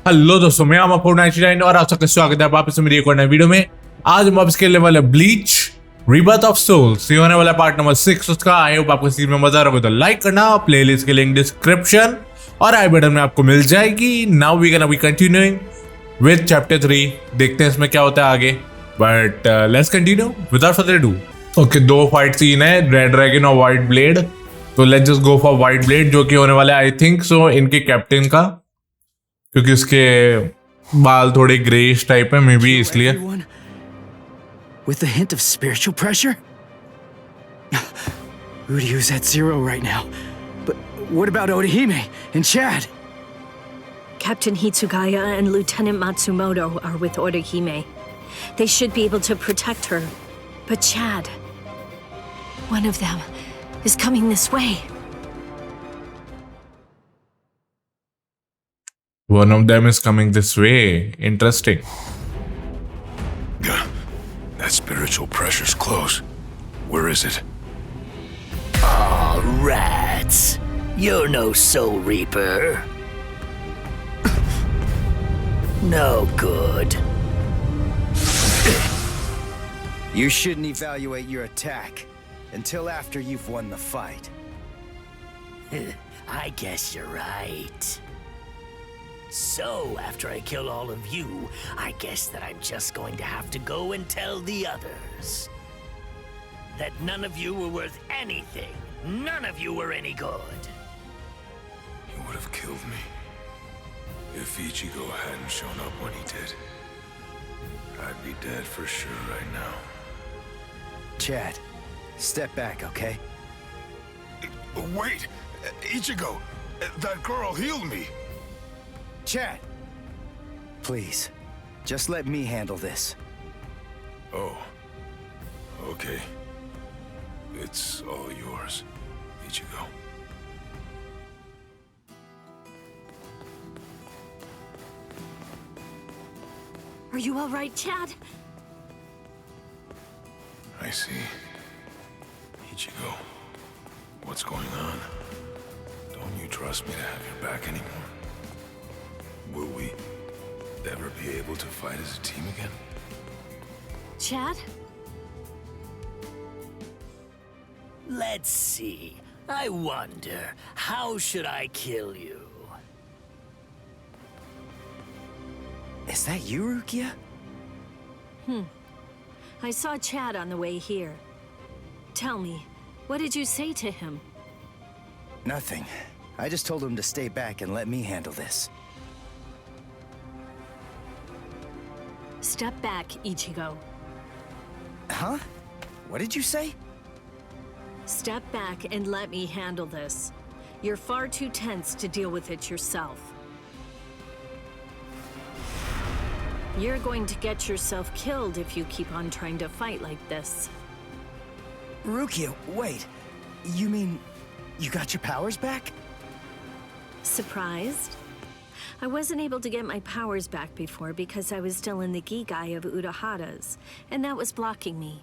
Hello दोस्तों, मैं आपको 99 और आप सबका स्वागत है वापस मेरी एक और नई वीडियो में। आज हम वापस खेलने वाले ब्लीच रिबर्थ ऑफ सोल्स। ये होने वाला पार्ट नंबर 6 उसका। आई होप आपको सीरीज में मजा आ रहा हो तो लाइक करना, प्लेलिस्ट के लिंक डिस्क्रिप्शन और आई बटन में आपको मिल जाएगी। Now we can be continuing with chapter 3। देखते हैं इसमें क्या होता है आगे, but let's continue without further do. Okay, दो फाइट सीन है, रेड ड्रैगन और व्हाइट ब्लेड। तो let's just go for white blade, जो कि होने वाला है आई थिंक सो इनके कैप्टन का, क्योंकि उसके बाल थोड़े ग्रेइश टाइप है, मे बी इसलिए। With a hint of spiritual pressure? Urio's at 0 right now. But what about ORIHIME and Chad? Captain Hitsugaya and Lieutenant Matsumoto are with ORIHIME. They should be able to protect her. But Chad, one of them is coming this way. One of them is coming this way. Interesting. That spiritual pressure's close. Where is it? Aw, rats. You're no Soul Reaper. No good. You shouldn't evaluate your attack until after you've won the fight. I guess you're right. So, after I kill all of you, I guess that I'm just going to have to go and tell the others that none of you were worth anything. None of you were any good. He would have killed me if Ichigo hadn't shown up when he did. I'd be dead for sure right now. Chad, step back, okay? Wait! Ichigo! That girl healed me! Chad! Please, just let me handle this. Oh. Okay. It's all yours, Ichigo. Are you all right, Chad? I see. Ichigo, what's going on? Don't you trust me to have your back anymore? Will we ever be able to fight as a team again? Chad? Let's see. I wonder, how should I kill you? Is that you, Rukia? I saw Chad on the way here. Tell me, what did you say to him? Nothing. I just told him to stay back and let me handle this. Step back, Ichigo. Huh? What did you say? Step back and let me handle this. You're far too tense to deal with it yourself. You're going to get yourself killed if you keep on trying to fight like this. Rukia, wait. You mean you got your powers back? Surprised? I wasn't able to get my powers back before because I was still in the Gigai of Urahara's, and that was blocking me.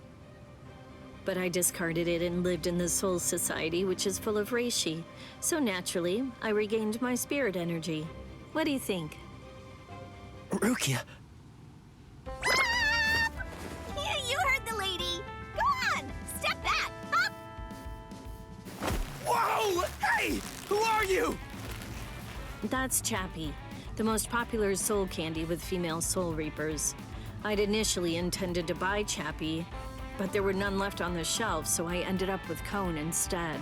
But I discarded it and lived in the Soul Society, which is full of reishi. So naturally, I regained my spirit energy. What do you think? Rukia! You heard the lady! Go on! Step back! Up! Whoa! Hey! Who are you? That's Chappie, the most popular soul candy with female soul reapers. I'd initially intended to buy Chappie, but there were none left on the shelf, so I ended up with Cone instead.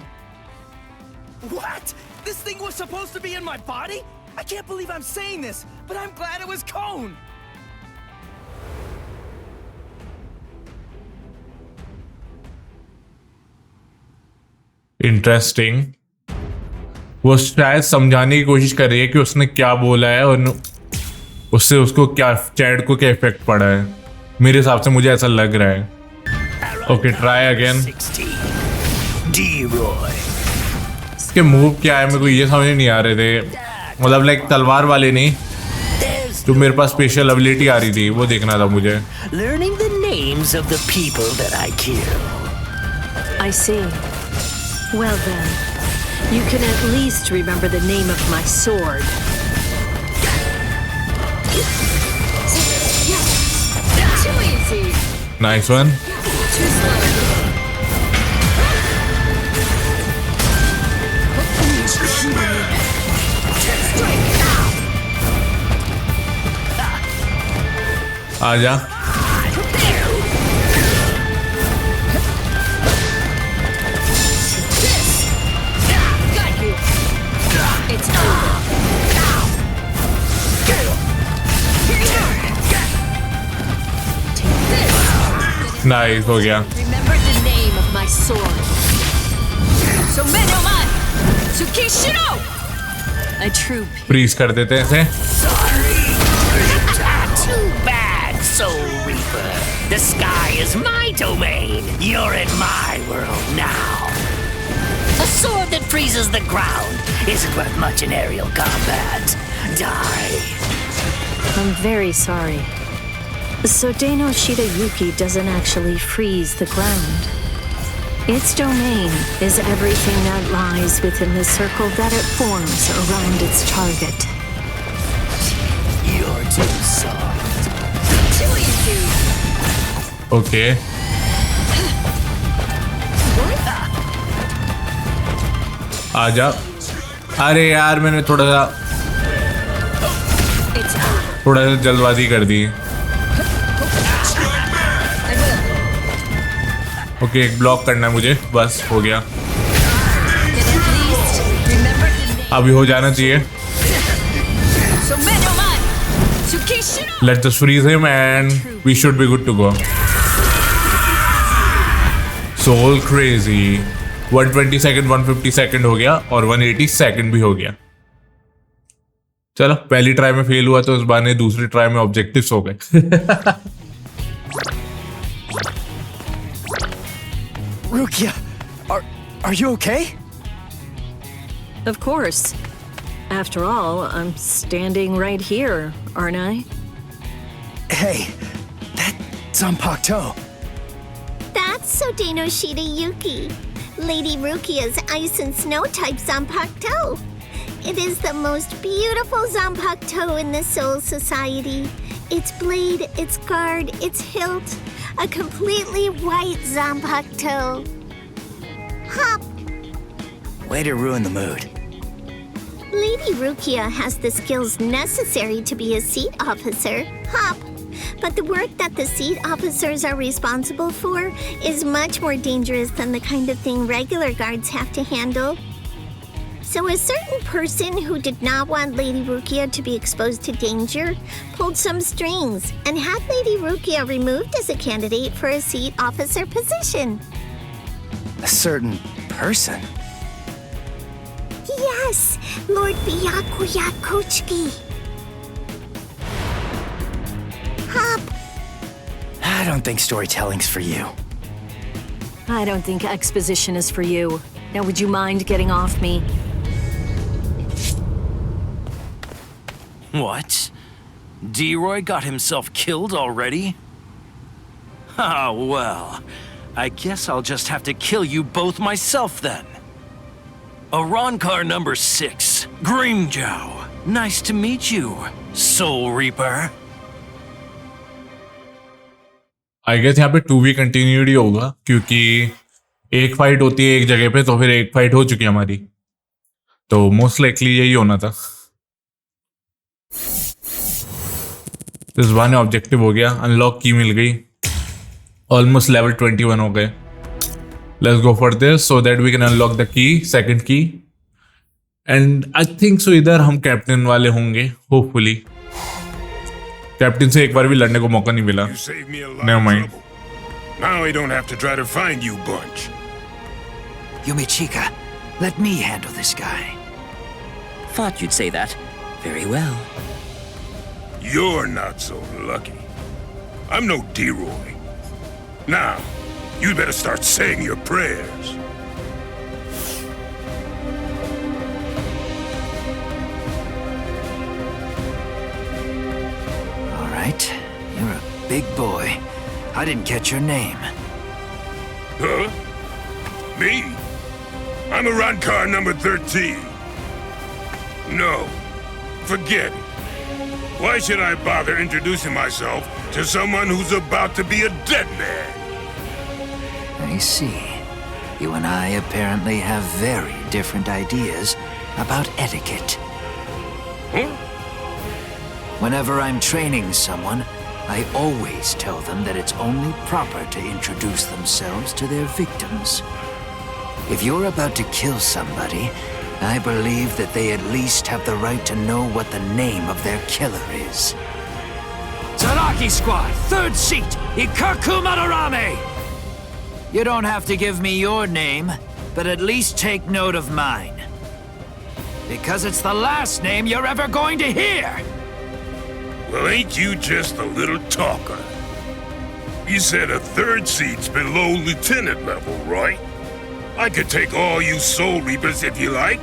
What? This thing was supposed to be in my body? I can't believe I'm saying this, but I'm glad it was Cone! Interesting. वो शायद समझाने की कोशिश कर रही है कि उसने क्या बोला है और उससे उसको क्या, चैड को क्या इफेक्ट पड़ा है। मेरे हिसाब से मुझे ऐसा लग रहा है। Okay, try again. इसके मूव क्या है मेरे को ये समझ नहीं आ रहे थे, मतलब लाइक तलवार वाले नहीं, जो मेरे पास स्पेशल एबिलिटी आ रही थी वो देखना था मुझे। Learning the names of the people that I kill. I see. Well then, you can at least remember the name of my sword. Nice one. आजा। नाइस हो गया। Remember the name of my sword. Somenoman Tsukishiro. A true freeze कर देते हैं इसे। Too bad, Soul Reaper. The sky is my domain. You're in my world now. A sword that freezes the ground isn't worth much in aerial combat. Die. I'm very sorry. So Dano Shidayuki doesn't actually freeze the ground. Its domain is everything that lies within the circle that it forms around its target. You're too soft. Okay आजा। अरे यार मैंने थोड़ा सा जल्दबाजी कर दी। Okay एक block करना है मुझे, बस हो गया। अभी हो जाना चाहिए। Let's just freeze him and we should be good to go. Soul crazy. 120 second 150 second हो गया और 180 सेकंड भी हो गया। चलो पहली ट्राई में फेल हुआ तो इस बार ने दूसरी ट्राई में ऑब्जेक्टिव्स हो गए। Rukia, are you okay? Of course. After all, I'm standing right here, aren't I? Hey, that's Zanpakuto. That's Sodeno Shidayuki, Lady Rukia's ice and snow type Zanpakuto. It is the most beautiful Zanpakuto in the Soul Society. Its blade, its guard, its hilt, a completely white Zanpakuto. Hop! Way to ruin the mood. Lady Rukia has the skills necessary to be a seat officer, Hop. But the work that the seat officers are responsible for is much more dangerous than the kind of thing regular guards have to handle. So a certain person who did not want Lady Rukia to be exposed to danger pulled some strings and had Lady Rukia removed as a candidate for a seat officer position. A certain person? Yes, Lord Byakuya Kochiki. Hop. I don't think storytelling's for you. I don't think exposition is for you. Now would you mind getting off me? What? D-Roy got himself killed already? Ah, well, I guess I'll just have to kill you both myself then. Arankar number 6, Grimjow. Nice to meet you, Soul Reaper. I guess यहाँ पे 2v continued ही होगा क्योंकि एक fight होती है एक जगह पे, तो फिर एक फाइट हो चुकी है हमारी, तो मोस्ट लाइकली यही होना था। इस बार ऑब्जेक्टिव हो गया, अनलॉक की मिल गई, ऑलमोस्ट लेवल 21 हो गए। Let's go for this so that we can unlock the key, second key, and I think so इधर हम कैप्टन वाले होंगे होपफुली। कैप्टन से एक बार भी लड़ने को मौका नहीं मिला। You saved me a lot Never of mind. trouble. Now I don't have to try to find you bunch. Yumichika, let me handle this guy. Thought you'd say that. Very well. You're not so lucky. I'm no D-Roy. Now, you better start saying your prayers. All right, you're a big boy. I didn't catch your name. Huh? Me? I'm Arankar number 13. No, forget it. Why should I bother introducing myself to someone who's about to be a dead man? I see. You and I apparently have very different ideas about etiquette. Huh? Whenever I'm training someone, I always tell them that it's only proper to introduce themselves to their victims. If you're about to kill somebody, I believe that they at least have the right to know what the name of their killer is. Zaraki Squad, 3rd seat, Ikaku Madarame! You don't have to give me your name, but at least take note of mine. Because it's the last name you're ever going to hear! Well, ain't you just a little talker? You said a 3rd seat's below lieutenant level, right? I could take all you Soul Reapers if you like.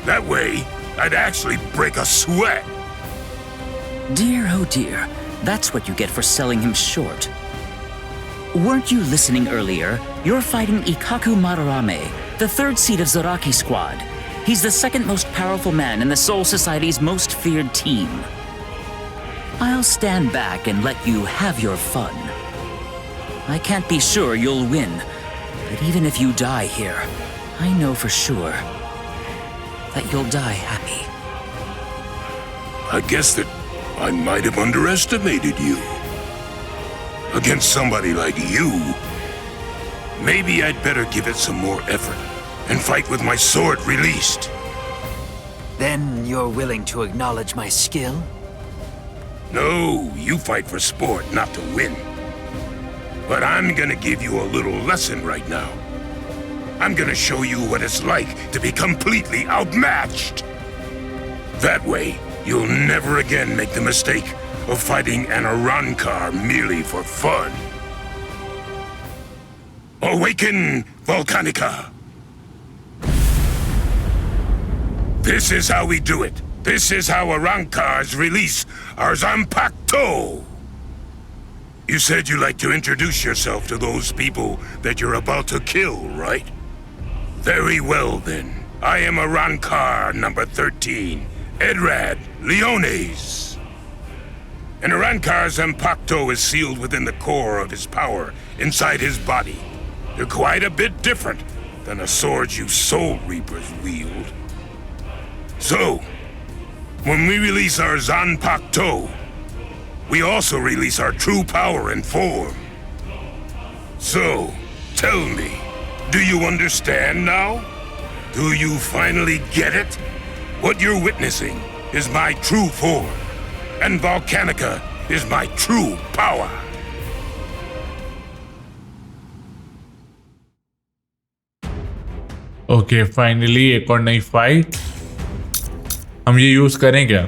That way, I'd actually break a sweat. Dear, oh dear. That's what you get for selling him short. Weren't you listening earlier? You're fighting Ikaku Madarame, the 3rd seat of Zaraki Squad. He's the 2nd most powerful man in the Soul Society's most feared team. I'll stand back and let you have your fun. I can't be sure you'll win, but even if you die here, I know for sure that you'll die happy. I guess that I might have underestimated you. Against somebody like you, maybe I'd better give it some more effort and fight with my sword released. Then you're willing to acknowledge my skill? No, you fight for sport, not to win. But I'm gonna give you a little lesson right now. I'm gonna show you what it's like to be completely outmatched. That way, you'll never again make the mistake of fighting an Arankar merely for fun. Awaken, Volcanica! This is how we do it. This is how Arankars release our Zanpakuto! You said you'd like to introduce yourself to those people that you're about to kill, right? Very well, then. I am Arankar number 13, Edrad Leones. An Arankar's Zanpakuto is sealed within the core of his power, inside his body. They're quite a bit different than the swords you Soul Reapers wield. So, when we release our Zanpakuto, we also release our true power and form. So, tell me, do you understand now? Do you finally get it? What you're witnessing is my true form, and Volcanica is my true power. Okay finally एक और नई fight हम ये use करें क्या?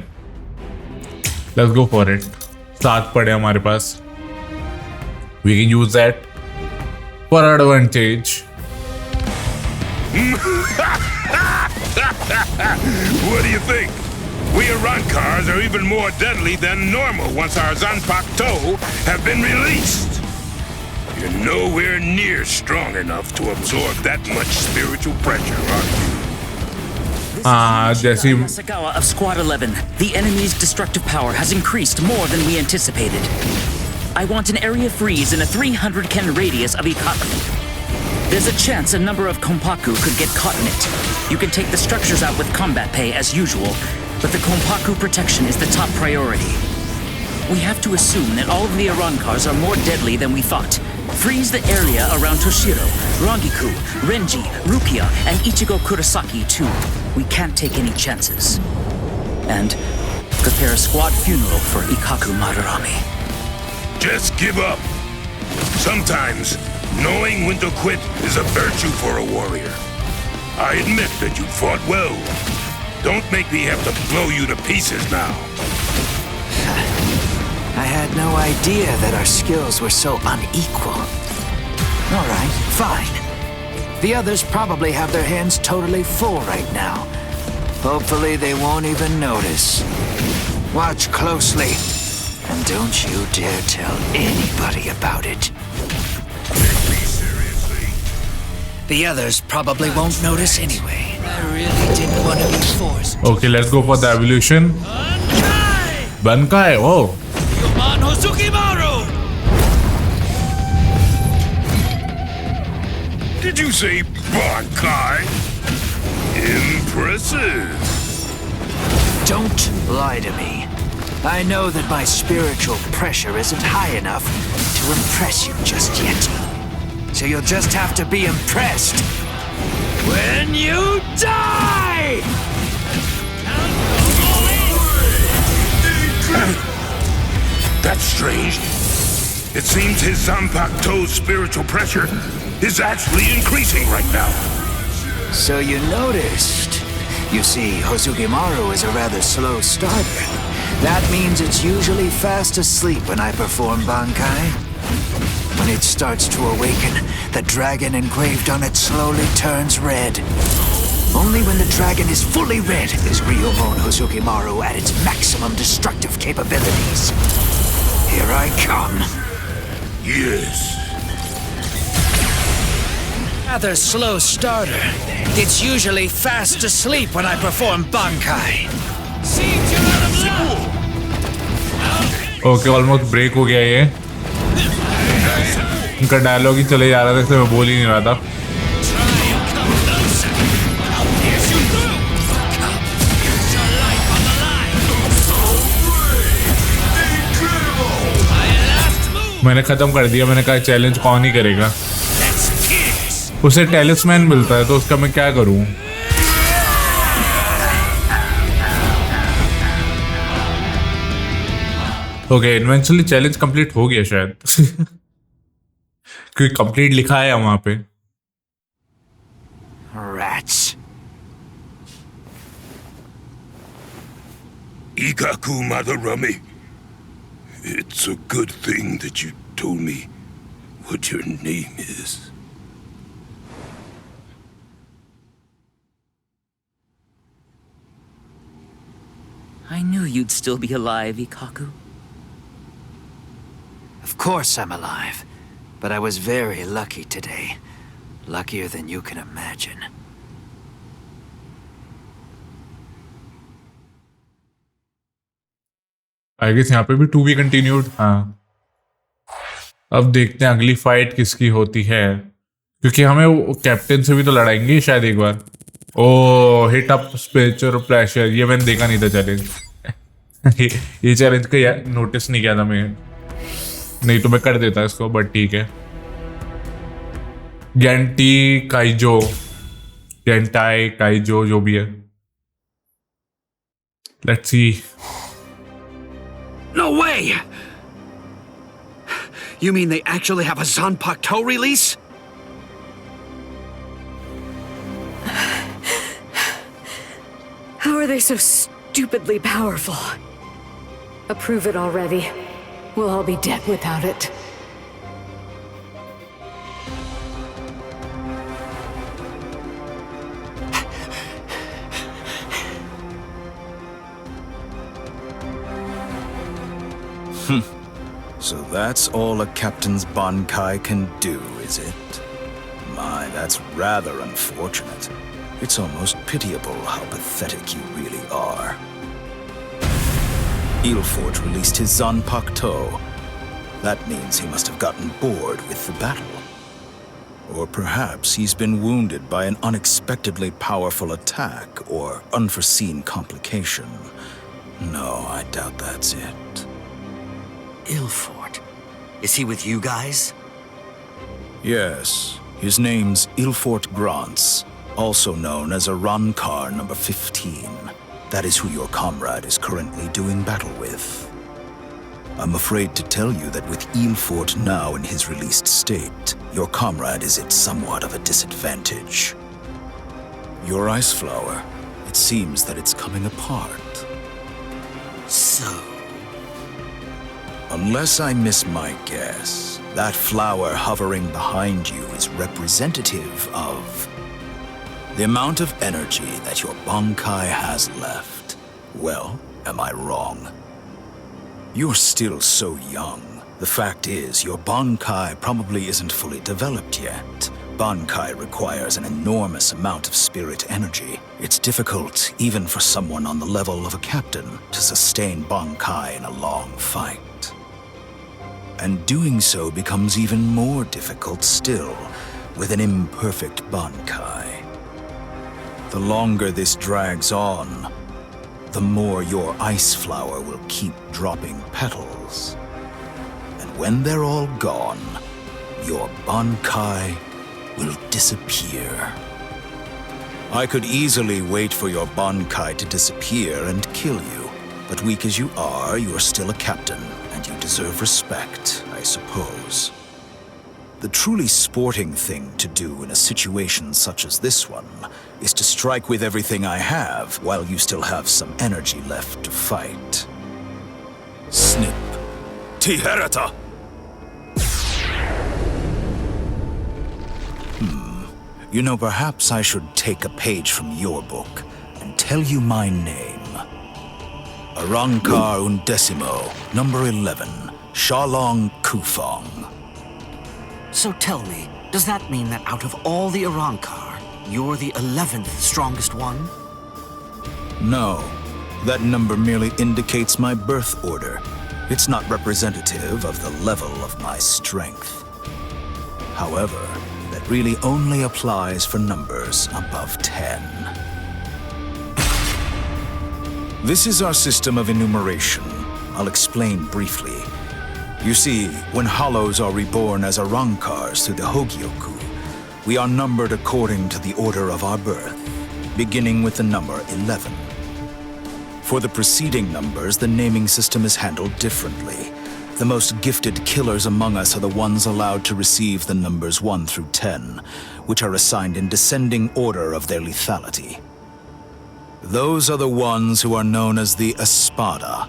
Let's go for it. 7 पड़े हमारे पास. We can use that for advantage. What do you think? We Arankars are even more deadly than normal once our Zanpakuto have been released. You're nowhere near strong enough to absorb that much spiritual pressure, are you? जैसे Masagawa of Squad 11. The enemy's destructive power has increased more than we anticipated. I want an area freeze in a 300 ken radius of Ikaku. There's a chance a number of Konpaku could get caught in it. You can take the structures out with combat pay as usual, but the Konpaku protection is the top priority. We have to assume that all of the Arankars are more deadly than we thought. Freeze the area around Toshiro, Rangiku, Renji, Rukia, and Ichigo Kurosaki too. We can't take any chances. And prepare a squad funeral for Ikaku Madarame. Just give up. Sometimes, knowing when to quit is a virtue for a warrior. I admit that you fought well. Don't make me have to blow you to pieces now. I had no idea that our skills were so unequal. All right, fine. The others probably have their hands totally full right now. Hopefully they won't even notice. Watch closely. And don't you dare tell anybody about it. Take me seriously. The others probably won't notice anyway. I really didn't want to be forced. Okay, let's go for the evolution. Bankai, oh. Ryuman Hozukimaru! Did you say Bankai? Impressive. Don't lie to me. I know that my spiritual pressure isn't high enough to impress you just yet. So you'll just have to be impressed when you die! That's strange. It seems his Zanpakuto's spiritual pressure is actually increasing right now. So you noticed. You see, Hozukimaru is a rather slow starter. That means it's usually fast asleep when I perform Bankai. When it starts to awaken, the dragon engraved on it slowly turns red. Only when the dragon is fully red is Ryumon Hozukimaru at its maximum destructive capabilities. Here I come. Yes. Rather slow starter. It's usually fast asleep when I perform Bankai. Okay almost break हो गया ये. उनका dialogue ही चले जा रहा था इसलिए मैं बोल ही नहीं रहा था. मैंने खत्म कर दिया. मैंने कहा चैलेंज कौन ही करेगा. उसे टेलिस्मैन मिलता है तो उसका मैं क्या करूं. ओके इवेंचुअली चैलेंज कंप्लीट हो गया शायद. क्योंकि कंप्लीट लिखा है वहां पे. Rats. Ikaku Madarami. It's a good thing that you told me what your name is. I knew you'd still be alive, Ikaku. Of course I'm alive, but I was very lucky today. Luckier than you can imagine. I guess यहाँ पे भी to be continued. हाँ अब देखते हैं अगली fight किसकी होती है, क्योंकि हमें वो कैप्टन से भी तो लड़ाएंगे शायद एक बार. ओ हिट अप स्पिरिचुअल प्रेशर. ये मैंने देखा नहीं था चैलेंज. ये चैलेंज का नोटिस नहीं किया था मैं. नहीं तो मैं कर देता इसको, बट ठीक है. गैंटी काइजो, गैंटाई काइजो जो भी है. Let's see. No way! You mean they actually have a Zanpakuto release? How are they so stupidly powerful? Approve it already. We'll all be dead without it. So that's all a captain's Bankai can do, is it? My, that's rather unfortunate. It's almost pitiable how pathetic you really are. Ilfort released his Zanpakuto. That means he must have gotten bored with the battle. Or perhaps he's been wounded by an unexpectedly powerful attack or unforeseen complication. No, I doubt that's it. Ilfort. Is he with you guys? Yes. His name's Ilfort Grants, also known as Arankar number 15. That is who your comrade is currently doing battle with. I'm afraid to tell you that with Ilfort now in his released state, your comrade is at somewhat of a disadvantage. Your ice flower, it seems that it's coming apart. So? Unless I miss my guess, that flower hovering behind you is representative of the amount of energy that your Bankai has left. Well, am I wrong? You're still so young. The fact is, your Bankai probably isn't fully developed yet. Bankai requires an enormous amount of spirit energy. It's difficult, even for someone on the level of a captain, to sustain Bankai in a long fight. And doing so becomes even more difficult still, with an imperfect Bankai. The longer this drags on, the more your ice flower will keep dropping petals. And when they're all gone, your Bankai will disappear. I could easily wait for your Bankai to disappear and kill you, but weak as you are, you're still a captain, and you deserve respect, I suppose. The truly sporting thing to do in a situation such as this one is to strike with everything I have while you still have some energy left to fight. Snip. Tiherata! You know, perhaps I should take a page from your book and tell you my name. Arrancar Undecimo, number 11, Shalong Kufong. So tell me, does that mean that out of all the Arrancar, you're the 11th strongest one? No, that number merely indicates my birth order. It's not representative of the level of my strength. However, that really only applies for numbers above 10. This is our system of enumeration. I'll explain briefly. You see, when hollows are reborn as Arrancars through the Hogyoku, we are numbered according to the order of our birth, beginning with the number 11. For the preceding numbers, the naming system is handled differently. The most gifted killers among us are the ones allowed to receive the numbers 1 through 10, which are assigned in descending order of their lethality. Those are the ones who are known as the Espada.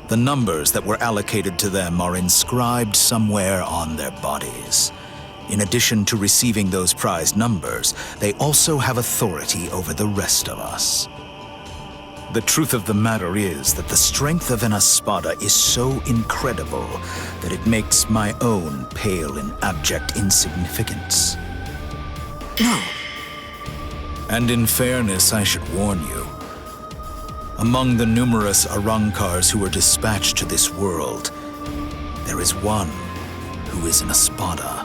The numbers that were allocated to them are inscribed somewhere on their bodies. In addition to receiving those prized numbers, they also have authority over the rest of us. The truth of the matter is that the strength of an Espada is so incredible that it makes my own pale in abject insignificance. No. And in fairness, I should warn you. Among the numerous Arrancars who were dispatched to this world, there is one who is an Espada.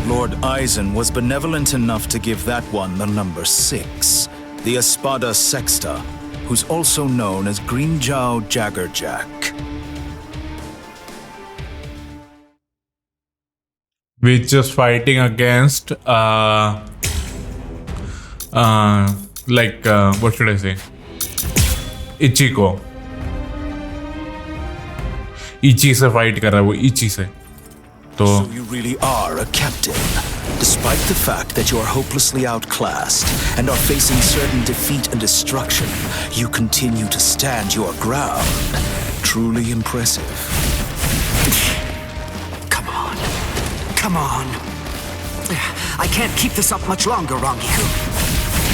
Lord Eisen was benevolent enough to give that one the number 6, the Espada Sexta, who's also known as Greenjow Jaggerjack. Which is fighting against what should I say? Ichigo. Ichi से fight कर रहा है वो Ichi से. So you really are a captain, despite the fact that you are hopelessly outclassed and are facing certain defeat and destruction. You continue to stand your ground. Truly impressive. Come on. Come on. I can't keep this up much longer, Rangiku.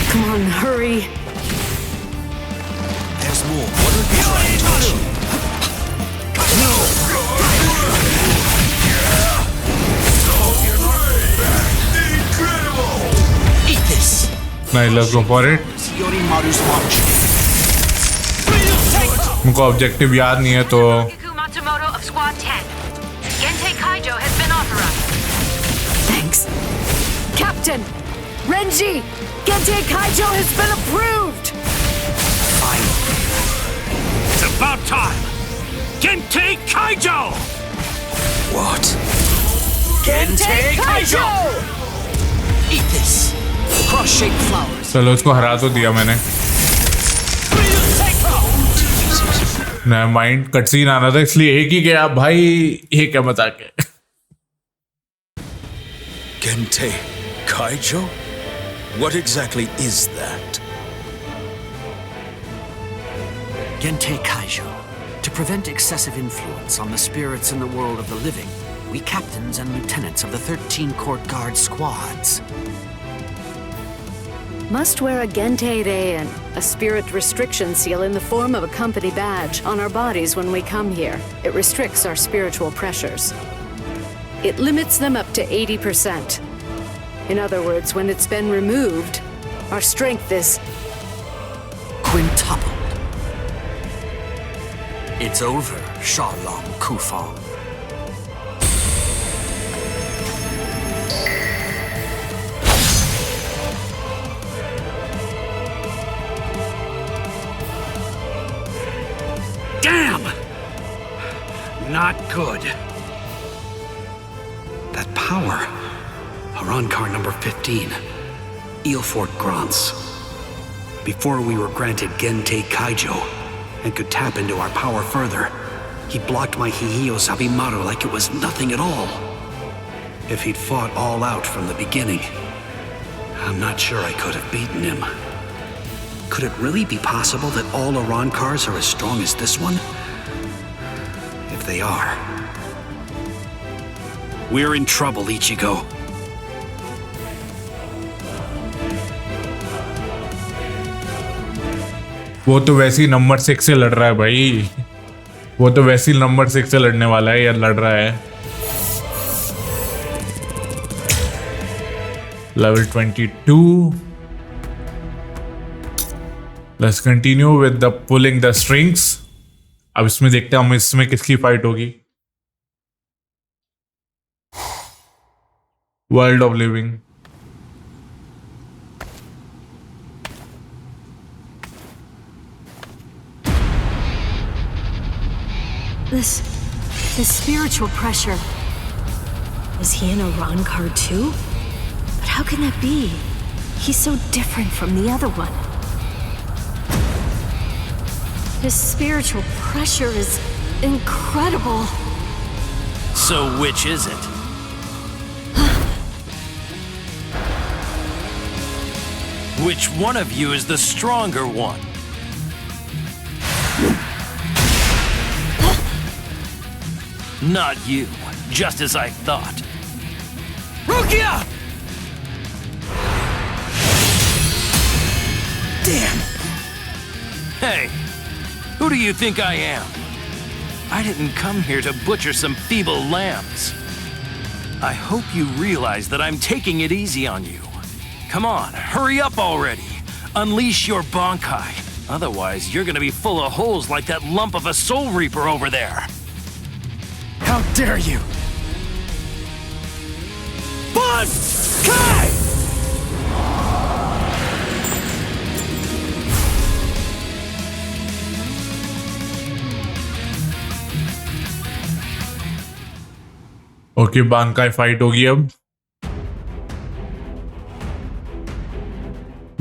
Come on, hurry. There's more. What are you trying to achieve? No! Eat this! Nice, let's go for it. Yorimaru's launch. मुझको objective याद नहीं है तो Matsumoto of Squad 10. Gentei Kaijo has been authorized. Thanks. Captain! Renji! Gentei Kaijo has been approved! Fine. It's about time! Gentei Kaijo! What? Gentei Kaijo! Eat this! Cross-shaped flowers. चलो उसको हरा तो दिया मैंने. नया माइंड कटसीन आना था इसलिए एक ही गया भाई. ये क्या मजाक है. Gentei Kaijo? What exactly is that? Gentei Kaijo. To prevent excessive influence on the spirits in the world of the living, we captains and lieutenants of the 13 court guard squads Must wear a Gentei and a spirit restriction seal in the form of a company badge on our bodies when we come here. It restricts our spiritual pressures. It limits them up to 80%. In other words, when it's been removed, our strength is quintupled. It's over, Shalom Kufang. Damn! Not good. That power. Arankar number 15. Ilfort Grants. Before we were granted Gente Kaijo and could tap into our power further, he blocked my Hihiyo Sabimaru like it was nothing at all. If he'd fought all out from the beginning, I'm not sure I could have beaten him. Could it really be possible that all Arankars are as strong as this one? If they are, we're in trouble, Ichigo. वो तो वैसे ही number 6 से लड़ रहा है भाई। वो तो वैसे ही नंबर 6 से लड़ने वाला है या लड़ रहा है। Level 22. Let's continue with the pulling the strings. अब इसमें देखते हैं हम इसमें किसकी फाइट होगी। World of Living. This spiritual pressure. Is he an Arankar too? But how can that be? He's so different from the other one. His spiritual pressure is incredible. So which is it? Which one of you is the stronger one? Not you, just as I thought. Rukia! Damn! Hey, who do you think I am? I didn't come here to butcher some feeble lambs. I hope you realize that I'm taking it easy on you. Come on, hurry up already. Unleash your Bankai. Otherwise, you're gonna be full of holes like that lump of a Soul Reaper over there. How dare you! Bankai! Okay bankai fight होगी अब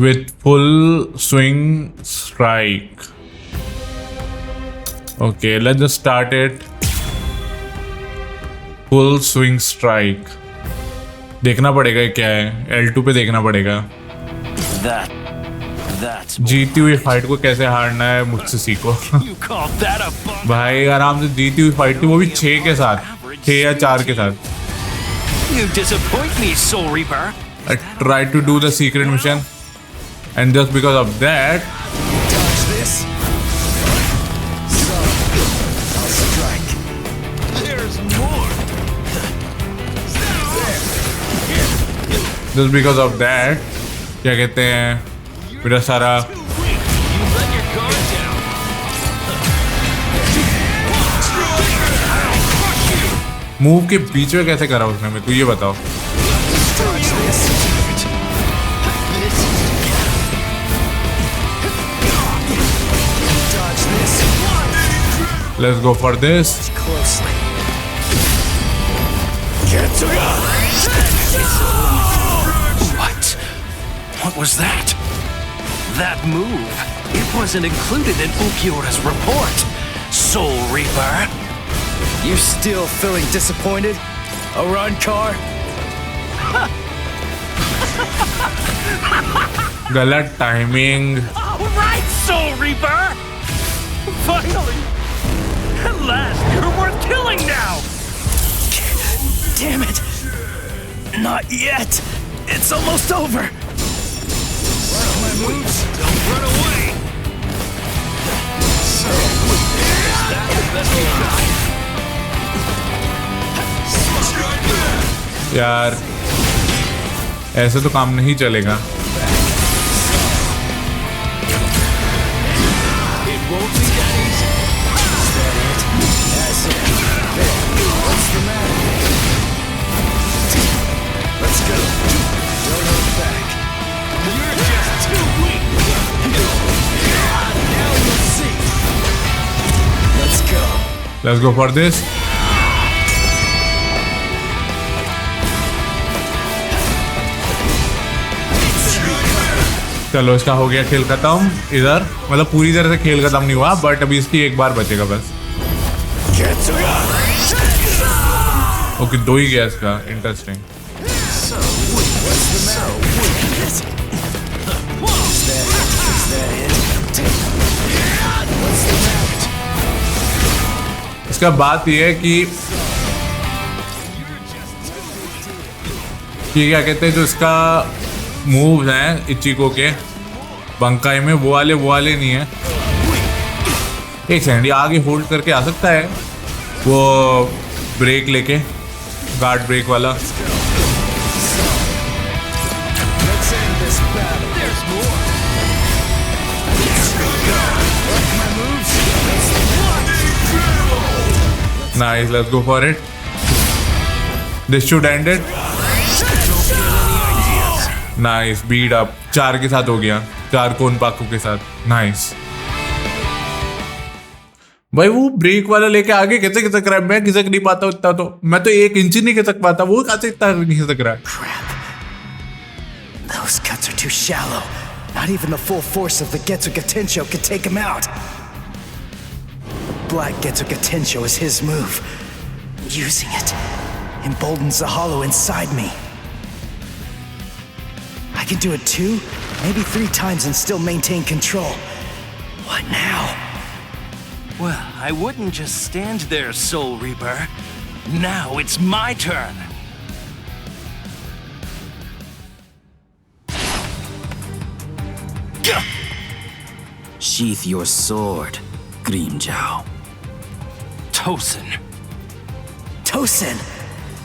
with full swing strike. Okay, let's just start it. Full swing strike. देखना पड़ेगा ये क्या है, L2 पे देखना पड़ेगा। जीती हुई फाइट को कैसे हारना है मुझसे सीखो। भाई आराम से जीती हुई फाइट थी, वो भी 6 के साथ, 6 या 4 के साथ। You disappoint me, Soul Reaper. I tried to do the secret mission, and just because of that, Dodge this. So, I'll strike. There's more. just because of that, क्या कहते हैं, मेरा सारा मूव के बीच में कैसे करा उसने, मेरे को ये बताओ। Let's go for this. What was that? That move, it wasn't included in Ulquiorra's report. Soul Reaper. You still feeling disappointed, Arankar? गलत timing. All right, Soul Reaper. Finally, at last, you're worth killing now. Damn it! Not yet. It's almost over. Like my moves? Don't run away. So, is that the best you got? यार ऐसे तो काम नहीं चलेगा। Let's go for this. चलो इसका हो गया खेल खत्म। इधर मतलब पूरी तरह से खेल खत्म नहीं हुआ, बट अभी इसकी एक बार बचेगा बस। ओके, 2 ही गया इसका। इंटरेस्टिंग। इसका बात यह है कि क्या कहते हैं, जो इसका मूव्स हैं इचिको के बंकाई में, वो वाले नहीं है। एक सेकंड, ये आगे होल्ड करके आ सकता है वो ब्रेक लेके, गार्ड ब्रेक वाला। Nice, let's go for it. This should end it. Nice, beat up. 4 के साथ हो गया, 4 कोन पाकू के साथ। Nice. भाई वो ब्रेक वाला लेके आगे कैसे खिसक रहा है? मैं खिसक नहीं पाता उतना, तो मैं तो 1 इंच नहीं खिसक पाता, वो कैसे इतना खिसक रहा है? Those cuts are too shallow. Not even the full force of the Getsuga Tensho could take him out. Black Getsuga Tensho is his move. Using it emboldens the hollow inside me. I can do it 2, maybe 3 times and still maintain control. What now? Well, I wouldn't just stand there, Soul Reaper. Now it's my turn. Sheath your sword, Grimmjow. Tosin. Tosin!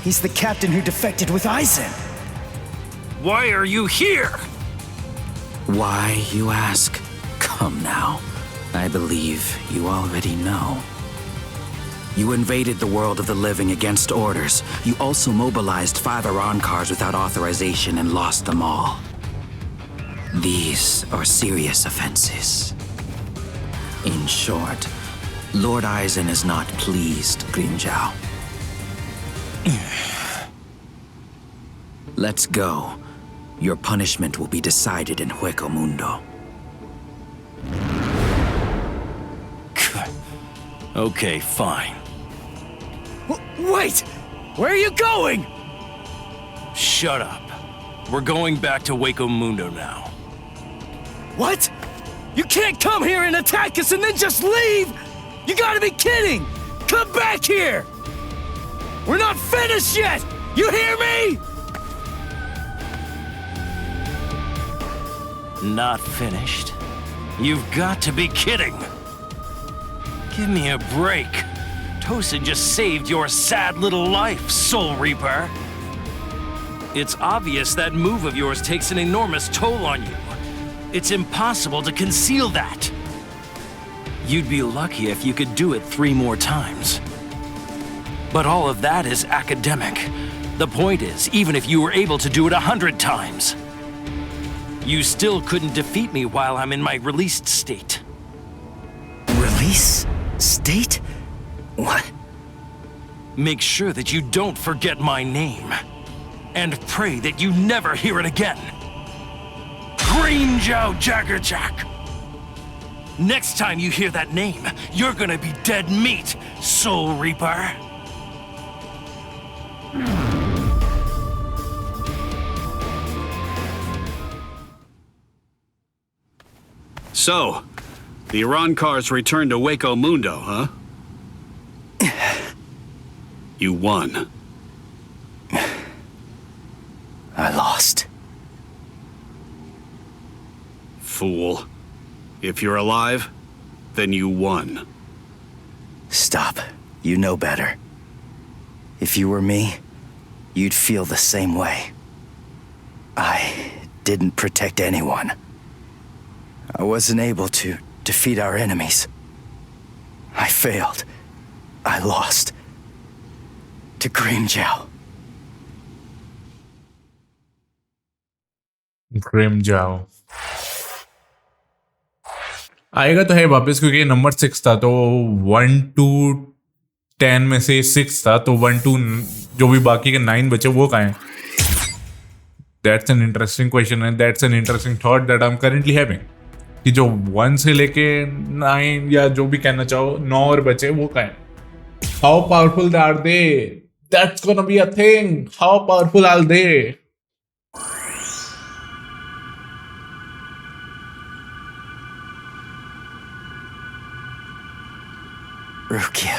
He's the captain who defected with Aizen. Why are you here? Why, you ask? Come now. I believe you already know. You invaded the world of the living against orders. You also mobilized 5 Aran cars without authorization and lost them all. These are serious offenses. In short, Lord Aizen is not pleased, Grimmjow. Let's go. Your punishment will be decided in Hueco Mundo. Okay, fine. Wait! Where are you going? Shut up. We're going back to Hueco Mundo now. What? You can't come here and attack us and then just leave! You gotta be kidding! Come back here! We're not finished yet! You hear me? Not finished? You've got to be kidding! Give me a break. Tosin just saved your sad little life, Soul Reaper. It's obvious that move of yours takes an enormous toll on you. It's impossible to conceal that. You'd be lucky if you could do it 3 more times. But all of that is academic. The point is, even if you were able to do it 100 times, you still couldn't defeat me while I'm in my released state. Release? State? What? Make sure that you don't forget my name. And pray that you never hear it again. Grimmjow Jaggerjack! Next time you hear that name, you're gonna be dead meat, Soul Reaper. So, the Iran cars returned to Hueco Mundo, huh? You won. I lost. Fool. If you're alive, then you won. Stop. You know better. If you were me, you'd feel the same way. I didn't protect anyone. I wasn't able to defeat our enemies. I failed. I lost. To Grimjow. Grimjow. आएगा तो है वापस क्योंकि number 6 था तो 1 to 10 में से 6 था तो 1 to जो भी बाकी के 9 बचे वो कहाँ हैं? That's an interesting question and that's an interesting thought that I'm currently having. कि जो 1 से लेके 9 या जो भी कहना चाहो 9 और बचे वो कहाँ हैं? How powerful are they? That's gonna be a thing. How powerful are they? Rukia.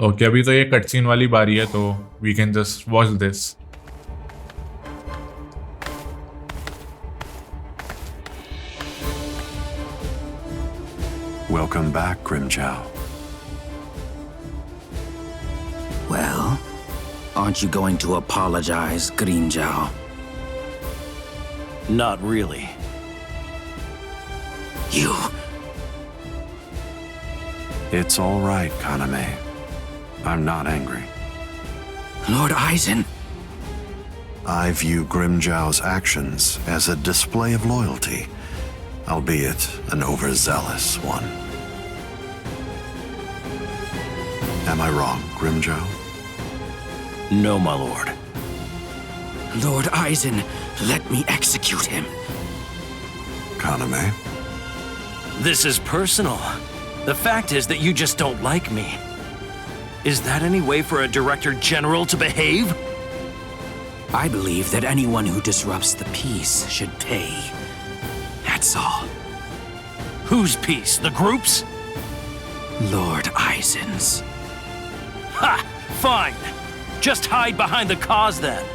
Okay अभी तो ये कटसीन वाली बारी है तो we can just watch this. Welcome back, Grimjow. Well, aren't you going to apologize, Grimjow? Not really. You... It's all right, Kaname. I'm not angry. Lord Aizen. I view Grimjow's actions as a display of loyalty, albeit an overzealous one. Am I wrong, Grimjow? No, my lord. Lord Aizen, let me execute him. Kaname? This is personal. The fact is that you just don't like me. Is that any way for a Director General to behave? I believe that anyone who disrupts the peace should pay. That's all. Whose peace? The group's? Lord Aizen's. Ha! Fine. Just hide behind the cause then.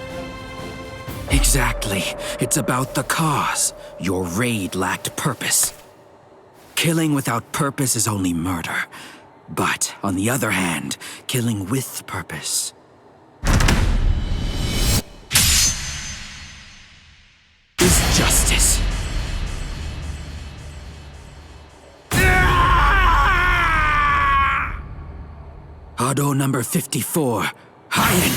Exactly. It's about the cause. Your raid lacked purpose. Killing without purpose is only murder. But, on the other hand, killing with purpose is justice. Hado number 54, hiding.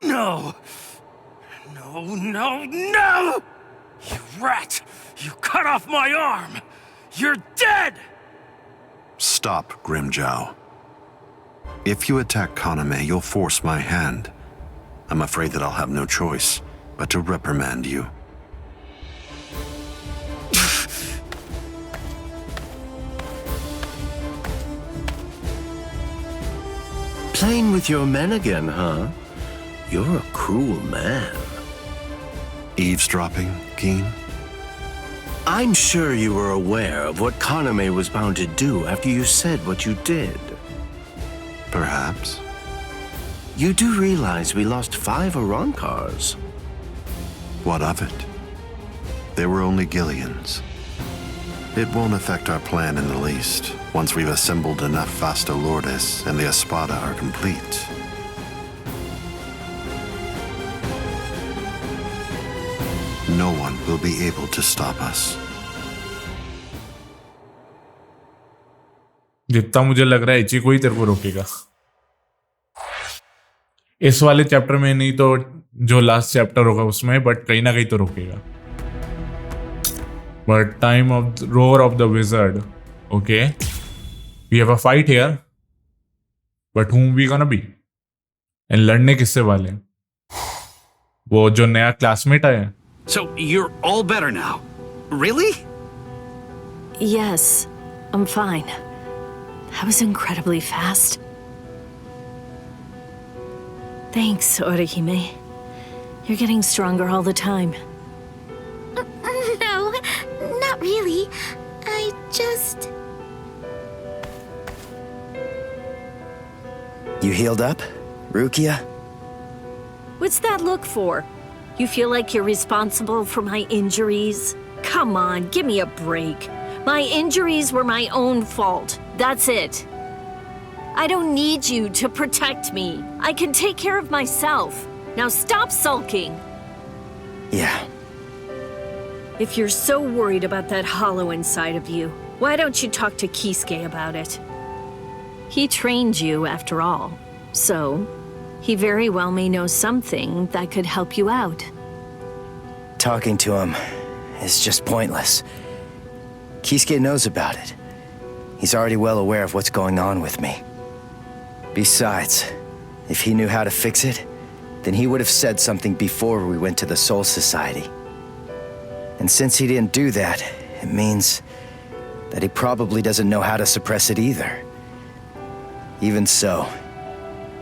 No! No, no, no! You rat! You cut off my arm! You're dead! Stop, Grimjow. If you attack Kaname, you'll force my hand. I'm afraid that I'll have no choice but to reprimand you. Playing with your men again, huh? You're a cruel man. Eavesdropping, Keen? I'm sure you were aware of what Kaname was bound to do after you said what you did. Perhaps. You do realize we lost 5 Arankars. What of it? They were only Gillians. It won't affect our plan in the least, once we've assembled enough Vasta Lourdes and the Espada are complete. No one will be able to stop us. जितना मुझे लग रहा है इची कोई तेरे को रोकेगा इस वाले चैप्टर में नहीं तो जो लास्ट चैप्टर होगा उसमें बट कहीं ना कहीं तो रोकेगा but time of roar of the wizard okay we have a fight here but whom we gonna be and लड़ने किससे वाले हैं वो जो नया क्लासमेट आया So you're all better now. Really? Yes, I'm fine. That was incredibly fast. Thanks, Orihime. You're getting stronger all the time. really. I just... You healed up, Rukia? What's that look for? You feel like you're responsible for my injuries? Come on, give me a break. My injuries were my own fault. That's it. I don't need you to protect me. I can take care of myself. Now stop sulking. Yeah. If you're so worried about that hollow inside of you, why don't you talk to Kisuke about it? He trained you, after all. So, he very well may know something that could help you out. Talking to him is just pointless. Kisuke knows about it. He's already well aware of what's going on with me. Besides, if he knew how to fix it, then he would have said something before we went to the Soul Society. And since he didn't do that, it means that he probably doesn't know how to suppress it either. Even so,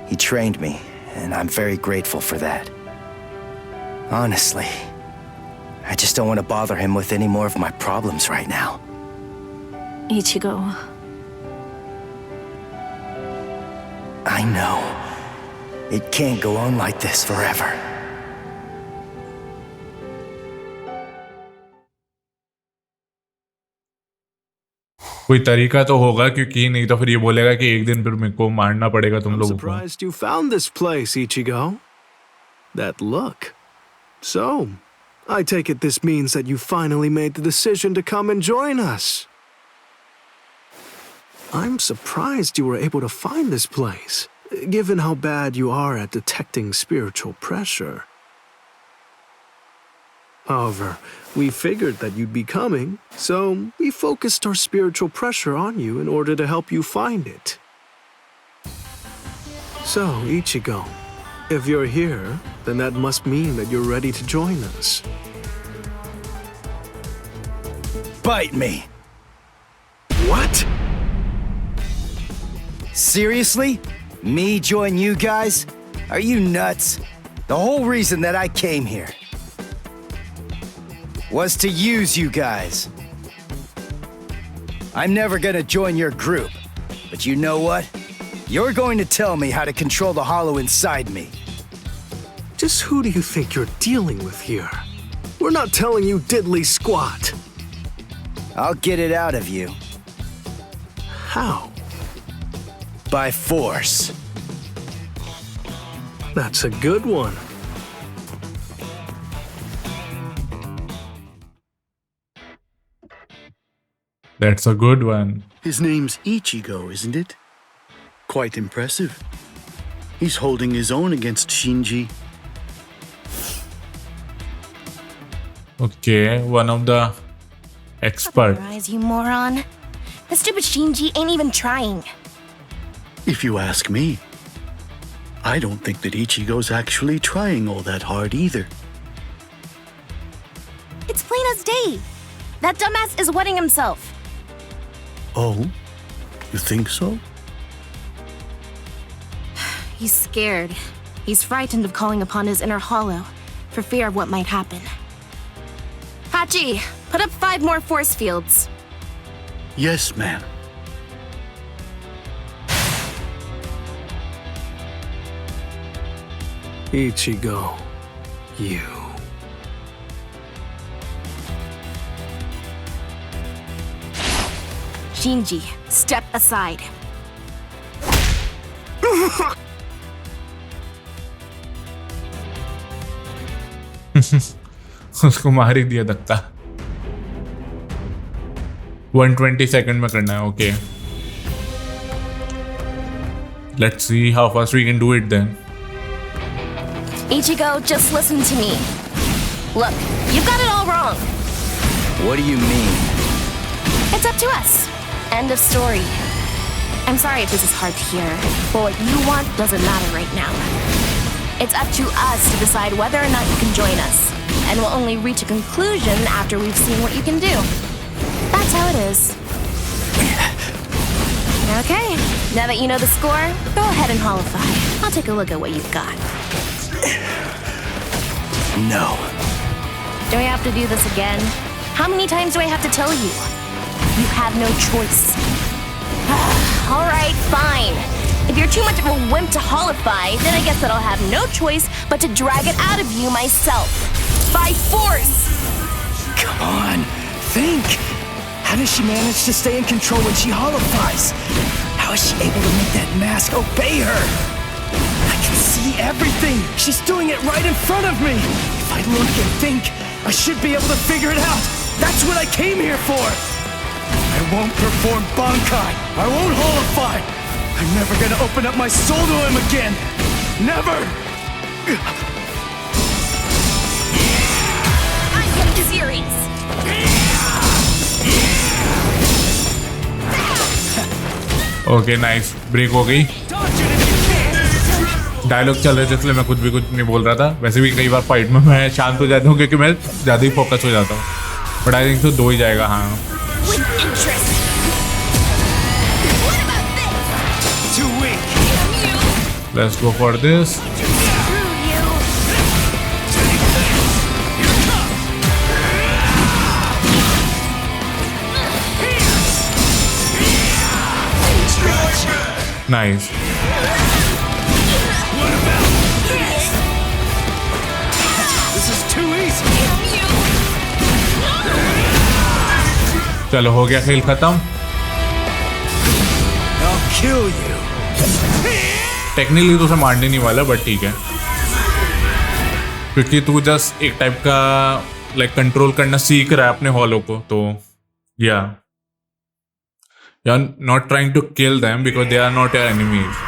he trained me, and I'm very grateful for that. Honestly, I just don't want to bother him with any more of my problems right now. Ichigo. I know. It can't go on like this forever. कोई तरीका तो होगा क्योंकि नहीं तो फिर ये बोलेगा कि एक दिन फिर मेरे को मारना पड़ेगा तुम लोगों को. Surprised you found this place, Ichigo. That look. So, I take it this means that you finally made the decision to come and join us. I'm surprised you were able to find this place, given how bad you are at detecting spiritual pressure. However, we figured that you'd be coming, so we focused our spiritual pressure on you in order to help you find it. So, Ichigo, if you're here, then that must mean that you're ready to join us. Bite me! What? Seriously? Me join you guys? Are you nuts? The whole reason that I came here was to use you guys. I'm never gonna join your group, but you know what? You're going to tell me how to control the hollow inside me. Just who do you think you're dealing with here? We're not telling you diddly squat. I'll get it out of you. How? By force. That's a good one. That's a good one. His name's Ichigo, isn't it? Quite impressive. He's holding his own against Shinji. Okay, one of the experts. Surprise, you moron. The stupid Shinji ain't even trying. If you ask me, I don't think that Ichigo's actually trying all that hard either. It's plain as day. That dumbass is wetting himself. Oh? You think so? He's scared. He's frightened of calling upon his inner hollow, for fear of what might happen. Hachi, put up 5 more force fields. Yes, ma'am. Ichigo, you. Shinji, step aside. उसको मार ही दिया धक्का. 120 second में करना है. Okay. Let's see how fast we can do it then. Ichigo, just listen to me. Look, you've got it all wrong. What do you mean? It's up to us. End of story. I'm sorry if this is hard to hear, but what you want doesn't matter right now. It's up to us to decide whether or not you can join us, and we'll only reach a conclusion after we've seen what you can do. That's how it is. Okay, now that you know the score, go ahead and holify. I'll take a look at what you've got. No. Do we have to do this again? How many times do I have to tell you? You have no choice. Alright, fine. If you're too much of a wimp to holify, then I guess that I'll have no choice but to drag it out of you myself. By force! Come on, think! How does she manage to stay in control when she holifies? How is she able to make that mask obey her? I can see everything! She's doing it right in front of me! If I look and think, I should be able to figure it out! That's what I came here for! I won't perform Bankai! I won't holify! I'm never gonna open up my soul to him again! Never! I am serious! Okay nice, break हो गई। Dialogue चल रहे थे इसलिए मैं कुछ नहीं बोल रहा था। वैसे भी कई बार फाइट में मैं शांत हो जाता हूँ क्योंकि मैं ज़्यादा ही फोकस हो जाता हूँ। बट आई थिंक तो 2 ही जाएगा। हाँ, let's go for this. Nice. चलो हो गया खेल खत्म। टेक्निकली तो उसे मारने नहीं वाला, बट ठीक है क्योंकि तू जस्ट एक टाइप का लाइक कंट्रोल करना सीख रहा है अपने हॉलो को। तो या you are not trying to kill them because they are not your enemies.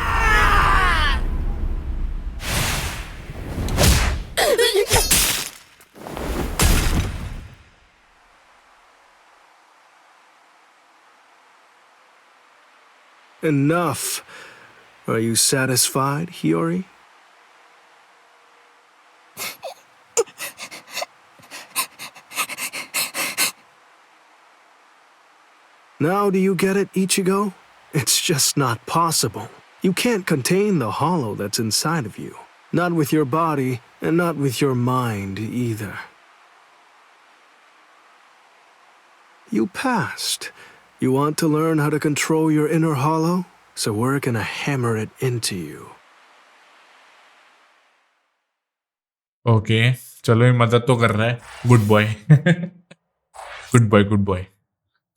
Enough. Are you satisfied, Hiyori? Now do you get it, Ichigo? It's just not possible. You can't contain the hollow that's inside of you. Not with your body, and not with your mind either. You passed. You want to learn how to control your inner hollow? So we're gonna hammer it into you. Okay चलो, ये मदद तो कर रहा है। Good boy. Good boy, good boy.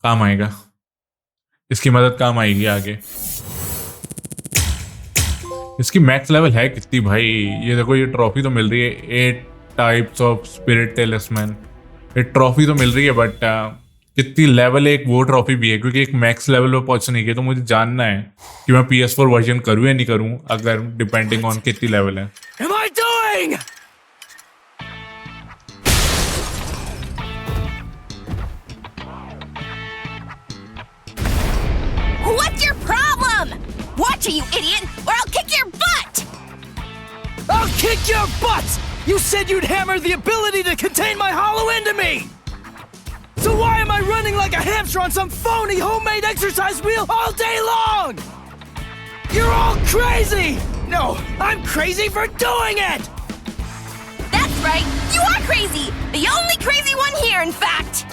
काम आएगा, इसकी मदद काम आएगी आगे। इसकी मैक्स लेवल है कितनी भाई? ये देखो, ये ट्रॉफी तो मिल रही है 8 टाइप्स ऑफ स्पिरिट टेलिस्मैन। ये ट्रॉफी तो मिल रही है, बट कितनी लेवल एक वो ट्रॉफी भी है, क्योंकि एक मैक्स लेवल पे पहुंचने की। तो मुझे जानना है कि मैं PS4 वर्जन करूं या नहीं करूं, अगर डिपेंडिंग ऑन कितनी लेवल है। Am I doing? What's your problem? Watch it, you idiot, or I'll kick your butt! I'll kick your butt! You said you'd hammer the ability to contain my hollow into me! So why am I running like a hamster on some phony homemade exercise wheel all day long? You're all crazy! No, I'm crazy for doing it! That's right, you are crazy! The only crazy one here, in fact!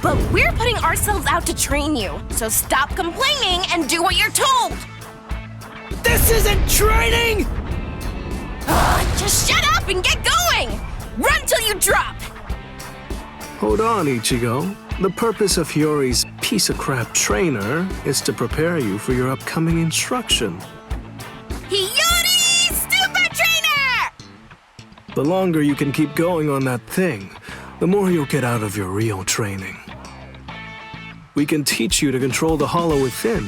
But we're putting ourselves out to train you, so stop complaining and do what you're told! This isn't training! Just shut up and get going! Run till you drop! Hold on, Ichigo. The purpose of Hiyori's piece of crap trainer is to prepare you for your upcoming instruction. Hiyori, stupid trainer! The longer you can keep going on that thing, the more you'll get out of your real training. We can teach you to control the hollow within,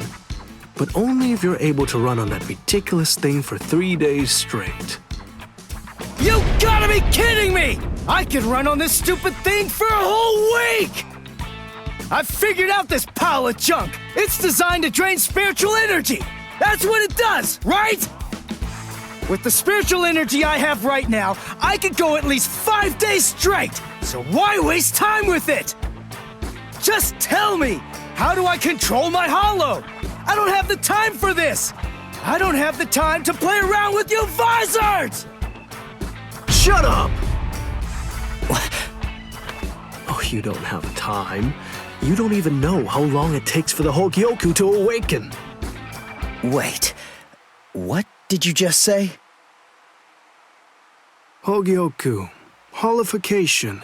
but only if you're able to run on that ridiculous thing for 3 days straight. You gotta be kidding me! I can run on this stupid thing for a whole week! I've figured out this pile of junk. It's designed to drain spiritual energy. That's what it does, right? With the spiritual energy I have right now, I could go at least 5 days straight. So why waste time with it? Just tell me, how do I control my hollow? I don't have the time for this. I don't have the time to play around with you Visored! Shut up! Oh, You don't have time. You don't even know how long it takes for the Hogyoku to awaken. Wait, what did you just say? Hogyoku, holification.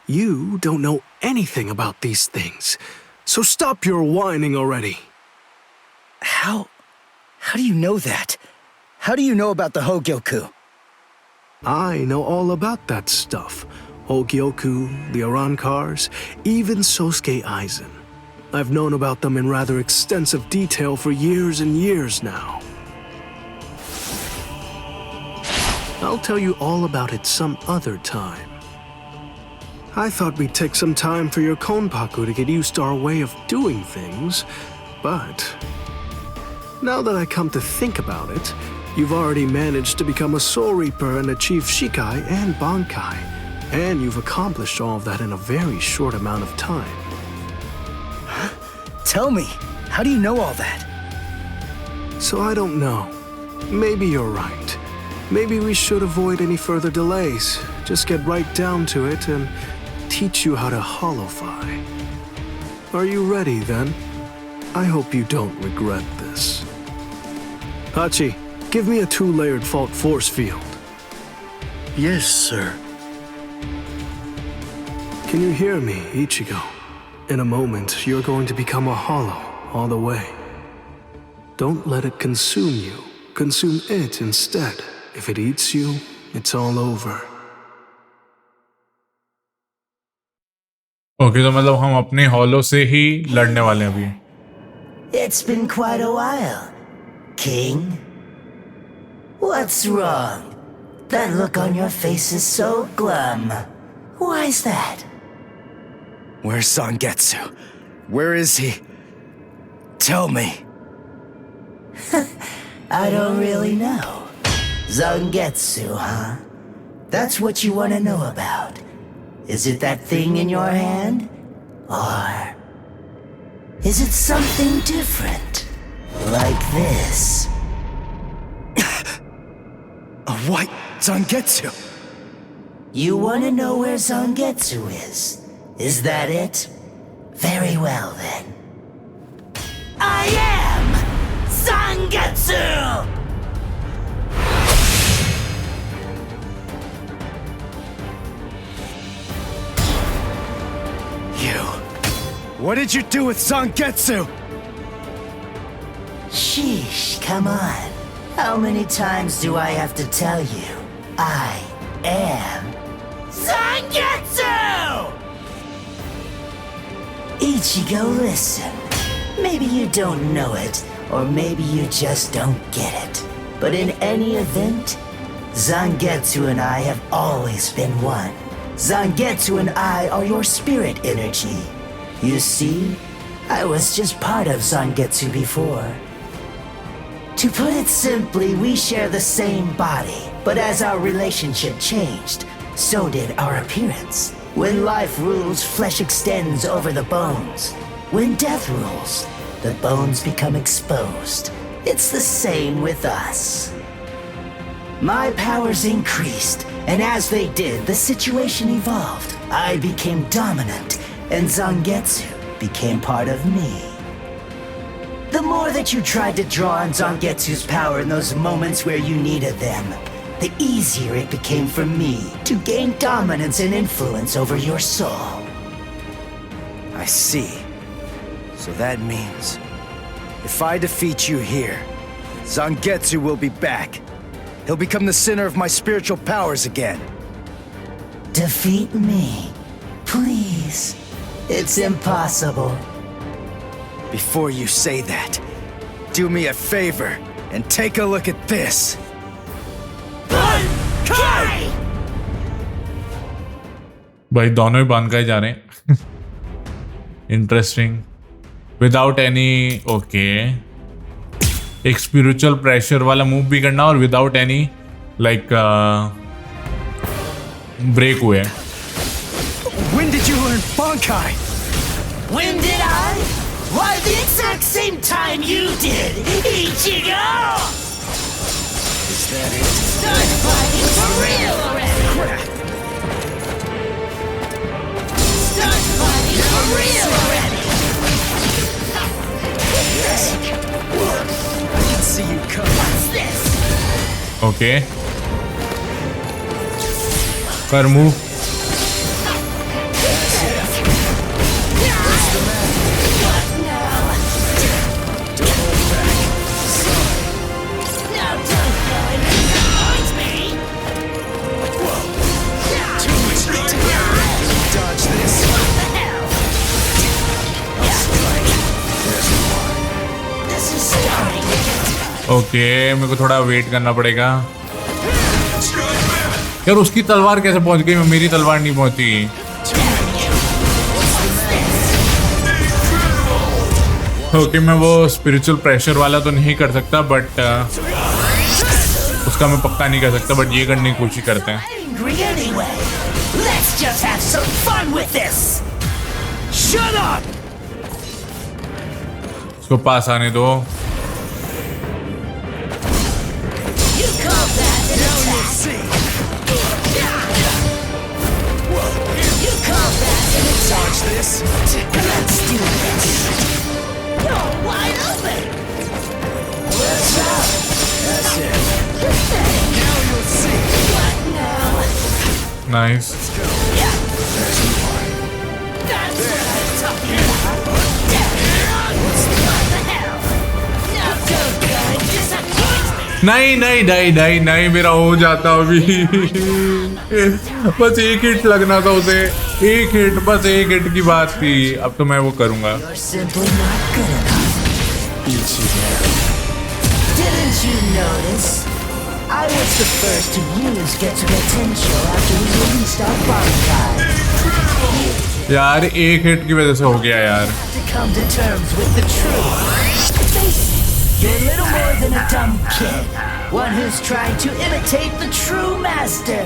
You don't know anything about these things. So stop your whining already. How do you know that? How do you know about the Hogyoku? I know all about that stuff. Hogyoku, the Arankars, even Sosuke Aizen. I've known about them in rather extensive detail for years and years now. I'll tell you all about it some other time. I thought we'd take some time for your Konpaku to get used to our way of doing things, but now that I come to think about it, you've already managed to become a Soul Reaper and achieve Shikai and Bankai, and you've accomplished all of that in a very short amount of time. Tell me, how do you know all that? So I don't know. Maybe you're right. Maybe we should avoid any further delays. Just get right down to it and teach you how to holofy. Are you ready then? I hope you don't regret this. Hachi, give me a 2-layered fault force field. Yes, sir. Can you hear me, Ichigo? In a moment, you're going to become a hollow all the way. Don't let it consume you. Consume it instead. If it eats you, it's all over. Okay तो मतलब हम अपने hollow से ही लड़ने वाले हैं अभी. It's been quite a while, King. What's wrong? That look on your face is so glum. Why's that? Where's Zangetsu? Where is he? Tell me. I don't really know. Zangetsu, huh? That's what you want to know about. Is it that thing in your hand? Or is it something different? Like this? A white Zangetsu. You want to know where Zangetsu is? Is that it? Very well then. I am Zangetsu! What did you do with Zangetsu? Sheesh, come on. How many times do I have to tell you? I am Zangetsu! Ichigo, listen. Maybe you don't know it, or maybe you just don't get it. But in any event, Zangetsu and I have always been one. Zangetsu and I are your spirit energy. You see, I was just part of Zangetsu before. To put it simply, we share the same body, but as our relationship changed, so did our appearance. When life rules, flesh extends over the bones. When death rules, the bones become exposed. It's the same with us. My powers increased, and as they did, the situation evolved. I became dominant, and Zangetsu became part of me. The more that you tried to draw on Zangetsu's power in those moments where you needed them, the easier it became for me to gain dominance and influence over your soul. I see. So that means, if I defeat you here, Zangetsu will be back. He'll become the center of my spiritual powers again. Defeat me, please. It's impossible. Before you say that, do me a favor and take a look at this. Bankai! भाई दोनों ही बांधकाई जा रहे हैं. Interesting. Without any okay एक spiritual pressure वाला move भी करना और विदाउट एनी लाइक ब्रेक हुए. When did you learn Bankai? When did I? Why, the exact same time you did, Ichigo! Is that it? Start fighting for real already! Crap! Start okay कर move. Okay मेरे को थोड़ा wait करना पड़ेगा यार। उसकी तलवार कैसे पहुंच गई, मेरी तलवार नहीं पहुंची। ओके मैं वो स्पिरिचुअल प्रेशर वाला तो नहीं कर सकता, बट उसका मैं पक्का नहीं कर सकता, बट ये करने की कोशिश करते हैं। इसको पास आने दो। Dodge this. Let's do this. You're wide open. Let's out. That's it. Now you'll see. What now? Nice. Let's go. Yeah. There's one. That's what I'm talking about. What the hell? Now go, guy. Disappoint me. नहीं, मेरा हो जाता अभी। बस एक hit लगना था उसे, एक हिट, बस एक हिट की बात थी। अब तो मैं वो करूंगा। Didn't you notice? I was the first to use Get Potential after we released our bonfire. यार एक हिट की वजह से हो गया यार। To come to terms with the truth. You're little more than a dumb kid, one who's trying to imitate the true master.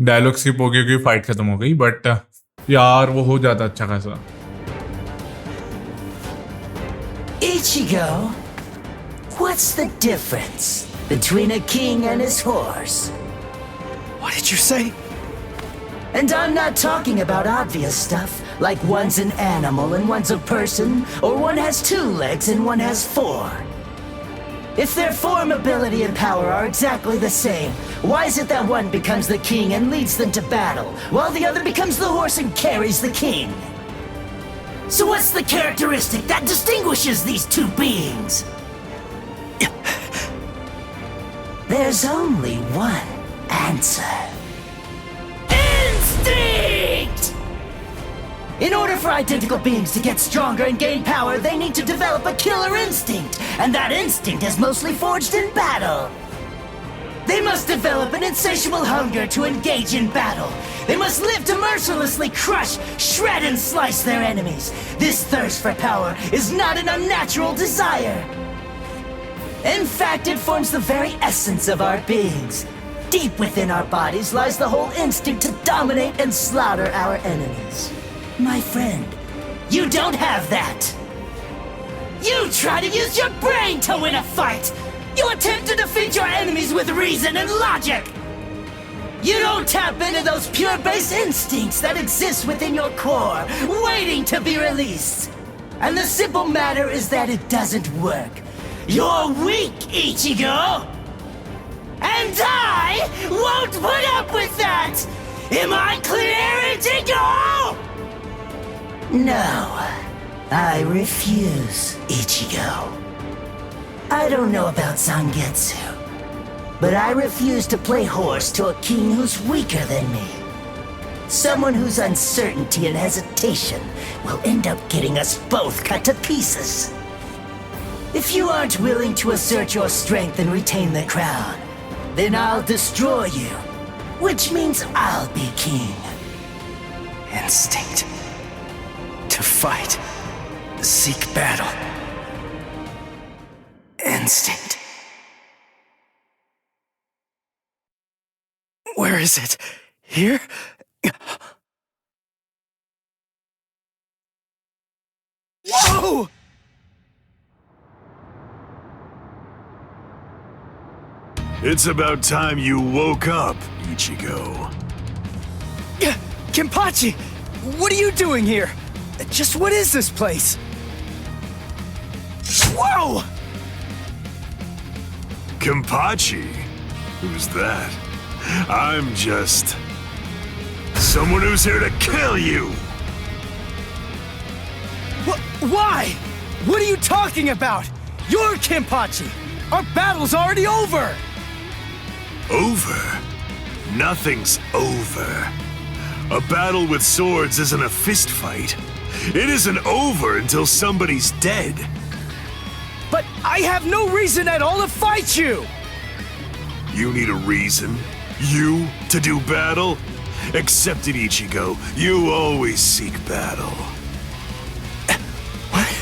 Dialogue skip हो गया क्योंकि फाइट खत्म हो गई, बट यार वो हो जाता अच्छा खासा। Ichigo, what's the difference between a king and his horse? What did you say? And I'm not talking about obvious stuff, like one's an animal and one's a person, or one has 2 legs and one has 4. If their form, ability, and power are exactly the same, why is it that one becomes the king and leads them to battle, while the other becomes the horse and carries the king? So what's the characteristic that distinguishes these 2 beings? There's only one answer. Instinct! In order for identical beings to get stronger and gain power, they need to develop a killer instinct, and that instinct is mostly forged in battle. They must develop an insatiable hunger to engage in battle. They must live to mercilessly crush, shred, and slice their enemies. This thirst for power is not an unnatural desire. In fact, it forms the very essence of our beings. Deep within our bodies lies the whole instinct to dominate and slaughter our enemies. My friend, you don't have that. You try to use your brain to win a fight. You attempt to defeat your enemies with reason and logic. You don't tap into those pure base instincts that exist within your core, waiting to be released. And the simple matter is that it doesn't work. You're weak, Ichigo! And I won't put up with that! Am I clear, Ichigo? No, I refuse, Ichigo. I don't know about Zangetsu, but I refuse to play horse to a king who's weaker than me. Someone whose uncertainty and hesitation will end up getting us both cut to pieces. If you aren't willing to assert your strength and retain the crown, then I'll destroy you, which means I'll be king. Instinct. To fight. Seek battle. Instinct. Where is it? Here? Whoa! It's about time you woke up, Ichigo. Kenpachi! What are you doing here? Just what is this place? Whoa! Kenpachi? Who's that? I'm just someone who's here to kill you. Why? What are you talking about? You're Kenpachi. Our battle's already over. Over? Nothing's over. A battle with swords isn't a fist fight. It isn't over until somebody's dead. But I have no reason at all to fight you! You need a reason? You to do battle? Except in Ichigo, you always seek battle. What?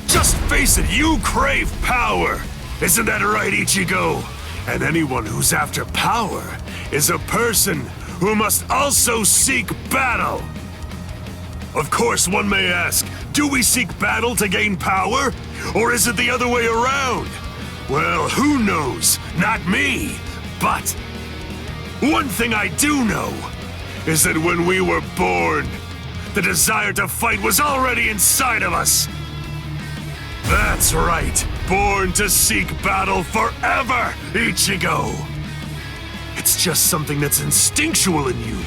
Just face it, you crave power! Isn't that right, Ichigo? And anyone who's after power is a person who must also seek battle. Of course, one may ask, do we seek battle to gain power? Or is it the other way around? Well, who knows? Not me. But one thing I do know is that when we were born, the desire to fight was already inside of us. That's right. Born to seek battle forever, Ichigo. It's just something that's instinctual in you.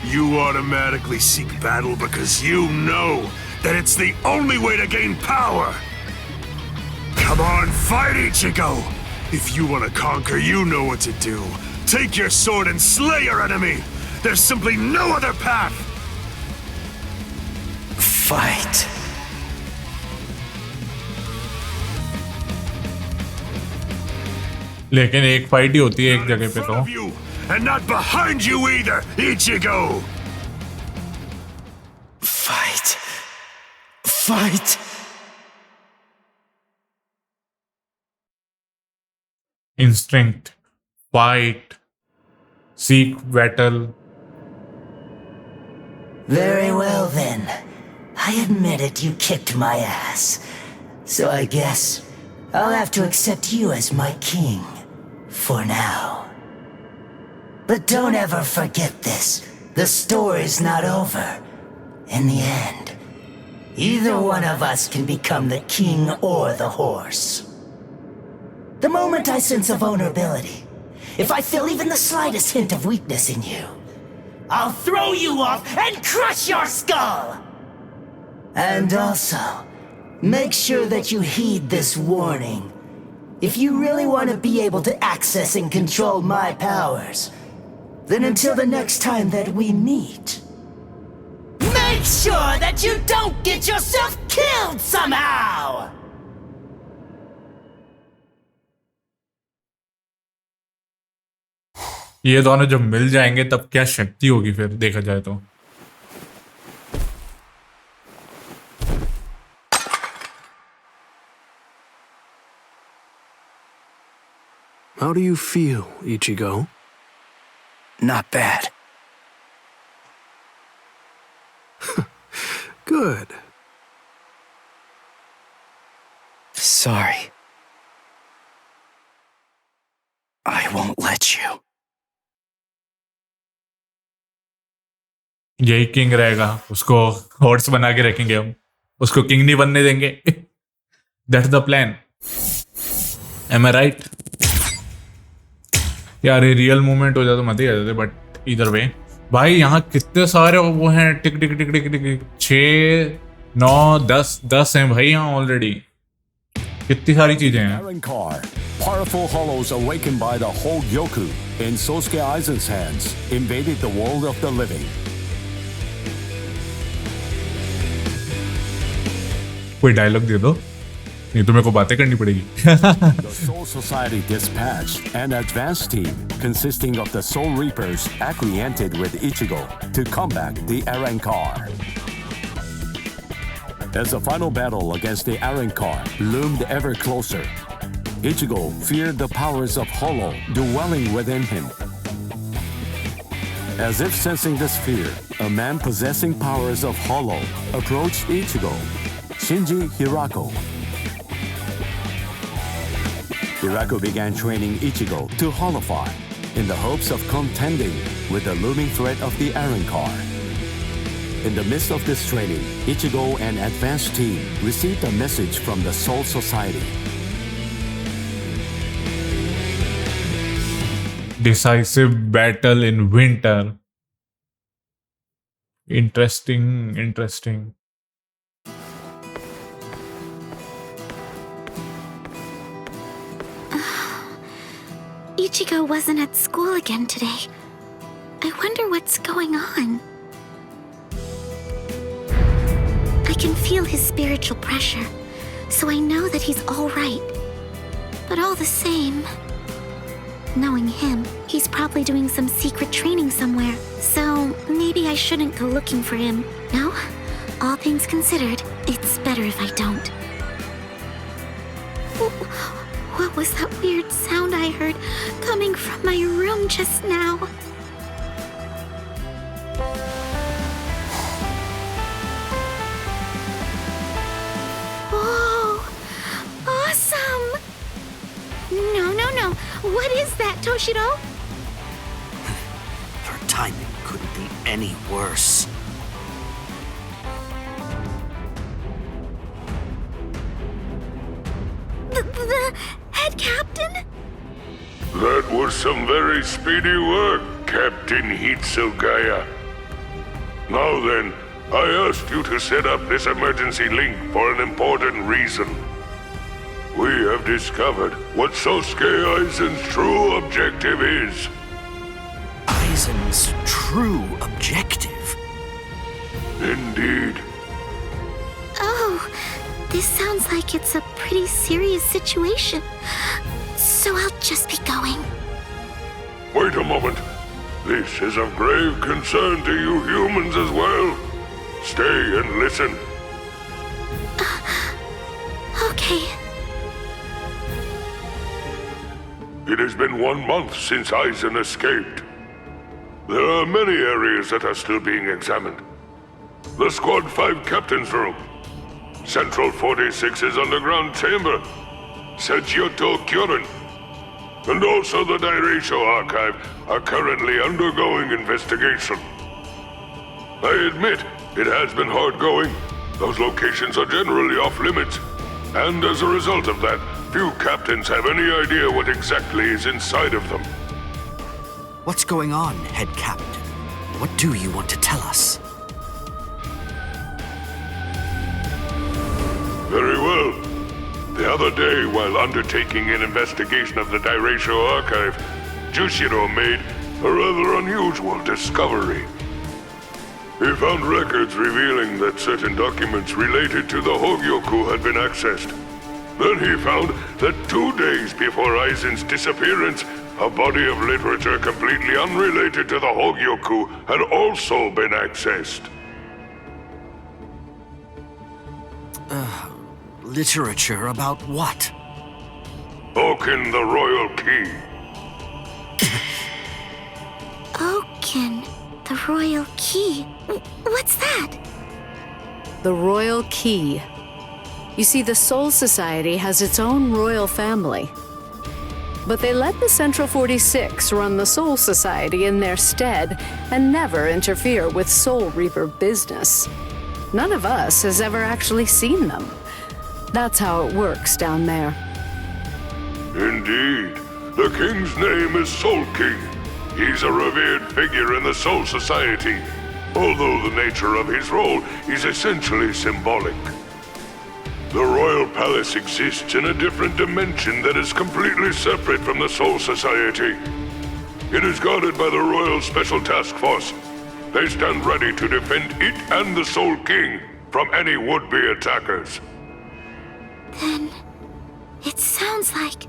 You automatically seek battle because you know that it's the only way to gain power. Come on, fight, Ichigo! If you want to conquer, you know what to do. Take your sword and slay your enemy! There's simply no other path! Fight. लेकिन एक fight ही होती है एक जगह पे तो. And not behind you either, Ichigo! Fight. Fight. Instinct, fight, seek battle. Very well then. I admit it, you kicked my ass. So I guess I'll have to accept you as my king. For now. But don't ever forget this. The story's not over. In the end, either one of us can become the king or the horse. The moment I sense a vulnerability, if I feel even the slightest hint of weakness in you, I'll throw you off and crush your skull! And also, make sure that you heed this warning. If you really want to be able to access and control my powers, then until the next time that we meet, make sure that you don't get yourself killed somehow! ये दोनों जब मिल जाएंगे तब क्या शक्ति होगी फिर देखा जाए तो. How do you feel, Ichigo? Not bad. Good. Sorry. I won't let you. यही किंग रहेगा, उसको हॉर्स बना के रखेंगे हम, उसको किंग नहीं बनने देंगे. That's the plan. Am I right? यार ये रियल मूवमेंट हो जाए तो मत ही आ जाते. बट इधर वे भाई यहाँ कितने सारे वो हैं. टिक टिक टिक टिक टिक 6, 9, 10 हैं भाई यहाँ ऑलरेडी. कितनी सारी चीजें हैं. Arankar, powerful hollows awakened by the Hogyoku in Sosuke Aizen's hands, invaded the world of the living. कोई डायलॉग दे दो, नहीं तो मेरे को बातें करनी पड़ेगी. The Soul Society dispatched an advance team consisting of the Soul Reapers acquainted with Ichigo to combat the Arankar. As the final battle against the Arankar loomed ever closer, Ichigo feared the powers of Hollow dwelling within him. As if sensing this fear, a man possessing powers of Hollow approached Ichigo, Shinji Hirako. Hirako began training Ichigo to hollowify in the hopes of contending with the looming threat of the Arankar. In the midst of this training, Ichigo and advanced team received a message from the Soul Society. Decisive battle in winter. Interesting. Ichigo wasn't at school again today. I wonder what's going on. I can feel his spiritual pressure, so I know that he's all right. But all the same, knowing him, he's probably doing some secret training somewhere. So maybe I shouldn't go looking for him. No? All things considered, it's better if I don't. What was that weird sound I heard coming from my room just now? Whoa! Awesome! No. What is that, Toshiro? Your timing couldn't be any worse. The head captain? That was some very speedy work, Captain Hitsugaya. Now then, I asked you to set up this emergency link for an important reason. We have discovered what Sosuke Aizen's true objective is. Aizen's true objective? Indeed. Oh, this sounds like it's a pretty serious situation. So I'll just be going. Wait a moment. This is of grave concern to you humans as well. Stay and listen. Okay. It has been 1 month since Aizen escaped. There are many areas that are still being examined. The Squad 5 Captain's Room, Central 46's underground chamber, Sechioto Kyorin, and also the Dairaisho Archive are currently undergoing investigation. I admit, it has been hard going. Those locations are generally off limits, and as a result of that, few captains have any idea what exactly is inside of them. What's going on, Head Captain? What do you want to tell us? Very well. The other day, while undertaking an investigation of the Dairaisho Archive, Jushiro made a rather unusual discovery. He found records revealing that certain documents related to the Hogyoku had been accessed. Then he found that 2 days before Aizen's disappearance, a body of literature completely unrelated to the Hogyoku had also been accessed. Literature about what? Akin, the Royal Key. Akin, the Royal Key. What's that? The Royal Key. You see, the Soul Society has its own royal family. But they let the Central 46 run the Soul Society in their stead and never interfere with Soul Reaper business. None of us has ever actually seen them. That's how it works down there. Indeed. The king's name is Soul King. He's a revered figure in the Soul Society, although the nature of his role is essentially symbolic. The Royal Palace exists in a different dimension that is completely separate from the Soul Society. It is guarded by the Royal Special Task Force. They stand ready to defend it and the Soul King from any would-be attackers. Then, it sounds like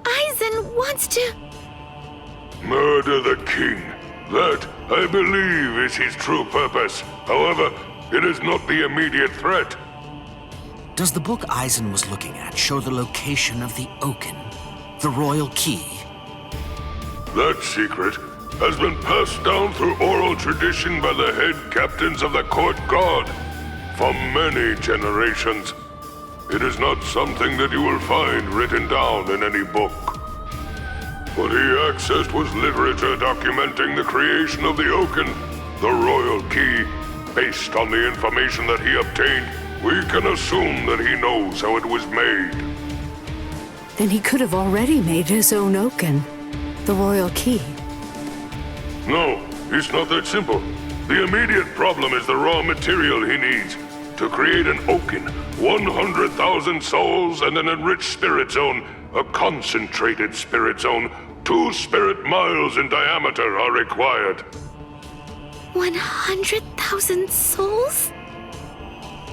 Aizen wants to... Murder the king. That, I believe, is his true purpose. However, it is not the immediate threat. Does the book Aizen was looking at show the location of the Akin, the Royal Key? That secret has been passed down through oral tradition by the head captains of the court guard for many generations. It is not something that you will find written down in any book. What he accessed was literature documenting the creation of the Akin, the Royal Key. Based on the information that he obtained, we can assume that he knows how it was made. Then he could have already made his own Akin. The royal key. No, it's not that simple. The immediate problem is the raw material he needs to create an akin, 100,000 souls and an enriched spirit zone, a concentrated spirit zone. 2 spirit miles in diameter are required. 100,000 souls?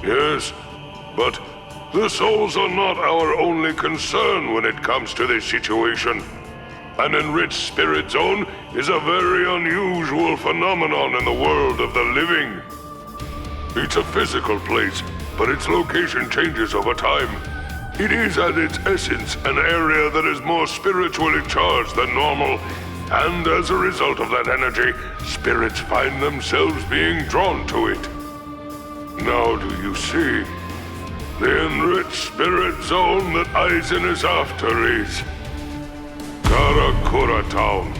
Yes, but the souls are not our only concern when it comes to this situation. An enriched spirit zone is a very unusual phenomenon in the world of the living. It's a physical place, but its location changes over time. It is at its essence an area that is more spiritually charged than normal, and as a result of that energy, spirits find themselves being drawn to it. Now do you see? The enriched spirit zone that Aizen is after is Karakura Town.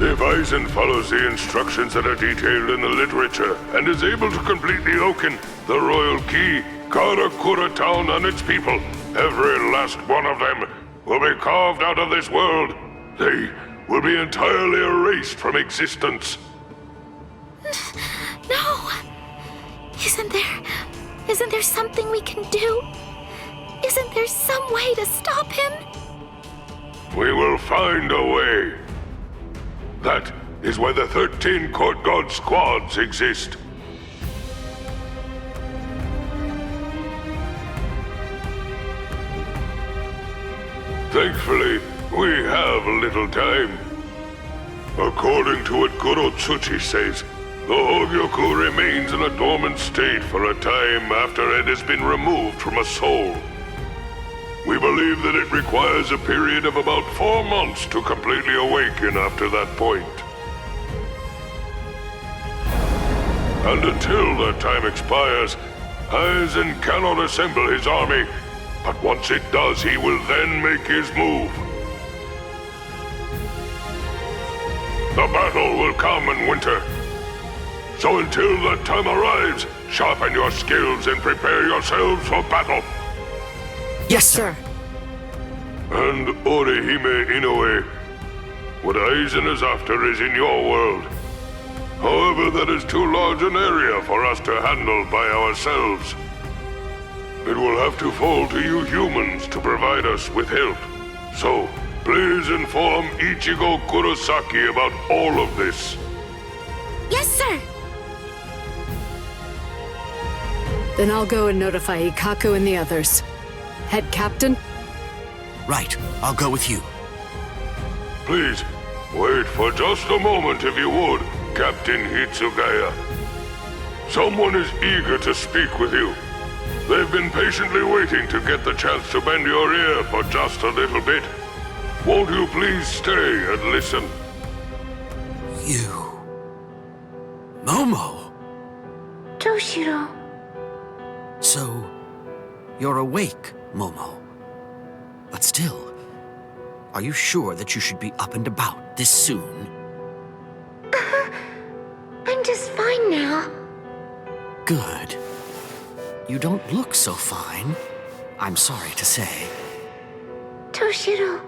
If Aizen follows the instructions that are detailed in the literature and is able to complete the Okin, the royal key, Karakura Town and its people, every last one of them, will be carved out of this world. They will be entirely erased from existence. No! Isn't there something we can do? Isn't there some way to stop him? We will find a way. That is why the 13 Court Guard squads exist. Thankfully, we have little time. According to what Goro Tsuchi says, the Hogyoku remains in a dormant state for a time after it has been removed from a soul. We believe that it requires a period of about 4 months to completely awaken after that point. And until that time expires, Aizen cannot assemble his army, but once it does, he will then make his move. The battle will come in winter. So until that time arrives, sharpen your skills and prepare yourselves for battle. Yes, sir. And Orihime Inoue, what Aizen is after is in your world. However, that is too large an area for us to handle by ourselves. It will have to fall to you humans to provide us with help. So, please inform Ichigo Kurosaki about all of this. Yes, sir! Then I'll go and notify Ikaku and the others. Head Captain? Right, I'll go with you. Please, wait for just a moment if you would, Captain Hitsugaya. Someone is eager to speak with you. They've been patiently waiting to get the chance to bend your ear for just a little bit. Won't you please stay and listen? You... Momo! Toshiro. So, you're awake, Momo. But still, are you sure that you should be up and about this soon? I'm just fine now. Good. You don't look so fine, I'm sorry to say. Toshiro,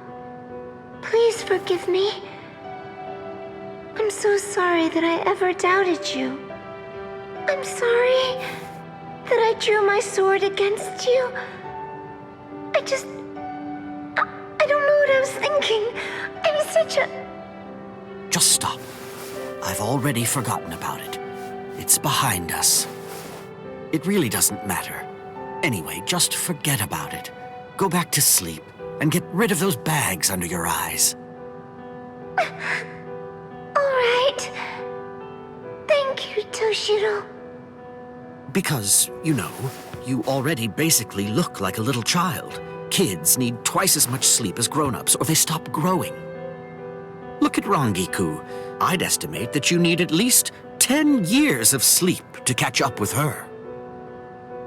please forgive me. I'm so sorry that I ever doubted you. I'm sorry that I drew my sword against you. I don't know what I was thinking. I'm such a... Just stop. I've already forgotten about it. It's behind us. It really doesn't matter. Anyway, just forget about it. Go back to sleep and get rid of those bags under your eyes. All right. Thank you, Toshiro. Because, you know, you already basically look like a little child. Kids need twice as much sleep as grown-ups or they stop growing. Look at Rangiku. I'd estimate that you need at least 10 years of sleep to catch up with her.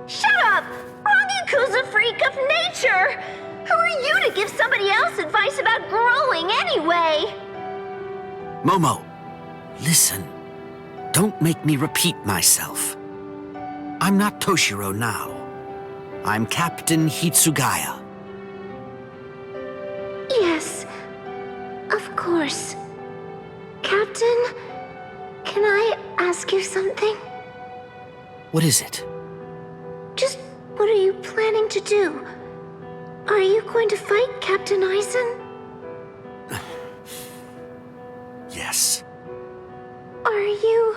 Shut up! Rangiku's a freak of nature! Who are you to give somebody else advice about growing anyway? Momo, listen. Don't make me repeat myself. I'm not Toshiro now. I'm Captain Hitsugaya. course. Captain, can I ask you something? What is it? Just what are you planning to do? Are you going to fight Captain Eisen? Yes. Are you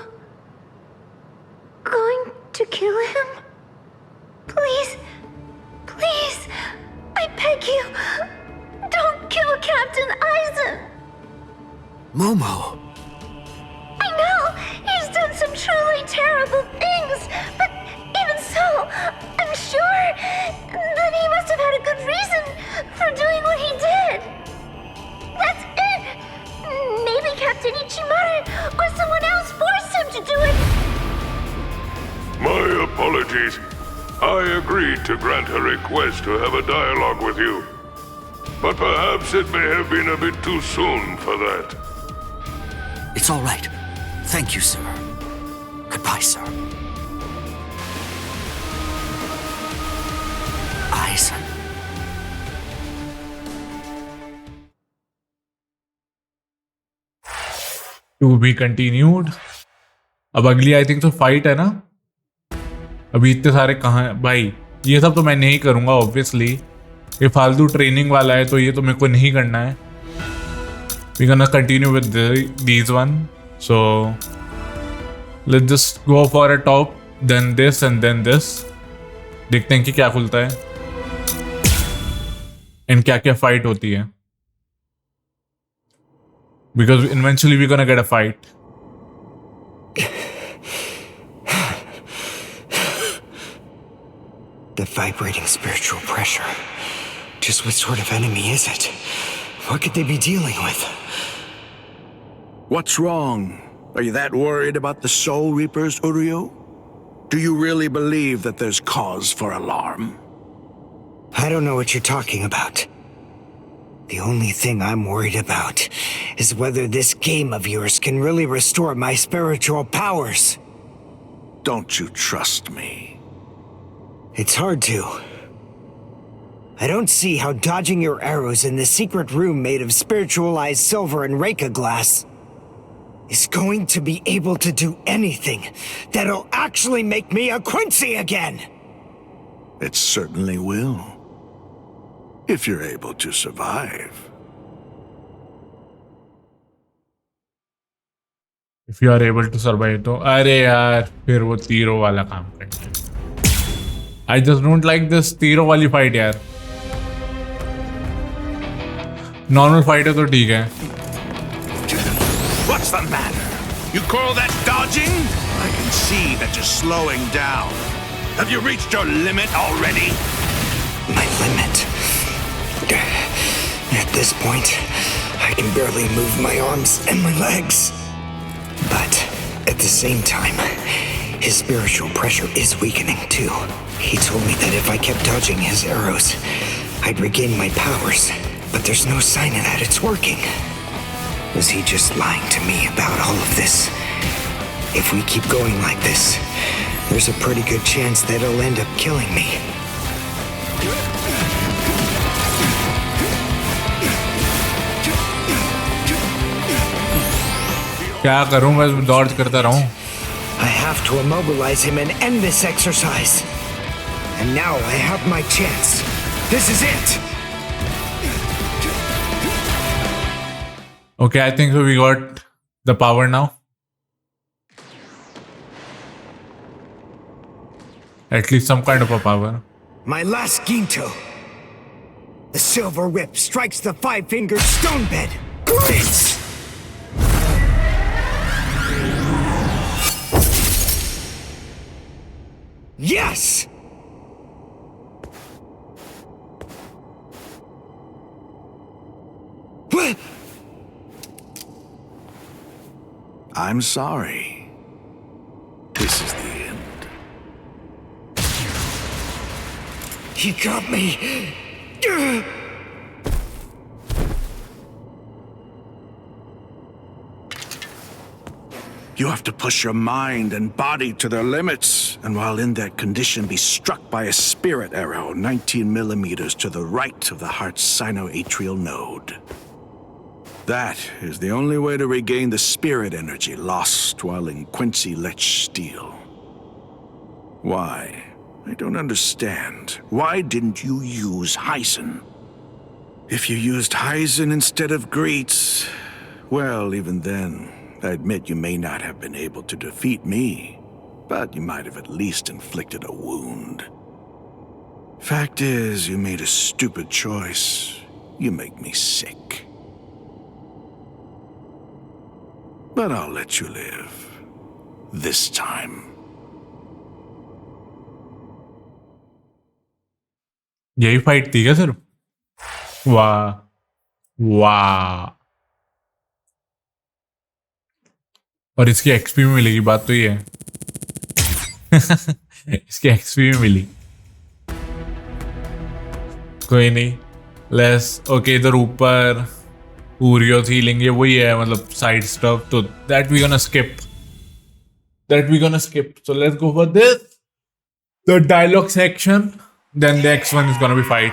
going to kill him? Please, please, I beg you, don't kill Captain Eisen! Momo! I know, he's done some truly terrible things, but even so, I'm sure that he must have had a good reason for doing what he did. That's it! Maybe Captain Ichimura or someone else forced him to do it! My apologies. I agreed to grant her request to have a dialogue with you. But perhaps it may have been a bit too soon for that. It's all right. Thank you, sir. Goodbye, sir. Eisen. To be continued. अब अगली I think तो fight है ना. अभी इतने सारे कहाँ हैं भाई. ये सब तो मैं नहीं करूँगा ऑब्वियसली. ये फालतू ट्रेनिंग वाला है तो ये तो मेरे को नहीं करना है. We're gonna continue with these one. So let's just go for a top, then this and then this. देखते हैं कि क्या खुलता है and क्या क्या फाइट होती है. Because eventually we're gonna get a fight. The vibrating spiritual pressure. Just what sort of enemy is it? What could they be dealing with? What's wrong? Are you that worried about the Soul Reapers, Uryu? Do you really believe that there's cause for alarm? I don't know what you're talking about. The only thing I'm worried about is whether this game of yours can really restore my spiritual powers. Don't you trust me? It's hard to. I don't see how dodging your arrows in the secret room made of spiritualized silver and Reika glass is going to be able to do anything that'll actually make me a Quincy again! It certainly will. If you're able to survive. If you are able to survive तो अरे यार फिर वो तीरों वाला काम करते हैं. I just don't like this तीरों वाली फाइट यार. नॉर्मल फाइट है तो ठीक है. What's the matter? You call that dodging? I can see that you're slowing down. Have you reached your limit already? My limit? At this point, I can barely move my arms and my legs. But at the same time, his spiritual pressure is weakening too. He told me that if I kept dodging his arrows, I'd regain my powers. But there's no sign of that it's working. Was he just lying to me about all of this? If we keep going like this, there's a pretty good chance that he'll end up killing me. क्या करूं मैं दौड़ करता रहूं. I have to immobilize him and end this exercise. And now I have my chance. This is it. Okay, I think we got the power now. At least some kind of a power. My last Ginto. The silver whip strikes the five-fingered stone bed. Blitz! Yes! What? I'm sorry. This is the end. He got me. You have to push your mind and body to their limits, and while in that condition be struck by a spirit arrow 19 millimeters to the right of the heart's sinoatrial node. That is the only way to regain the spirit energy lost while in Quincy Lich Steel. Why? I don't understand. Why didn't you use Hyson? If you used Hyson instead of Greets, well, even then, I admit you may not have been able to defeat me, but you might have at least inflicted a wound. Fact is, you made a stupid choice. You make me sick. But I'll let you live. This time. यही fight थी क्या sir? वाह वाह, और इसकी XP में मिलेगी, बात तो ये है। इसकी एक्सपी में मिली, कोई नहीं। लेस ओके, इधर ऊपर ऊरियो हीलिंग, ये वही है, मतलब साइड स्टफ, तो that we gonna skip, so let's go for this, the dialogue section, then the next one is gonna be fight.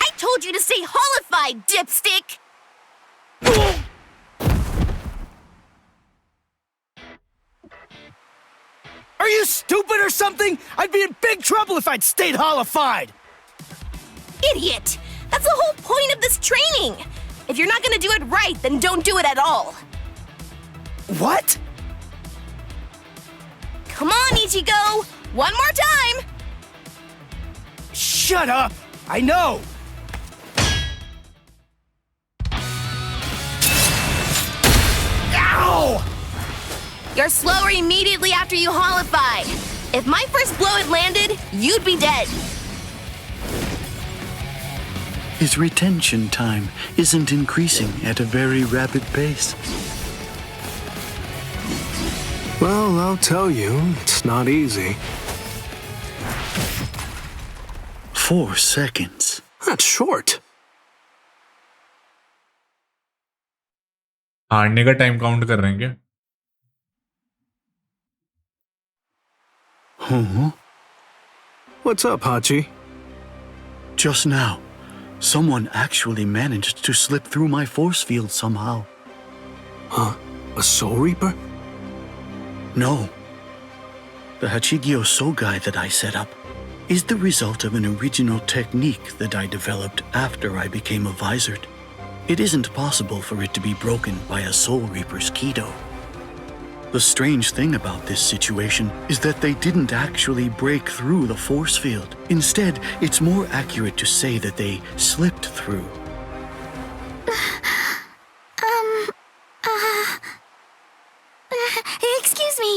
I told you to stay holified, dipstick! Are you stupid or something? I'd be in big trouble if I'd stayed holified! Idiot! That's the whole point of this training! If you're not gonna do it right, then don't do it at all! What? Come on, Ichigo! One more time! Shut up! I know! Ow! You're slower immediately after you holify. If my first blow had landed, you'd be dead. His retention time isn't increasing at a very rapid pace. Well, I'll tell you, it's not easy. 4 seconds. That's short. हारने का time count कर रहे हैं क्या? Huh? What's up, Hachi? Just now, someone actually managed to slip through my force field somehow. Huh? A Soul Reaper? No. The Hachigyo Sogai that I set up is the result of an original technique that I developed after I became a Visored. It isn't possible for it to be broken by a Soul Reaper's Kido. The strange thing about this situation is that they didn't actually break through the force field. Instead, it's more accurate to say that they slipped through. Excuse me.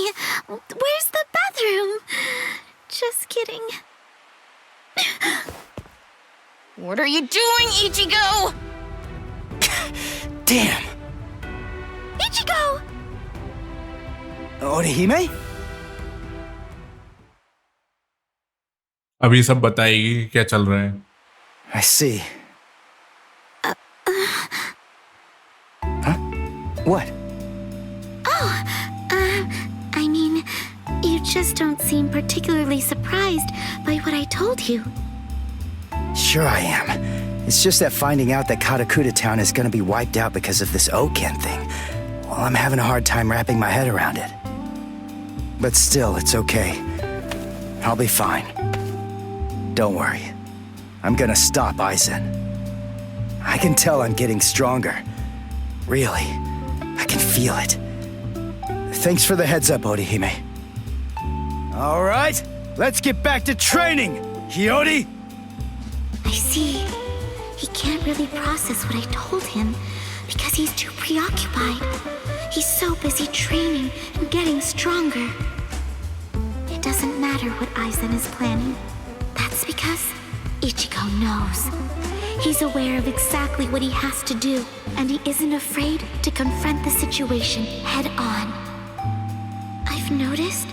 Where's the bathroom? Just kidding. What are you doing, Ichigo? Damn! Ichigo! Orihime? अभी सब बताएगी क्या चल रहा है। I see. Huh? What? I mean, you just don't seem particularly surprised by what I told you. Sure I am. It's just that finding out that Katakuta Town is gonna be wiped out because of this akin thing, well, I'm having a hard time wrapping my head around it. But still, it's okay. I'll be fine. Don't worry. I'm gonna stop Aizen. I can tell I'm getting stronger. Really. I can feel it. Thanks for the heads up, Orihime. All right, let's get back to training, Hiyori! I see. He can't really process what I told him because he's too preoccupied. He's so busy training and getting stronger. It doesn't matter what Aizen is planning. That's because Ichigo knows. He's aware of exactly what he has to do, and he isn't afraid to confront the situation head on. I've noticed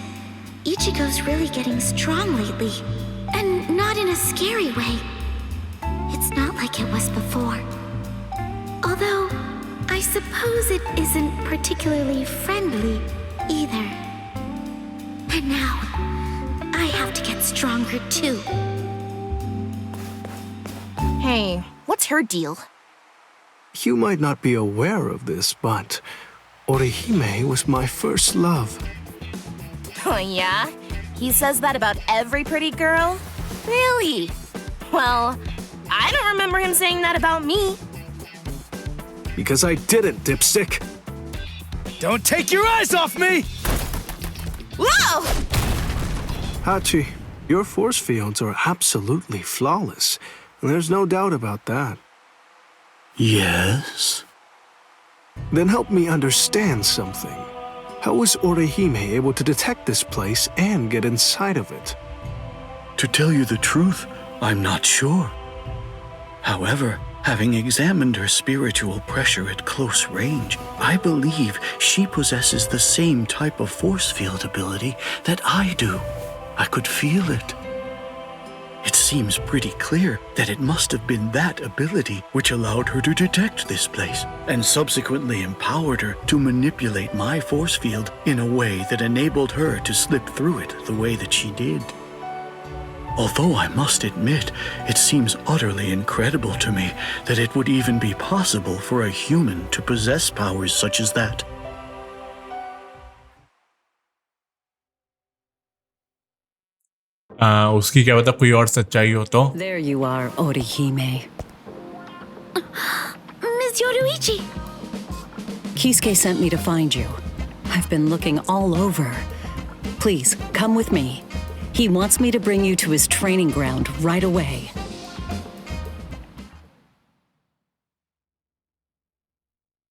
Ichigo's really getting strong lately, and not in a scary way. It's not like it was before. Although, I suppose it isn't particularly friendly either. And now, I have to get stronger too. Hey, what's her deal? You might not be aware of this, but Orihime was my first love. Oh, yeah? He says that about every pretty girl? Really? Well, I don't remember him saying that about me. Because I didn't, dipstick. Don't take your eyes off me! Whoa! Hachi, your force fields are absolutely flawless. There's no doubt about that. Yes? Then help me understand something. How was Orihime able to detect this place and get inside of it? To tell you the truth, I'm not sure. However, having examined her spiritual pressure at close range, I believe she possesses the same type of force field ability that I do. I could feel it. It seems pretty clear that it must have been that ability which allowed her to detect this place, and subsequently empowered her to manipulate my force field in a way that enabled her to slip through it the way that she did. Although I must admit, it seems utterly incredible to me that it would even be possible for a human to possess powers such as that. उसकी क्या पता कोई और सच्चाई हो तो. There you are, Orihime. Miss Yoruichi! Kisuke sent me to find you. I've been looking all over. Please, come with me. He wants me to bring you to his training ground right away.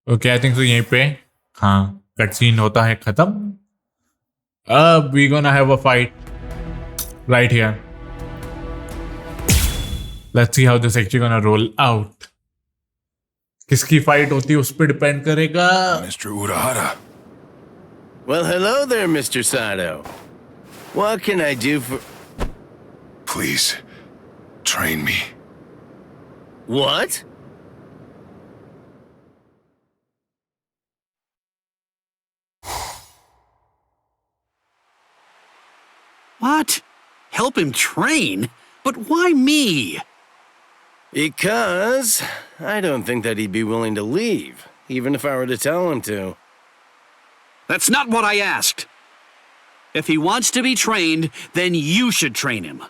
Okay, I think so यहीं पे हाँ cutscene होता है खत्म. We gonna have a fight right here. Let's see how this actually gonna roll out. किसकी fight होती है उस पर depend करेगा. Mr. Urahara. Well, hello there, Mr. Sato. What can I do for... Please, train me. What? What? Help him train? But why me? Because I don't think that he'd be willing to leave, even if I were to tell him to. That's not what I asked. If he wants to be trained, then you should train him.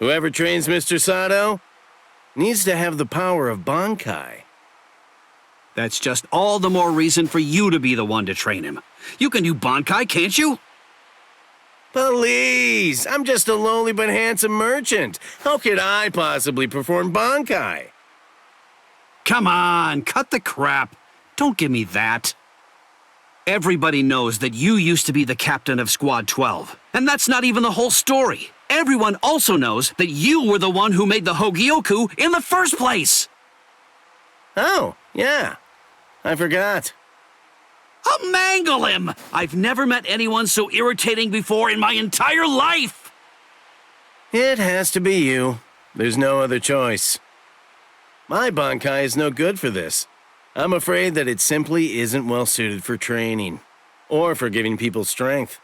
Whoever trains Mr. Sato needs to have the power of Bankai. That's just all the more reason for you to be the one to train him. You can do Bankai, can't you? Please, I'm just a lowly but handsome merchant. How could I possibly perform Bankai? Come on, cut the crap. Don't give me that. Everybody knows that you used to be the captain of Squad 12. And that's not even the whole story. Everyone also knows that you were the one who made the Hogyoku in the first place. Oh, yeah. I forgot. I'll mangle him! I've never met anyone so irritating before in my entire life! It has to be you. There's no other choice. My Bankai is no good for this. I'm afraid that it simply isn't well suited for training, or for giving people strength.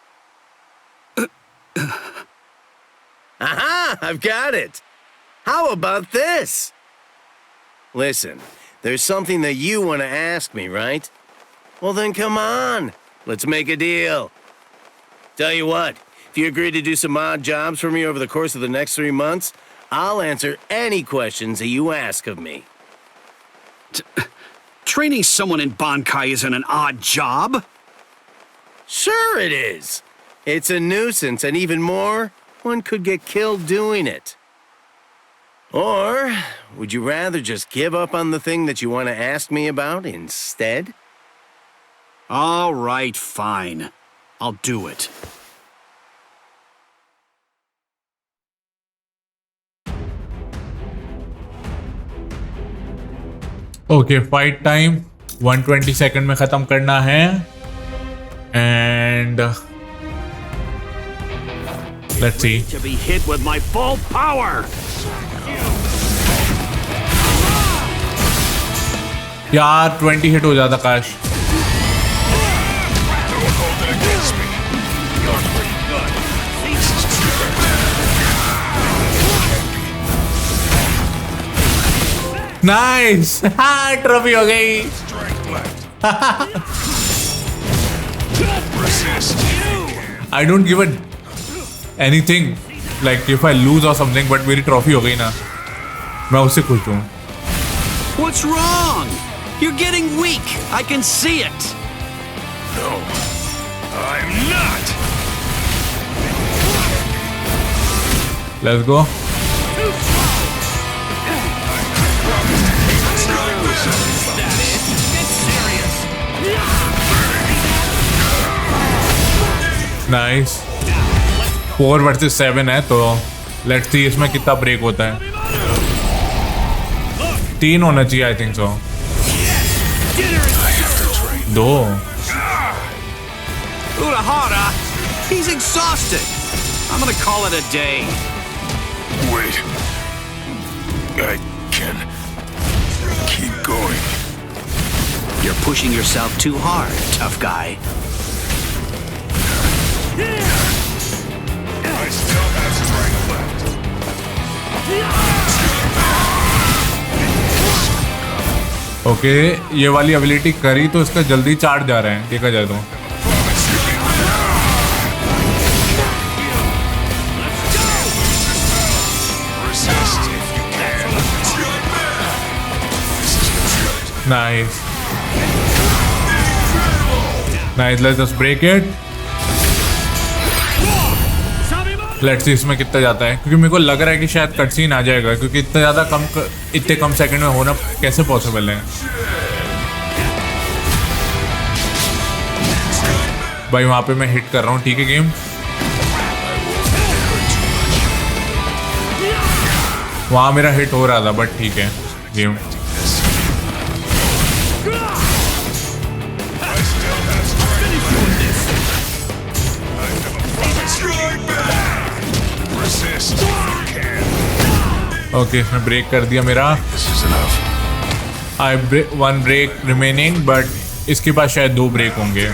Aha! I've got it! How about this? Listen, there's something that you want to ask me, right? Well then come on, let's make a deal. Tell you what, if you agree to do some odd jobs for me over the course of the next 3 months, I'll answer any questions that you ask of me. Training someone in Bankai isn't an odd job. Sure it is. It's a nuisance, and even more, one could get killed doing it. Or, would you rather just give up on the thing that you want to ask me about instead? All right, fine. I'll do it. Okay, fight time 120 second में खत्म करना है. And let's see. To be hit with my full power. यार 20 hit हो जाता काश. Nice, हाँ trophy हो गई। I don't give a anything like if I lose or something, but मेरी ट्रॉफी हो गई ना, मैं उससे खुश हूँ। What's wrong? You're getting weak. I can see it. No, I'm not. Let's go. Nice. 4 versus 7 है तो let's see इसमें कितना ब्रेक होता है। 3 होना चाहिए आई think so. 2 Urahara, he's exhausted. I'm gonna call it a day. Wait. I can keep going. You're pushing yourself too hard, tough guy. I still have strength left. Okay, ये वाली ability करी तो इसका जल्दी चार्ज जा रहा है, देखा जाए तो। Nice nice, let's just break it. Let's see इसमें कितना जाता है, क्योंकि मेरे को लग रहा है कि शायद कटसीन आ जाएगा, क्योंकि इतना ज़्यादा इतने कम सेकंड में होना कैसे पॉसिबल है। भाई वहाँ पे मैं हिट कर रहा हूँ, ठीक है गेम। वहाँ मेरा हिट हो रहा था बट ठीक है गेम। ओके, इसने ब्रेक कर दिया मेरा। I break 1 break remaining, but इसके पास शायद 2 ब्रेक होंगे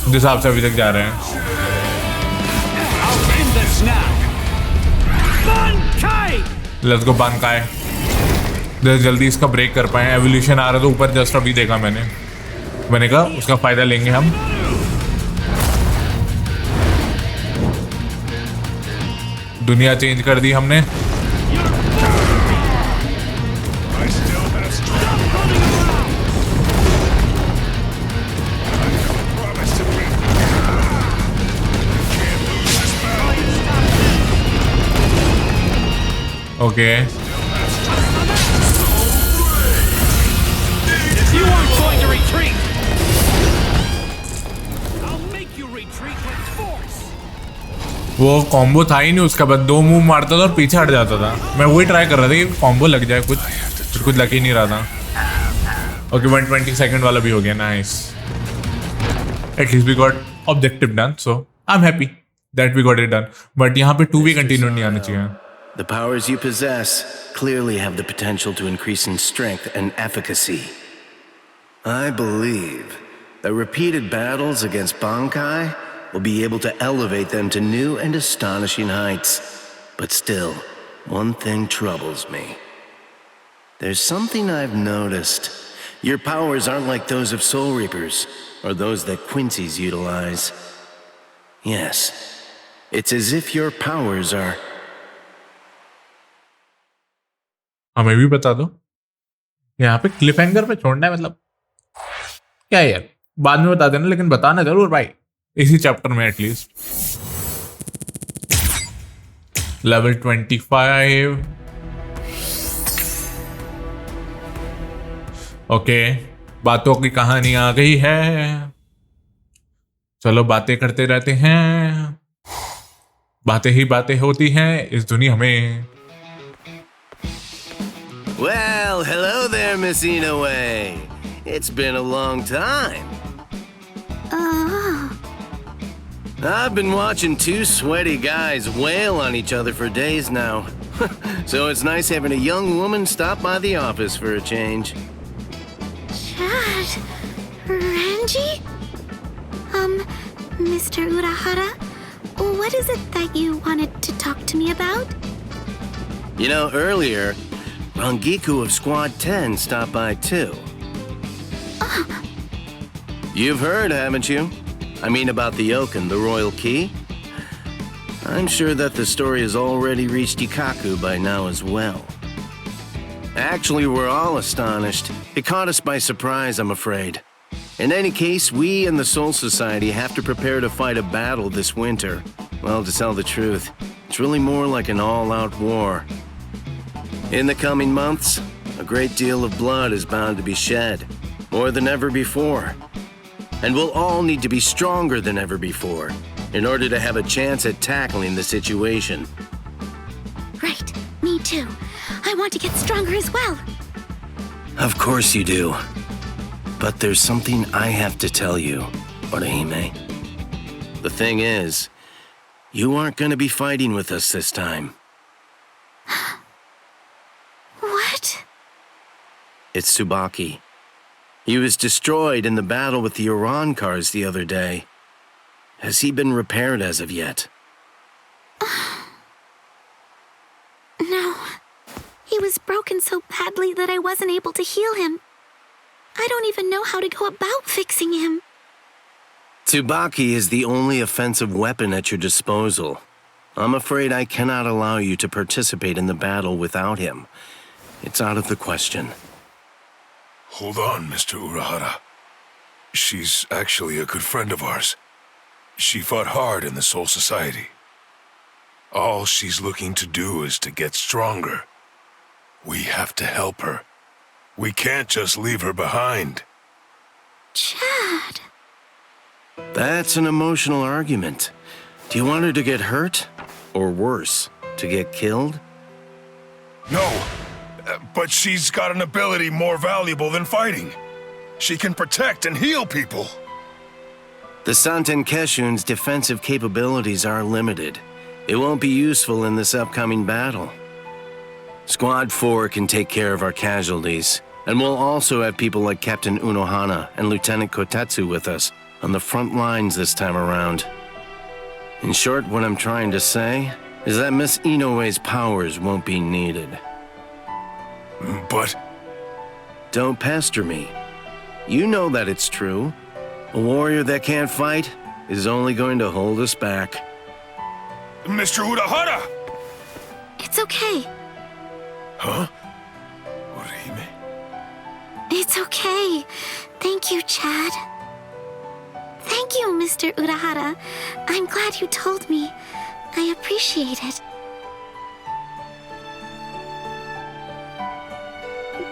जिस हिसाब से अभी तक जा रहे हैं। Let's go bankai. जल्दी इसका ब्रेक कर पाए। एवोल्यूशन आ रहा था ऊपर, जस्ट अभी देखा मैंने कहा उसका फायदा लेंगे हम। दुनिया चेंज कर दी हमने। ओके वो कॉम्बो था ही नहीं उसका, बस 2 मूव मारता था और पीछे हट जाता था। मैं वही ट्राई कर रहा था कि कॉम्बो लग जाए, कुछ लग ही नहीं रहा था। ओके 120 सेकंड वाला भी हो गया, nice. At least we got objective done, so I am happy that we got it done. But यहाँ पे 2 भी कंटिन्यू नहीं आना चाहिए। The powers you possess clearly have the potential to increase in strength and efficacy. I believe that repeated battles against Bankai will be able to elevate them to new and astonishing heights. But still, one thing troubles me. There's something I've noticed. Your powers aren't like those of Soul Reapers, or those that Quincy's utilize. Yes, it's as if your powers are... हमें भी बता दो। यहाँ पे Cliff hanger पे छोड़ना है मतलब क्या है यार, बाद में बता देना, लेकिन बताना जरूर भाई इसी चैप्टर में एटलीस्ट। लेवल 25। ओके, बातों की कहानी आ गई है। चलो बातें करते रहते हैं, बातें ही बातें होती हैं इस दुनिया में। Well, hello there, Miss Inoue. It's been a long time. I've been watching 2 sweaty guys wail on each other for days now. So it's nice having a young woman stop by the office for a change. Chad, Renji? Mr. Urahara, what is it that you wanted to talk to me about? You know, earlier, Rangiku of Squad 10 stopped by too. You've heard, haven't you? I mean about the akin, the royal key? I'm sure that the story has already reached Ikaku by now as well. Actually, we're all astonished. It caught us by surprise, I'm afraid. In any case, we and the Soul Society have to prepare to fight a battle this winter. Well, to tell the truth, it's really more like an all-out war. In the coming months, a great deal of blood is bound to be shed, more than ever before. And we'll all need to be stronger than ever before in order to have a chance at tackling the situation. Right, me too. I want to get stronger as well. Of course you do. But there's something I have to tell you, Orihime. The thing is, you aren't going to be fighting with us this time. What? It's Tsubaki. He was destroyed in the battle with the Iran cars the other day. Has he been repaired as of yet? No. He was broken so badly that I wasn't able to heal him. I don't even know how to go about fixing him. Tsubaki is the only offensive weapon at your disposal. I'm afraid I cannot allow you to participate in the battle without him. It's out of the question. Hold on, Mr. Urahara. She's actually a good friend of ours. She fought hard in the Soul Society. All she's looking to do is to get stronger. We have to help her. We can't just leave her behind. Chad. That's an emotional argument. Do you want her to get hurt? Or worse, to get killed? No, but she's got an ability more valuable than fighting. She can protect and heal people. The Santen Keshun's defensive capabilities are limited. It won't be useful in this upcoming battle. Squad 4 can take care of our casualties, and we'll also have people like Captain Unohana and Lieutenant Kotetsu with us on the front lines this time around. In short, what I'm trying to say is that Miss Inoue's powers won't be needed. But... Don't pester me. You know that it's true. A warrior that can't fight is only going to hold us back. Mr. Urahara! It's okay. Huh? Orihime? It's okay. Thank you, Chad. Thank you, Mr. Urahara. I'm glad you told me. I appreciate it.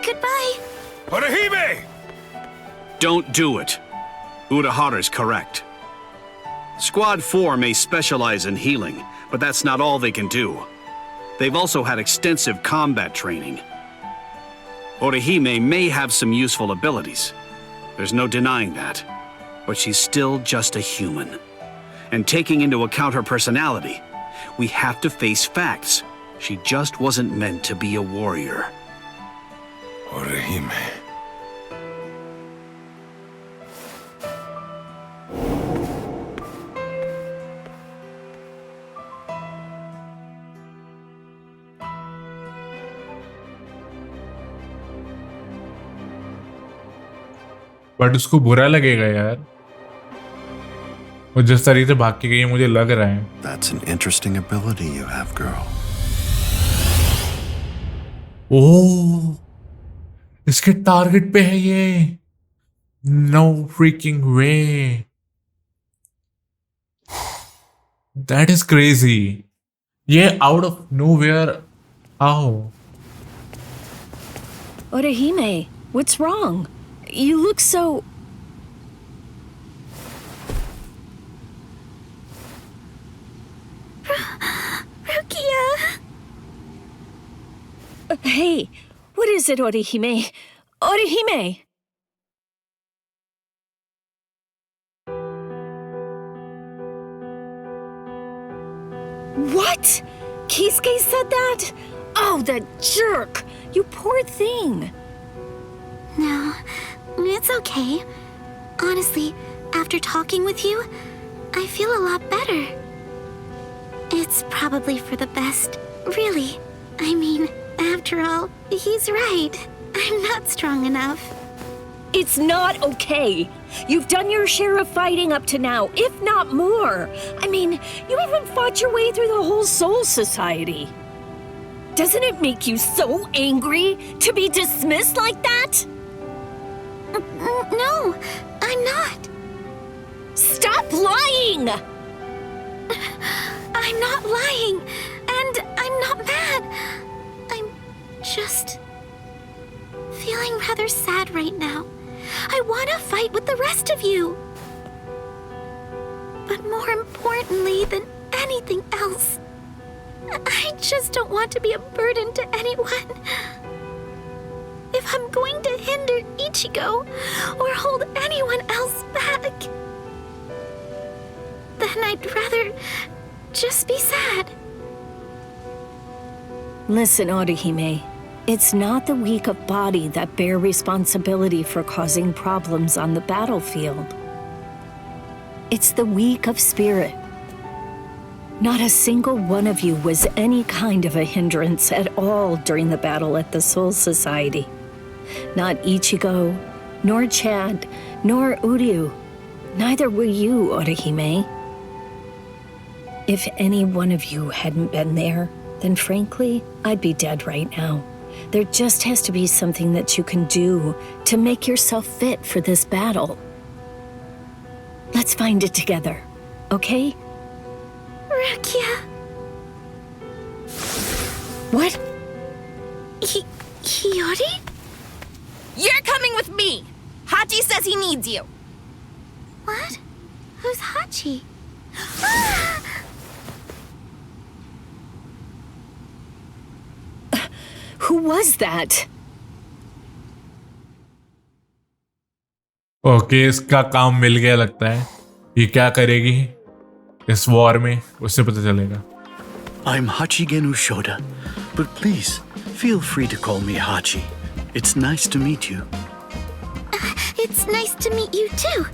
Goodbye. Orihime! Don't do it. Urahara's correct. Squad 4 may specialize in healing, but that's not all they can do. They've also had extensive combat training. Orihime may have some useful abilities. There's no denying that. But she's still just a human. And taking into account her personality, we have to face facts. She just wasn't meant to be a warrior. Orihime. But उसको बुरा लगेगा यार, वो जिस तरीके से भाग के गई है मुझे लग रहा है. That's an interesting ability you have, girl. ओह, इसके टारगेट पे है ये. No freaking way. That is crazy. ये out of nowhere. How? Orihime, what's wrong? You look so... Rukia! Hey, what is it, Orihime? Orihime! What? Kisuke said that? Oh, the jerk! You poor thing! No, it's okay. Honestly, after talking with you, I feel a lot better. It's probably for the best, really. I mean, After all, he's right. I'm not strong enough. It's not okay. You've done your share of fighting up to now, if not more. I mean, you even fought your way through the whole Soul Society. Doesn't it make you so angry to be dismissed like that? No, I'm not. Stop lying! I'm not lying, and I'm not mad. I'm just feeling rather sad right now. I want to fight with the rest of you. But more importantly than anything else, I just don't want to be a burden to anyone. If I'm going to hinder Ichigo or hold anyone else back, then I'd rather just be sad. Listen, Orihime. It's not the weak of body that bear responsibility for causing problems on the battlefield. It's the weak of spirit. Not a single one of you was any kind of a hindrance at all during the battle at the Soul Society. Not Ichigo, nor Chad, nor Uryu. Neither were you, Orihime. If any one of you hadn't been there, then frankly, I'd be dead right now. There just has to be something that you can do to make yourself fit for this battle. Let's find it together, okay? Rukia. What? Hiyori? You're coming with me! Hachi says he needs you. What? Who's Hachi? Who was that? Okay इसका काम मिल गया लगता है. ये क्या करेगी इस war में उससे पता चलेगा. I'm Hachigen Ushoda, but please feel free to call me Hachi. It's nice to meet you. It's nice to meet you too.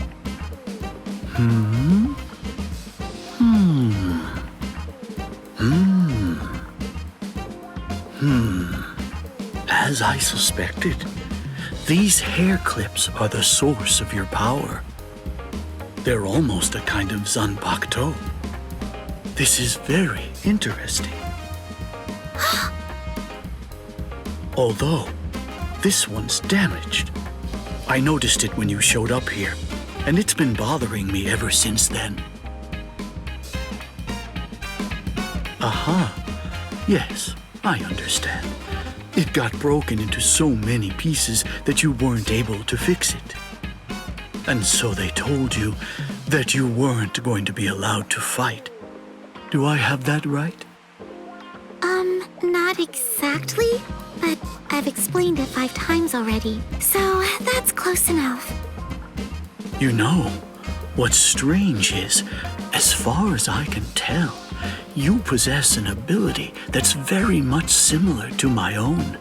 As I suspected, these hair clips are the source of your power. They're almost a kind of zanpakuto. This is very interesting. Although, this one's damaged. I noticed it when you showed up here, and it's been bothering me ever since then. Aha. Yes, I understand. It got broken into so many pieces that you weren't able to fix it. And so they told you that you weren't going to be allowed to fight. Do I have that right? Not exactly, but I've explained it 5 times already, so that's close enough. You know, what's strange is, as far as I can tell, you possess an ability that's very much similar to my own.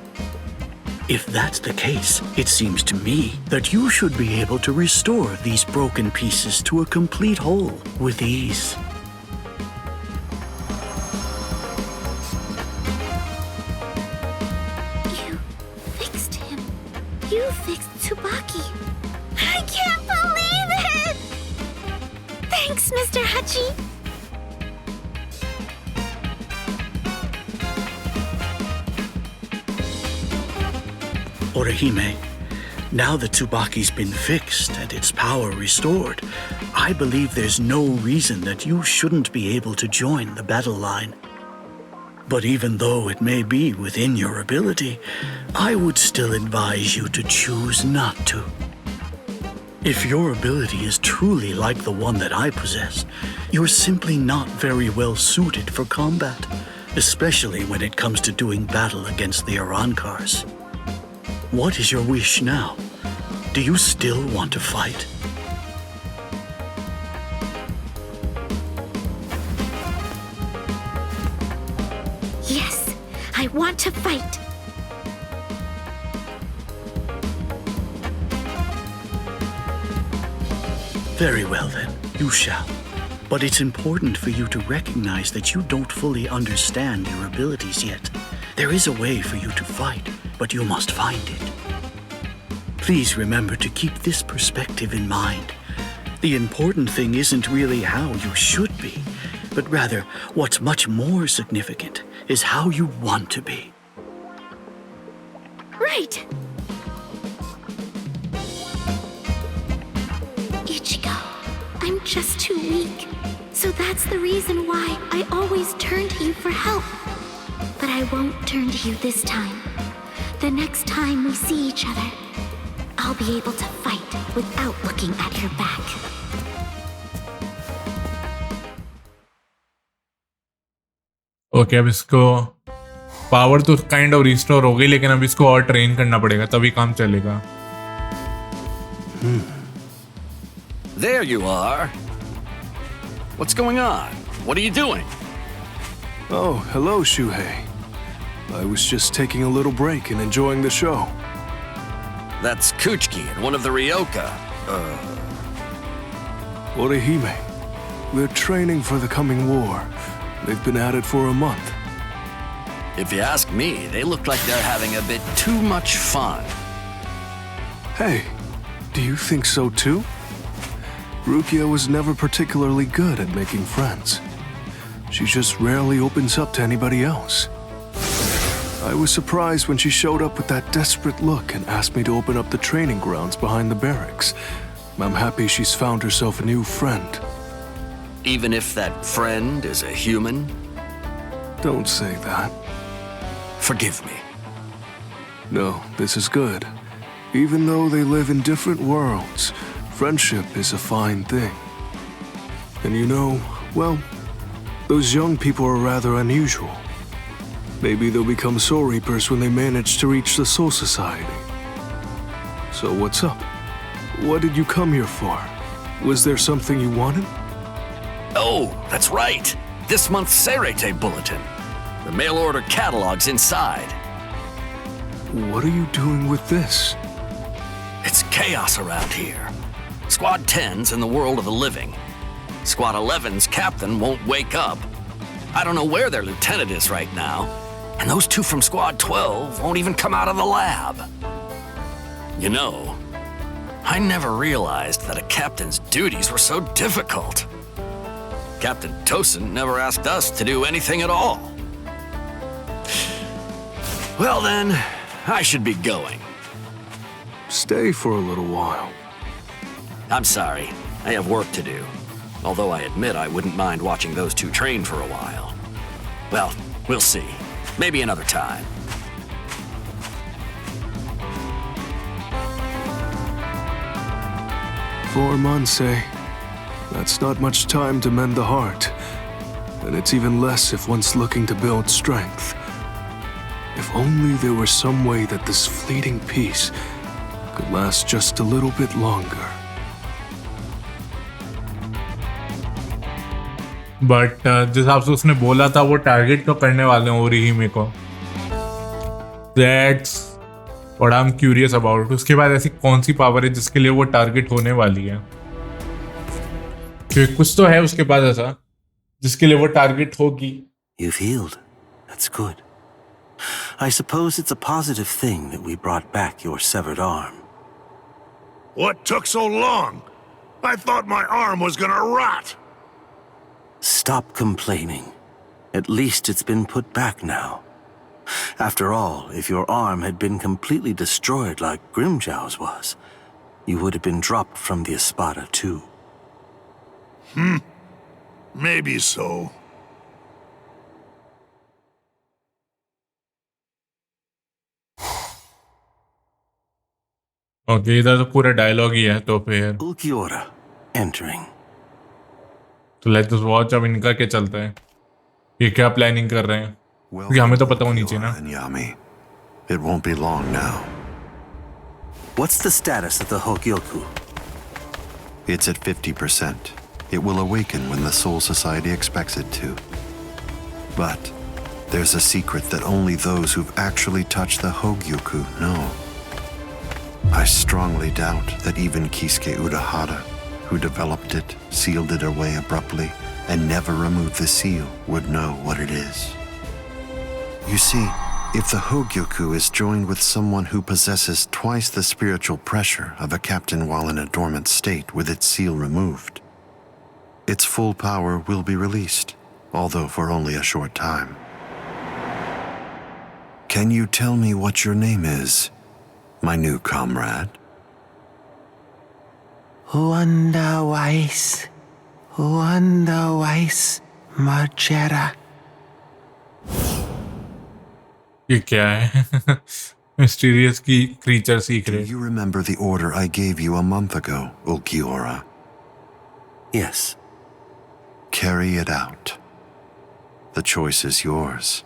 If that's the case, it seems to me that you should be able to restore these broken pieces to a complete whole with ease. You fixed Tsubaki. I can't believe it! Thanks, Mr. Hachi. Orihime, now that Tsubaki's been fixed and its power restored, I believe there's no reason that you shouldn't be able to join the battle line. But even though it may be within your ability, I would still advise you to choose not to. If your ability is truly like the one that I possess, you're simply not very well suited for combat, especially when it comes to doing battle against the Arankars. What is your wish now? Do you still want to fight? Yes, I want to fight. Very well then, you shall. But it's important for you to recognize that you don't fully understand your abilities yet. There is a way for you to fight, but you must find it. Please remember to keep this perspective in mind. The important thing isn't really how you should be, but rather what's much more significant is how you want to be. Right. Ichigo, I'm just too weak. So that's the reason why I always turn to you for help. But I won't turn to you this time. The next time we see each other, I'll be able to fight without looking at your back. Okay अब इसको power तो kind of restore हो गई, लेकिन अब इसको और train करना पड़ेगा तभी काम चलेगा. There you are. What's going on? What are you doing? Oh, hello, Shuhei. I was just taking a little break and enjoying the show. That's Kuchiki and one of the Ryoka. ORIHIME. They're training for the coming war. They've been at it for a month. If you ask me, they look like they're having a bit too much fun. Hey, do you think so too? Rukia was never particularly good at making friends. She just rarely opens up to anybody else. I was surprised when she showed up with that desperate look and asked me to open up the training grounds behind the barracks. I'm happy she's found herself a new friend. Even if that friend is a human? Don't say that. Forgive me. No, this is good. Even though they live in different worlds, friendship is a fine thing. And you know, well, those young people are rather unusual. Maybe they'll become Soul Reapers when they manage to reach the Soul Society. So what's up? What did you come here for? Was there something you wanted? Oh, that's right. This month's Serete Bulletin. The mail-order catalog's inside. What are you doing with this? It's chaos around here. Squad 10's in the world of the living. Squad 11's captain won't wake up. I don't know where their lieutenant is right now. And those two from Squad 12 won't even come out of the lab. You know, I never realized that a captain's duties were so difficult. Captain Tosin never asked us to do anything at all. Well then, I should be going. Stay for a little while. I'm sorry, I have work to do. Although I admit I wouldn't mind watching those two train for a while. Well, we'll see. Maybe another time. Four months, eh? That's not much time to mend the heart. And it's even less if one's looking to build strength. If only there were some way that this fleeting peace could last just a little bit longer. But जिस हिसाब से उसने बोला था वो target तो करने वाले हैं ओरिहिमे को. That's what I'm curious about. उसके बाद ऐसी कौन सी पावर है जिसके लिए वो टारगेट होने वाली है? क्योंकि कुछ तो है उसके पास ऐसा जिसके लिए वो टारगेट होगी. You've healed. That's good. I suppose it's a positive thing that we brought back your severed arm. What took so long? I thought my arm was gonna rot. Stop complaining. At least it's been put back now. After all, if your arm had been completely destroyed like Grimjow's was, you would have been dropped from the Espada too. Maybe so. Okay इधर तो पूरा dialogue ही है तो फिर Ulquiorra entering. तो let's just watch अब इनका क्या चलता है. ये क्या प्लानिंग कर रहे हैं क्योंकि हमें तो पता होनी चाहिए ना. Yami. It won't be long now. What's the status of the Hogyoku? It's at 50%. It will awaken when the Soul Society expects it to. But there's a secret that only those who've actually touched the Hogyoku know. I strongly doubt that even Kisuke Urahara, who developed it, sealed it away abruptly, and never removed the seal, would know what it is. You see, If the Hogyoku is joined with someone who possesses twice the spiritual pressure of a captain while in a dormant state with its seal removed, its full power will be released, although for only a short time. Can you tell me what your name is, my new comrade? Wonderweiss Margera. ये क्या है? Mysterious की creature सीख रहे. Do you remember the order I gave you a month ago, Ulquiorra? Yes. Carry it out. The choice is yours.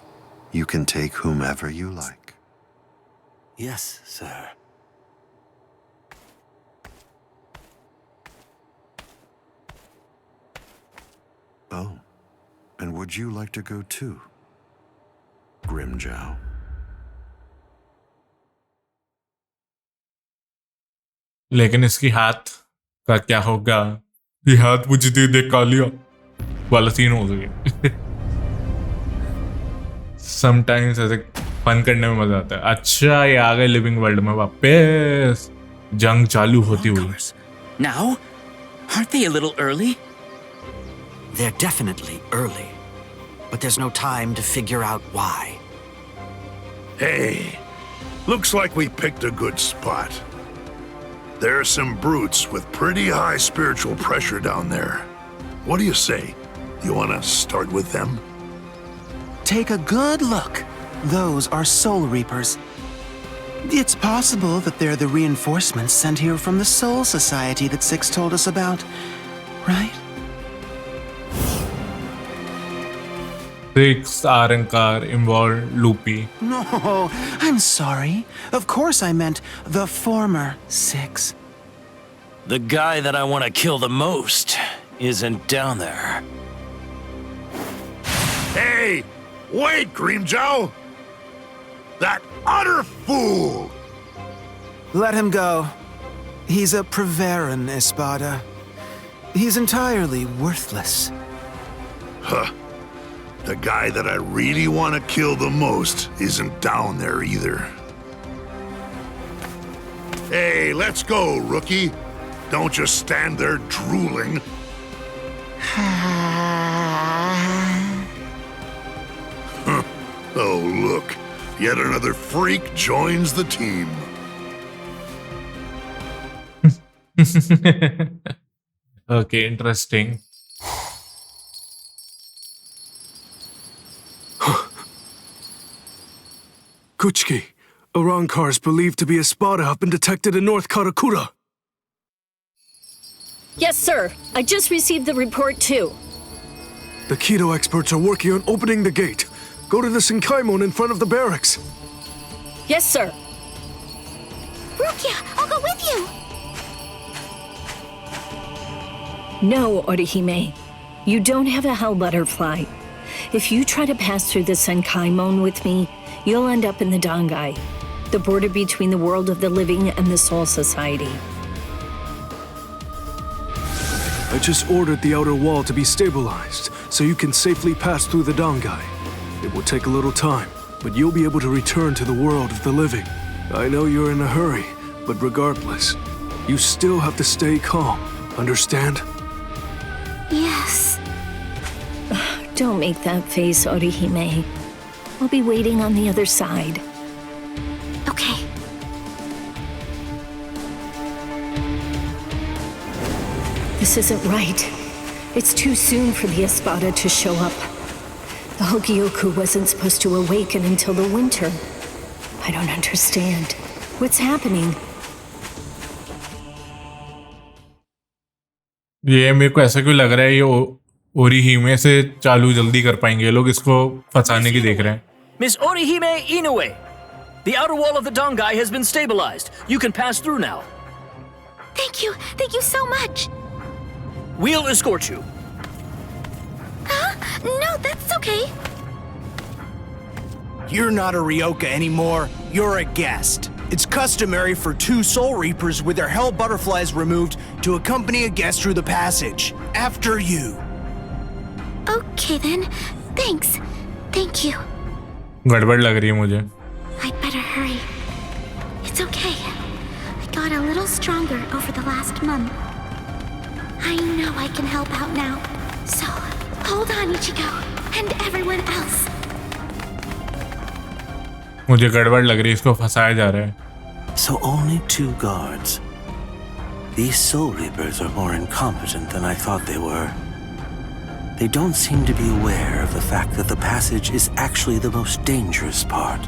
You can take whomever you like. Yes, sir. Oh, and would you like to go too, Grimjow? लेकिन इसकी हाथ का क्या होगा? ये हाथ मुझे दे दे कालिया वाला सीन हो गया. समटाइम्स ऐसे फन करने में मजा आता है. अच्छा ये आ गए लिविंग वर्ल्ड में वापस. जंग चालू होती हुई. Now? Aren't they a little early? They're definitely early. But there's no time to figure out why. Hey, looks like we picked a good spot. There are some brutes with pretty high spiritual pressure down there. What do you say? You want to start with them? Take a good look. Those are Soul Reapers. It's possible that they're the reinforcements sent here from the Soul Society that Six told us about, right? Six aren't involved, Loopy. No, I'm sorry. Of course I meant the former Six. The guy that I want to kill the most isn't down there. Hey, wait, Grimjow! That utter fool! Let him go. He's a Preveran, Espada. He's entirely worthless. Huh. The guy that I really want to kill the most isn't down there either. Hey, let's go, rookie. Don't just stand there drooling. Oh, look. Yet another freak joins the team. Okay, interesting. Kuchiki, Arankars believed to be Espada have been detected in North Karakura. Yes, sir. I just received the report, too. The Keto experts are working on opening the gate. Go to the Senkaimon in front of the barracks. Yes, sir. Rukia, I'll go with you. No, Orihime. You don't have a hell butterfly. If you try to pass through the Senkaimon with me, you'll end up in the Dangai, the border between the world of the living and the Soul Society. I just ordered the outer wall to be stabilized, so you can safely pass through the Dangai. It will take a little time, but you'll be able to return to the world of the living. I know you're in a hurry, but regardless, you still have to stay calm. Understand? Yes. Don't make that face, Orihime. I'll be waiting on the other side. Okay. This isn't right. It's too soon for the Espada to show up. The Hogyoku wasn't supposed to awaken until the winter. I don't understand. What's happening? ये मेरे को ऐसा क्यों लग रहा है ये ओरिहिमे से चालू जल्दी कर पाएंगे ये लोग इसको फंसाने की देख रहे हैं. Miss Orihime Inoue, the outer wall of the Dangai has been stabilized. You can pass through now. Thank you so much. We'll escort you. Huh? No, that's okay. You're not a Ryoka anymore. You're a guest. It's customary for two Soul Reapers with their hell butterflies removed to accompany a guest through the passage. After you. Okay then. Thanks. Thank you. गड़बड़ लग रही है मुझे. I'd better hurry. It's okay. I got a little stronger over the last month. I know I can help out now. So, hold on, Ichigo, and everyone else. मुझे गड़बड़ लग रही है, इसको फंसाया जा रहा है. So only 2 guards. These Soul Reapers are more incompetent than I thought they were. They don't seem to be aware of the fact that the passage is actually the most dangerous part.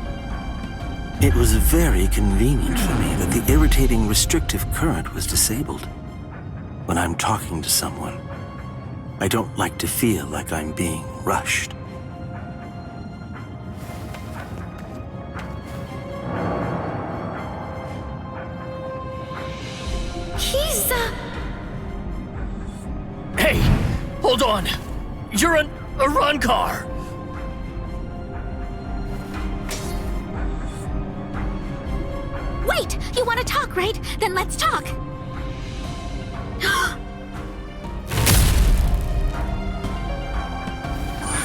It was very convenient for me that the irritating restrictive current was disabled. When I'm talking to someone, I don't like to feel like I'm being rushed. He's Hey, hold on. You're a run car. Wait, you want to talk, right? Then let's talk.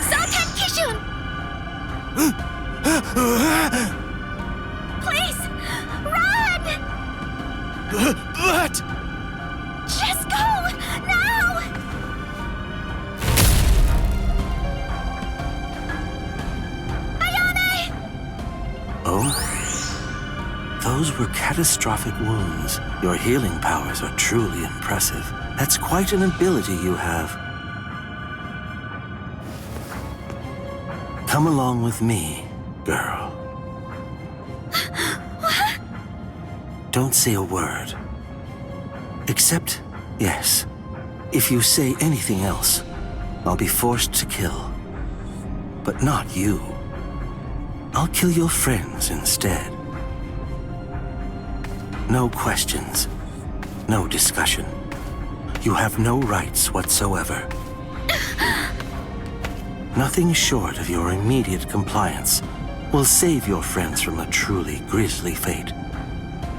Saten Kishun! Please, run! But... Just go, now! Ayane! Oh? Those were catastrophic wounds. Your healing powers are truly impressive. That's quite an ability you have. Come along with me, girl. What? Don't say a word. Except, yes, if you say anything else, I'll be forced to kill. But not you. I'll kill your friends instead. No questions. No discussion. You have no rights whatsoever. Nothing short of your immediate compliance will save your friends from a truly grisly fate.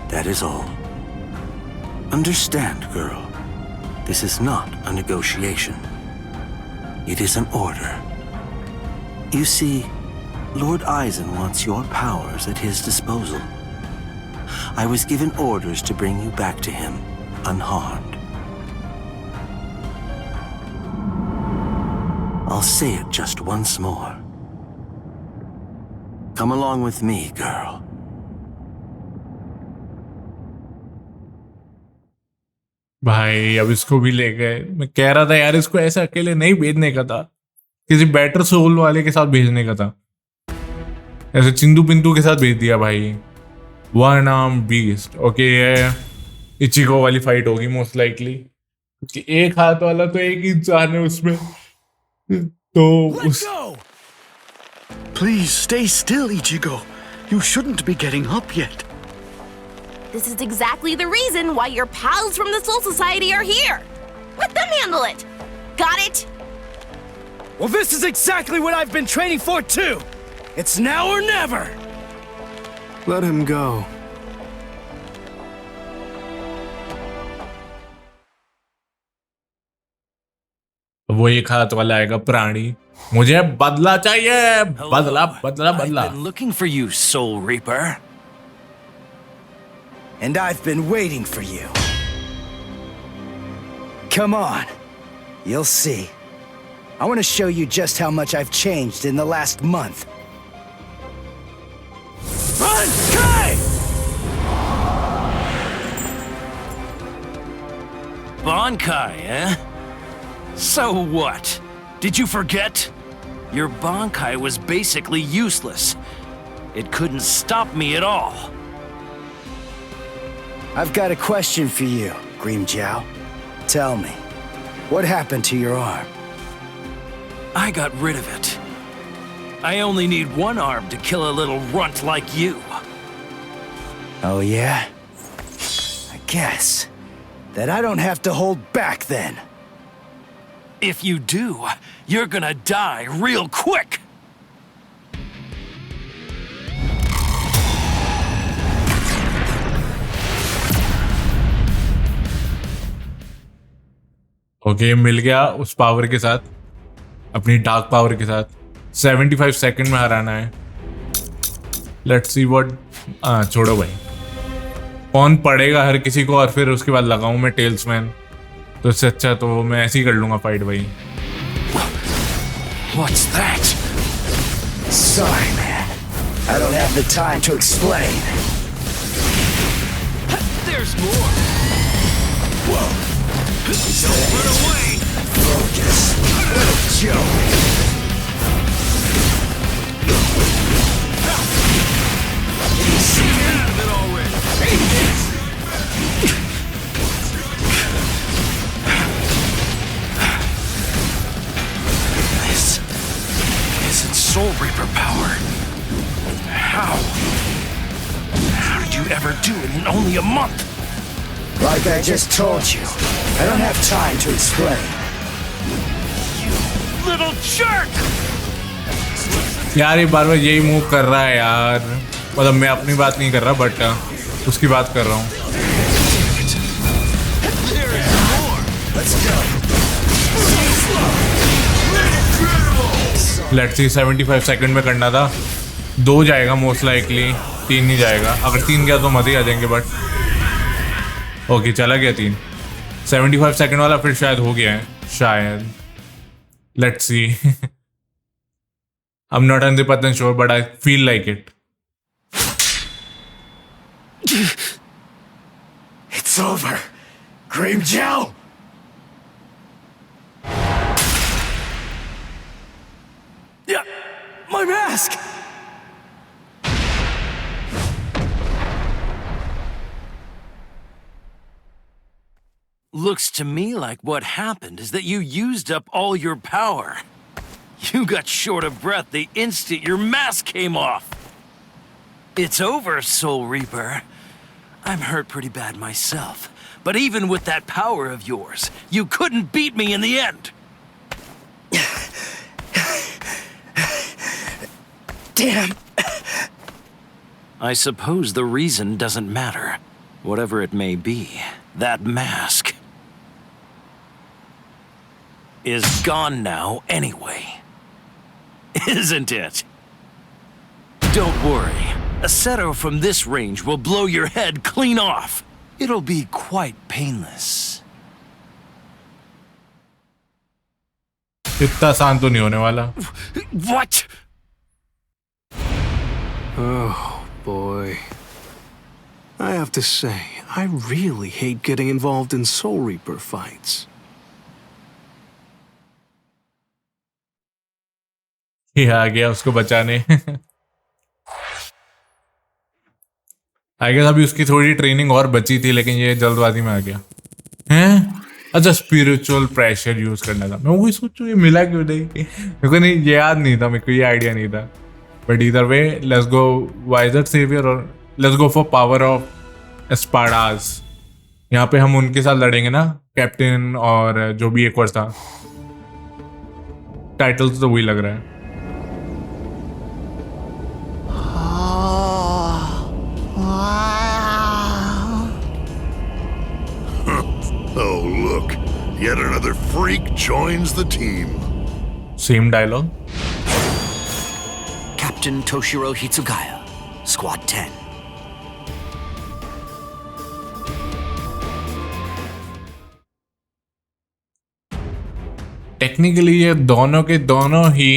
That is all. Understand, girl. This is not a negotiation. It is an order. You see, Lord Aizen wants your powers at his disposal. I was given orders to bring you back to him, unharmed. I'll say it just once more. Come along with me, girl. भाई अब इसको भी ले गए. मैं कह रहा था यार इसको ऐसे अकेले नहीं भेजने का था, किसी बेटर सोल वाले के साथ भेजने का था. ऐसे चिंदू पिंतू के साथ भेज दिया भाई. One arm beast. ओके, ये इचिगो वाली फाइट होगी मोस्ट लाइकली, क्योंकि एक हाथ वाला तो एक इंसान है उसमें. तो उस Please stay still, Ichigo. You shouldn't be getting up yet. This is exactly the reason why your pals from the Soul Society are here. Let them handle it. Got it? Well, this is exactly what I've been training for, too. It's now or never. Let him go. वो एक हाथ वाला आएगा प्राणी. मुझे बदला चाहिए. बदला बदला बदला. I've been looking for you, Soul Reaper. And I've been waiting for you. Come on. You'll see. I want to show you just how much I've changed in the last month. Run, Kai! Bankai, eh? So what? Did you forget? Your Bankai was basically useless. It couldn't stop me at all. I've got a question for you, Grimmjow. Tell me, what happened to your arm? I got rid of it. I only need one arm to kill a little runt like you. Oh, yeah? I guess that I don't have to hold back then. If you do, you're gonna die real quick. Okay, मिल गया उस power के साथ, अपनी dark power के साथ. 75 second में हराना है. Let's see what. छोड़ो भाई, कौन पड़ेगा हर किसी को और फिर उसके बाद लगाऊं मैं टेल्समैन, तो इससे अच्छा तो मैं ऐसे ही कर लूंगा फाइट भाई। What's that? Sorry, man. I don't have the time to explain. There's more. Whoa. Don't run away. Focus. What a joke. Easy. Get out of it already. Take this. Soul Reaper power. How? How did you ever do it in only a month? Like I just told you, I don't have time to explain. You little jerk! यार ये बार बार यही move कर रहा है यार, मतलब मैं अपनी बात नहीं कर रहा बट उसकी बात कर रहा हूँ। लेट्स सी 75 सेकंड में करना था, 2 जाएगा मोस्ट लाइकली, 3 नहीं जाएगा। अगर 3 गया तो मजे ही आ जाएंगे, बट ओके चला गया 3। 75 सेकंड वाला फिर शायद हो गया है, शायद। Let's see. I am not 100% sure but I feel like it. It's over. Grimjow! Yeah, my mask! Looks to me like what happened is that you used up all your power. You got short of breath the instant your mask came off. It's over, Soul Reaper. I'm hurt pretty bad myself, but even with that power of yours, you couldn't beat me in the end. Damn. I suppose the reason doesn't matter. Whatever it may be, that mask is gone now anyway. Isn't it? Don't worry. A setter from this range will blow your head clean off. It'll be quite painless. इतना आसान तो नहीं होने वाला। What? Oh, boy. I have to say, I really hate getting involved in Soul Reaper fights. ये आ गया उसको बचाने। आई गेस अभी उसकी थोड़ी ट्रेनिंग और बची थी, लेकिन ये जल्दबाजी में आ गया हैं। अच्छा, स्पिरिचुअल प्रेशर यूज करना था। मैं वही सोचूं ये मिला क्यों नहीं, मेरे को नहीं, ये याद नहीं था, मेरे को ये आइडिया नहीं था। बट इधर वे लेट्स गो वाइजर सेवियर और let's go for power of Espadas. यहाँ पे हम उनके साथ लड़ेंगे ना, कैप्टन और जो भी एक और था। टाइटल तो वही लग रहा है। Oh, look. Yet another freak joins the team. Same dialogue. Captain Toshiro Hitsugaya, Squad 10. Technically ये दोनों के दोनों ही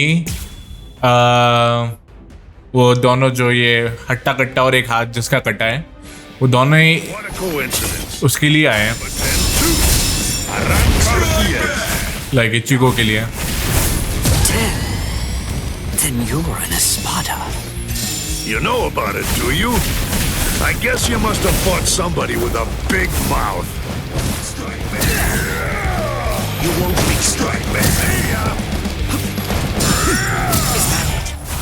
वो दोनों जो ये हट्टा कट्टा और एक हाथ जिसका कटा है, वो दोनों ही उसके लिए आए हैं, लाइक इचिगो के लिए। Then you're an Espada. You know about it, do you? I guess you must have fought somebody with a big mouth. You won't be strike me.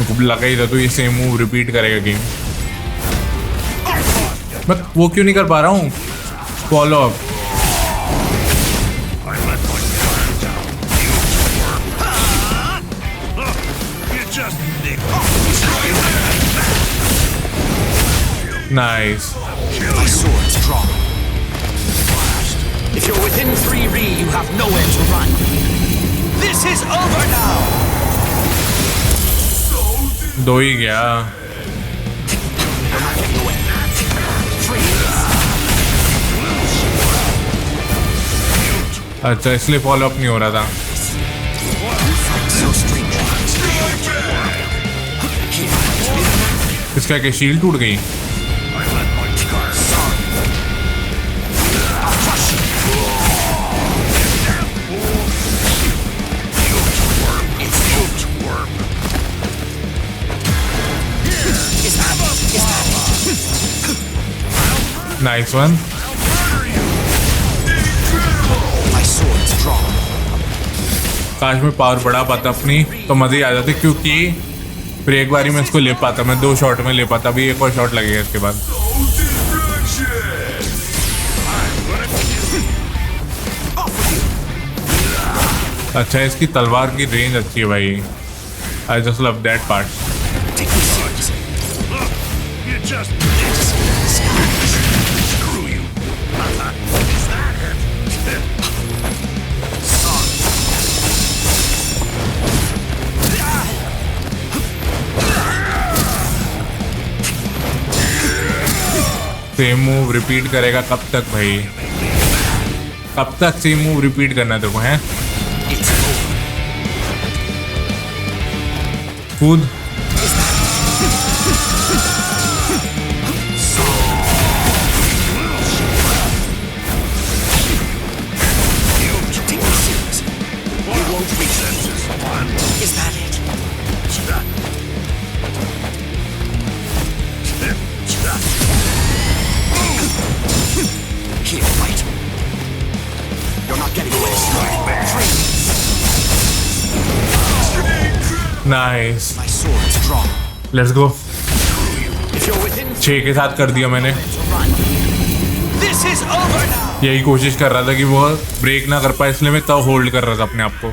मुझे लगा ही था तो ये सेम मूव रिपीट करेगा game. मैं वो क्यों नहीं कर पा रहा हूँ follow up. Nice. My sword's drawn. If you're within 3 Ri, you have nowhere to run. This is over now. दो ही गया। The अच्छा इसलिए फॉलो अप नहीं हो रहा था। इसका क्या शील्ड टूट गई? Nice one. काश में पावर बढ़ा पाता अपनी तो मजे ही आ जाते, क्योंकि फिर एक बारी में इसको ले पाता, मैं 2 शॉट में ले पाता। अभी एक और शॉट लगेगा इसके बाद। अच्छा इसकी तलवार की रेंज अच्छी है भाई। I just love that part. Same move repeat करेगा कब तक भाई? कब तक सेम मूव रिपीट करना तेरे को है? कूद। Nice, let's go. 6 के साथ कर दिया मैंने। यही कोशिश कर रहा था कि वो ब्रेक ना कर पाए, इसलिए मैं तब होल्ड कर रहा था अपने आप को।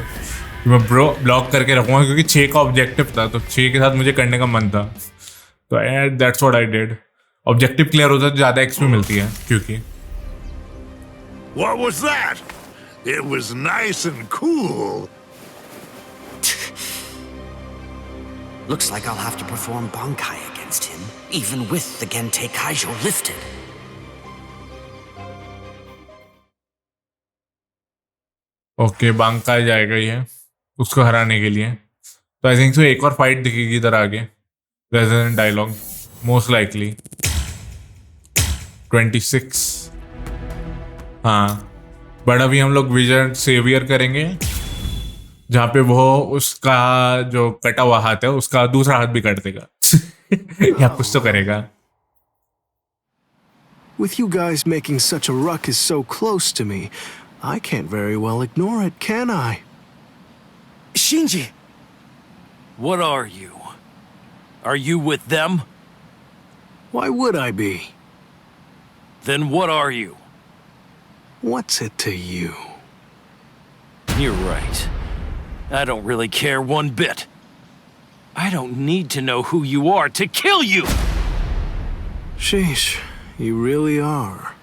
मैं ब्लॉक करके रखूंगा क्योंकि 6 का ऑब्जेक्टिव था, तो 6 के साथ मुझे करने का मन था, तो that's what I did. Objective clear होता है तो ज्यादा एक्सपी मिलती है क्योंकि। What was that? It was nice and cool. Looks like I'll have to perform Bankai against him, even with the Gentei Kaijo lifted. Okay bankai जाएगा ये उसको हराने के लिए, तो आई थिंक सो एक और फाइट दिखेगी इधर आगे। Resident dialogue most likely 26। हाँ बट अभी हम लोग विजन सेवियर करेंगे, जहाँ पे वो उसका जो कटा हुआ हाथ है उसका दूसरा हाथ भी काट देगा या कुछ तो करेगा। With you guys making such a ruckus so close to me, I can't very well ignore it, can I? Shinji! What are you? Are you with them? Why would I be? Then what are you? What's it to you? You're right. I don't really care one bit. I don't need to know who you are to kill you! Sheesh, you really are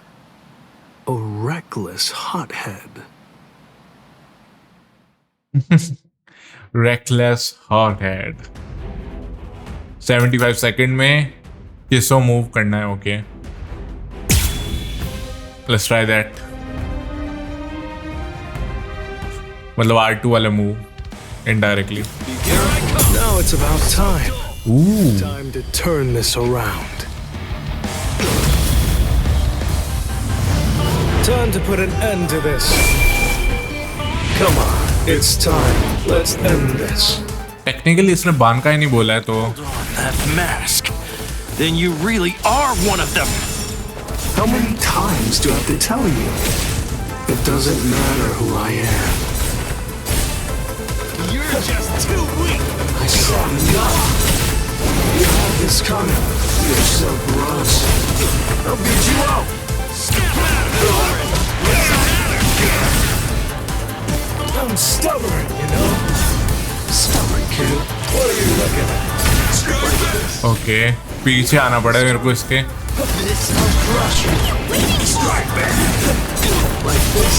a reckless hothead. Reckless hothead. 75 second में ये 100 move करना है। Okay let's try that. मतलब R2 वाला move indirectly. Now it's about time. Ooh. Time to turn this around. Time to put an end to this. Come on, it's time. Let's end this. Technically इसने बांकाई नहीं बोला है तो। That mask. Then you really are one of them. How many times do I have to tell you? It doesn't matter who I am. You're just too weak! I saw enough! You had this coming. You're so gross. I'll beat you out! Step out of it! What's the matter? I'm stubborn, you know? Stubborn, kid. What are you looking at? Okay पीछे आना पड़ा मेरे को इसके। This will crush you! Strike back! Like this.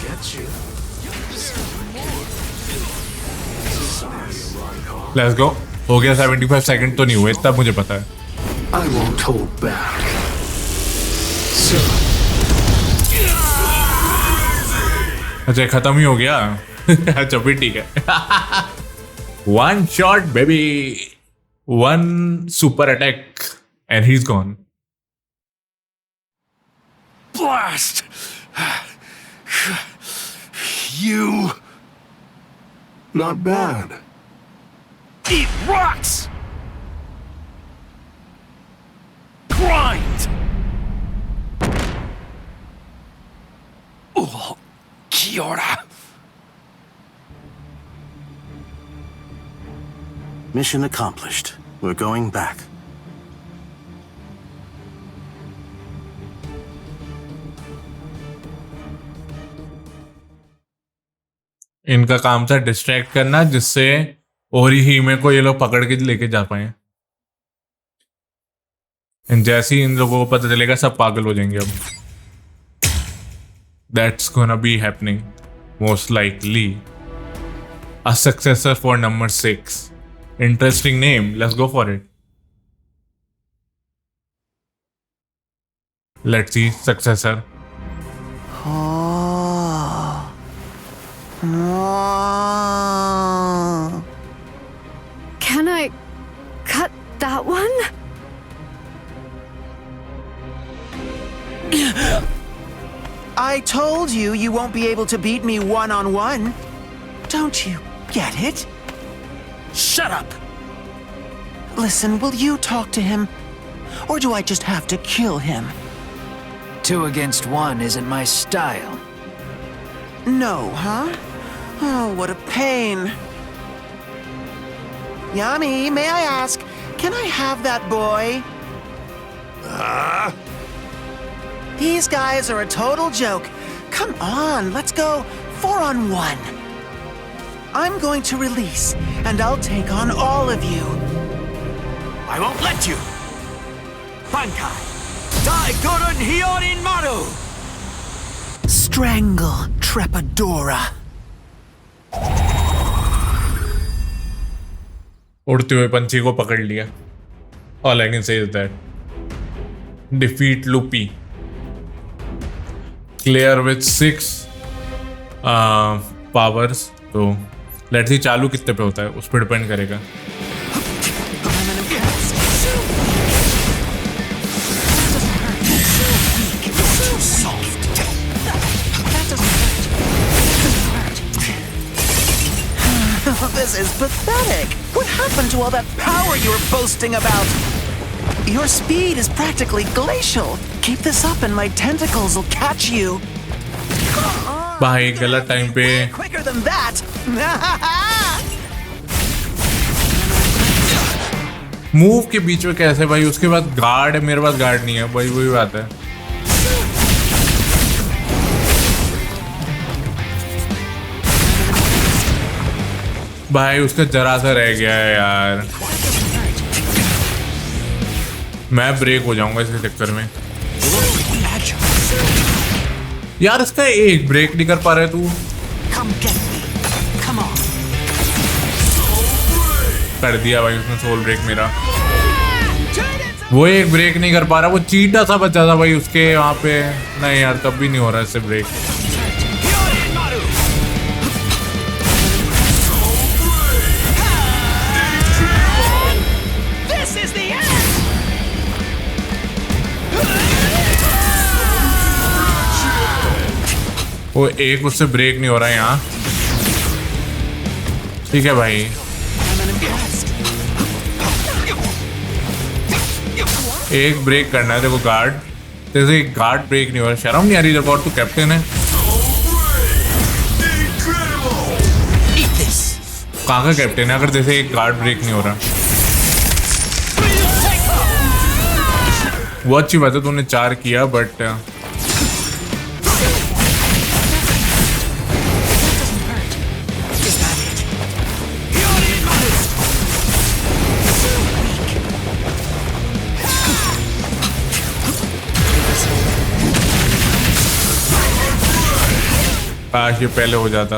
Get you. Let's go. हो गया 75 second तो नहीं हुए इतना मुझे पता है। I won't hold back. So. अच्छा खत्म ही हो गया। अच्छा फिर ठीक है। One shot baby, one super attack and he is gone. Blast! You... Not bad. Eat rocks! Grind! Oh, Kiora! Mission accomplished. We're going back. इनका काम था डिस्ट्रैक्ट करना, जिससे ओरिहिमे को ये लोग पकड़ के लेके जा पाए। जैसे ही इन लोगों को पता चलेगा सब पागल हो जाएंगे। अब that's gonna be happening most likely. A successor for number 6। Interesting name, let's go for it. Let's C successor. Can I cut that one? I told you you won't be able to beat me one-on-one. Don't you get it? Shut up! Listen, will you talk to him? Or do I just have to kill him? 2 against 1 isn't my style. No, huh? Oh, what a pain. Yami, may I ask, can I have that boy? These guys are a total joke. Come on, let's go 4-on-1. I'm going to release, and I'll take on all of you. I won't let you! Bankai! Dai Gurun Hyorin Maru! Strangle Trepadora. उड़ते हुए पंछी को पकड़ लिया। All I can say is that. Defeat Lupi. Clear with 6 powers. तो let's see चालू कितने पे होता है, उस पर डिपेंड करेगा। This is pathetic. What happened to all that power you were boasting about? Your speed is practically glacial. Keep this up and my tentacles will catch you. भाई गलत टाइम पे। Quicker than that. मूव के बीच में कैसे भाई? उसके बाद guard है, मेरे पास गार्ड नहीं है भाई, वही बात है। भाई उसका जरा सा रह गया है यार। मैं ब्रेक हो जाऊंगा इसके चक्कर में। यार इसका एक ब्रेक नहीं कर पा रहे तू। कर दिया भाई उसने सोल ब्रेक मेरा। वो एक ब्रेक नहीं कर पा रहा, वो चीटा सा बचा था भाई उसके वहां पे। नहीं यार तब भी नहीं हो रहा इससे ब्रेक। वो एक उससे ब्रेक नहीं हो रहा है यहाँ। ठीक है भाई, एक ब्रेक करना है देखो गार्ड। जैसे गार्ड ब्रेक नहीं हो रहा, शर्म नहीं आ रही जब और तू कैप्टन है। कहाँ का कैप्टन है अगर जैसे एक गार्ड ब्रेक नहीं हो रहा? वो अच्छी बात है तूने 4 किया, बट काश ये पहले हो जाता।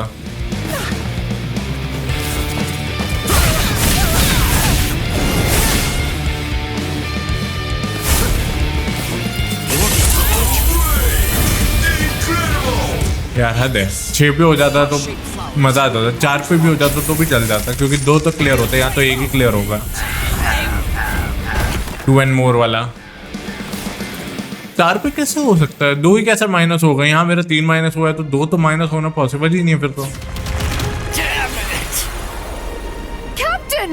यार हद है, 6 पे हो जाता तो मजा आता था, 4 पे भी हो जाता तो भी चल जाता, क्योंकि 2 तो क्लियर होते हैं, यहाँ तो एक ही क्लियर होगा। 2 and more वाला 4 पे कैसे हो सकता है? 2 ही कैसे माइनस होगा? यहाँ मेरा 3 माइनस हुआ है तो 2 तो माइनस होना पॉसिबल ही नहीं है फिर तो। Captain!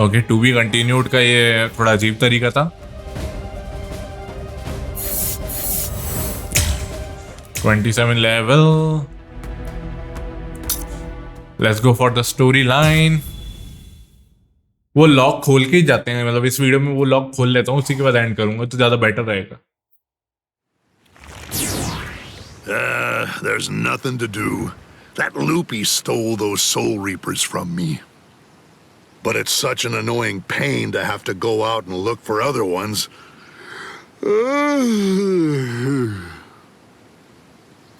Okay, to be continued का ये थोड़ा अजीब तरीका था। 27 level, let's go for the story line. वो लॉक खोल के ही जाते हैं, मतलब इस वीडियो में वो लॉक खोल लेता हूँ, उसी के बाद एंड करूंगा तो ज्यादा बेटर रहेगा। There's nothing to do. That loopy stole those soul reapers from me. But it's such an annoying pain to have to go out and look for other ones.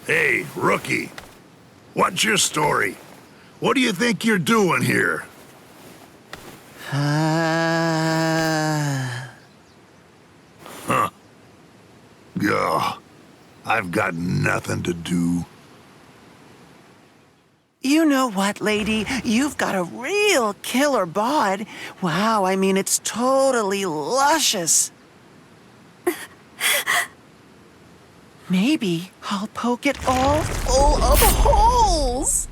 Hey, rookie. What's your story? What do you think you're doing here? Huh. Yeah. I've got nothing to do. You know what, lady? You've got a real killer bod. Wow, I mean, it's totally luscious. Maybe I'll poke it all full of holes.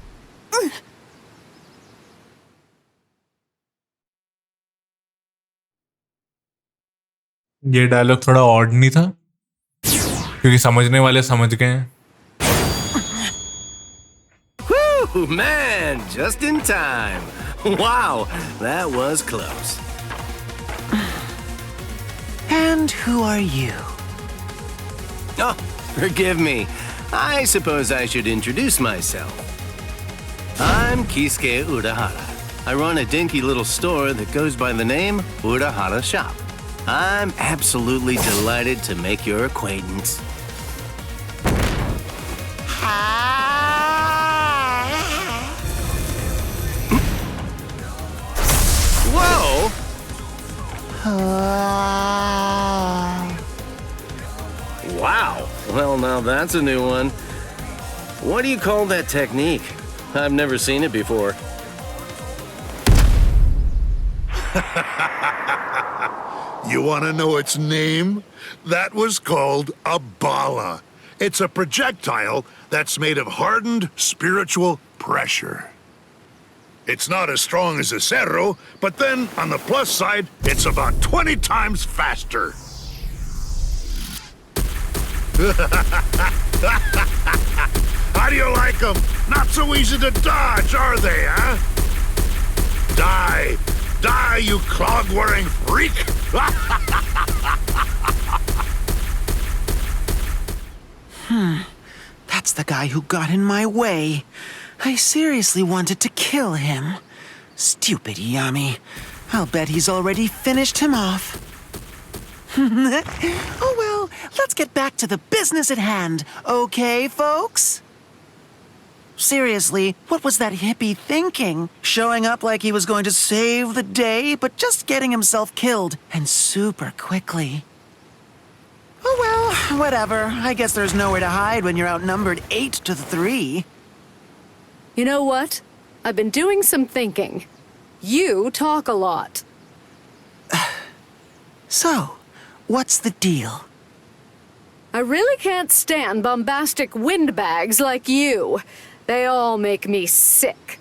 ये dialogue थोड़ा odd नहीं था, क्योंकि समझने वाले समझ गए हैं। Whew, man, just in time. Wow, that was close. And who are you? Oh, forgive me. I suppose I should introduce myself. I'm Kisuke Urahara. I run a dinky little store that goes by the name Urahara Shop. I'm absolutely delighted to make your acquaintance. Whoa! Wow. Well, now that's a new one. What do you call that technique? I've never seen it before. You want to know its name? That was called a bala. It's a projectile that's made of hardened spiritual pressure. It's not as strong as a cerro, but then, on the plus side, it's about 20 times faster. How do you like them? Not so easy to dodge, are they, huh? Die! Die, you clog-wearing freak! That's the guy who got in my way. I seriously wanted to kill him. Stupid Yami. I'll bet he's already finished him off. Oh well, let's get back to the business at hand, okay, folks? Seriously, what was that hippie thinking? Showing up like he was going to save the day, but just getting himself killed, and super quickly. Oh well, whatever. I guess there's nowhere to hide when you're outnumbered 8-3. You know what? I've been doing some thinking. You talk a lot. So, what's the deal? I really can't stand bombastic windbags like you. They all make me sick.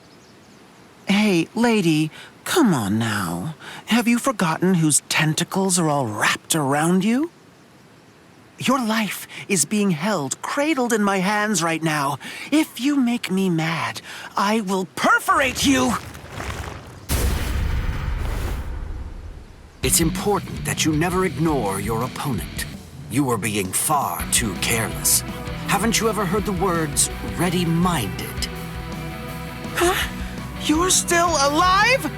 Hey, lady, come on now. Have you forgotten whose tentacles are all wrapped around you? Your life is being held, cradled in my hands right now. If you make me mad, I will perforate you! It's important that you never ignore your opponent. You are being far too careless. Haven't you ever heard the words, ready-minded? Huh? You're still alive?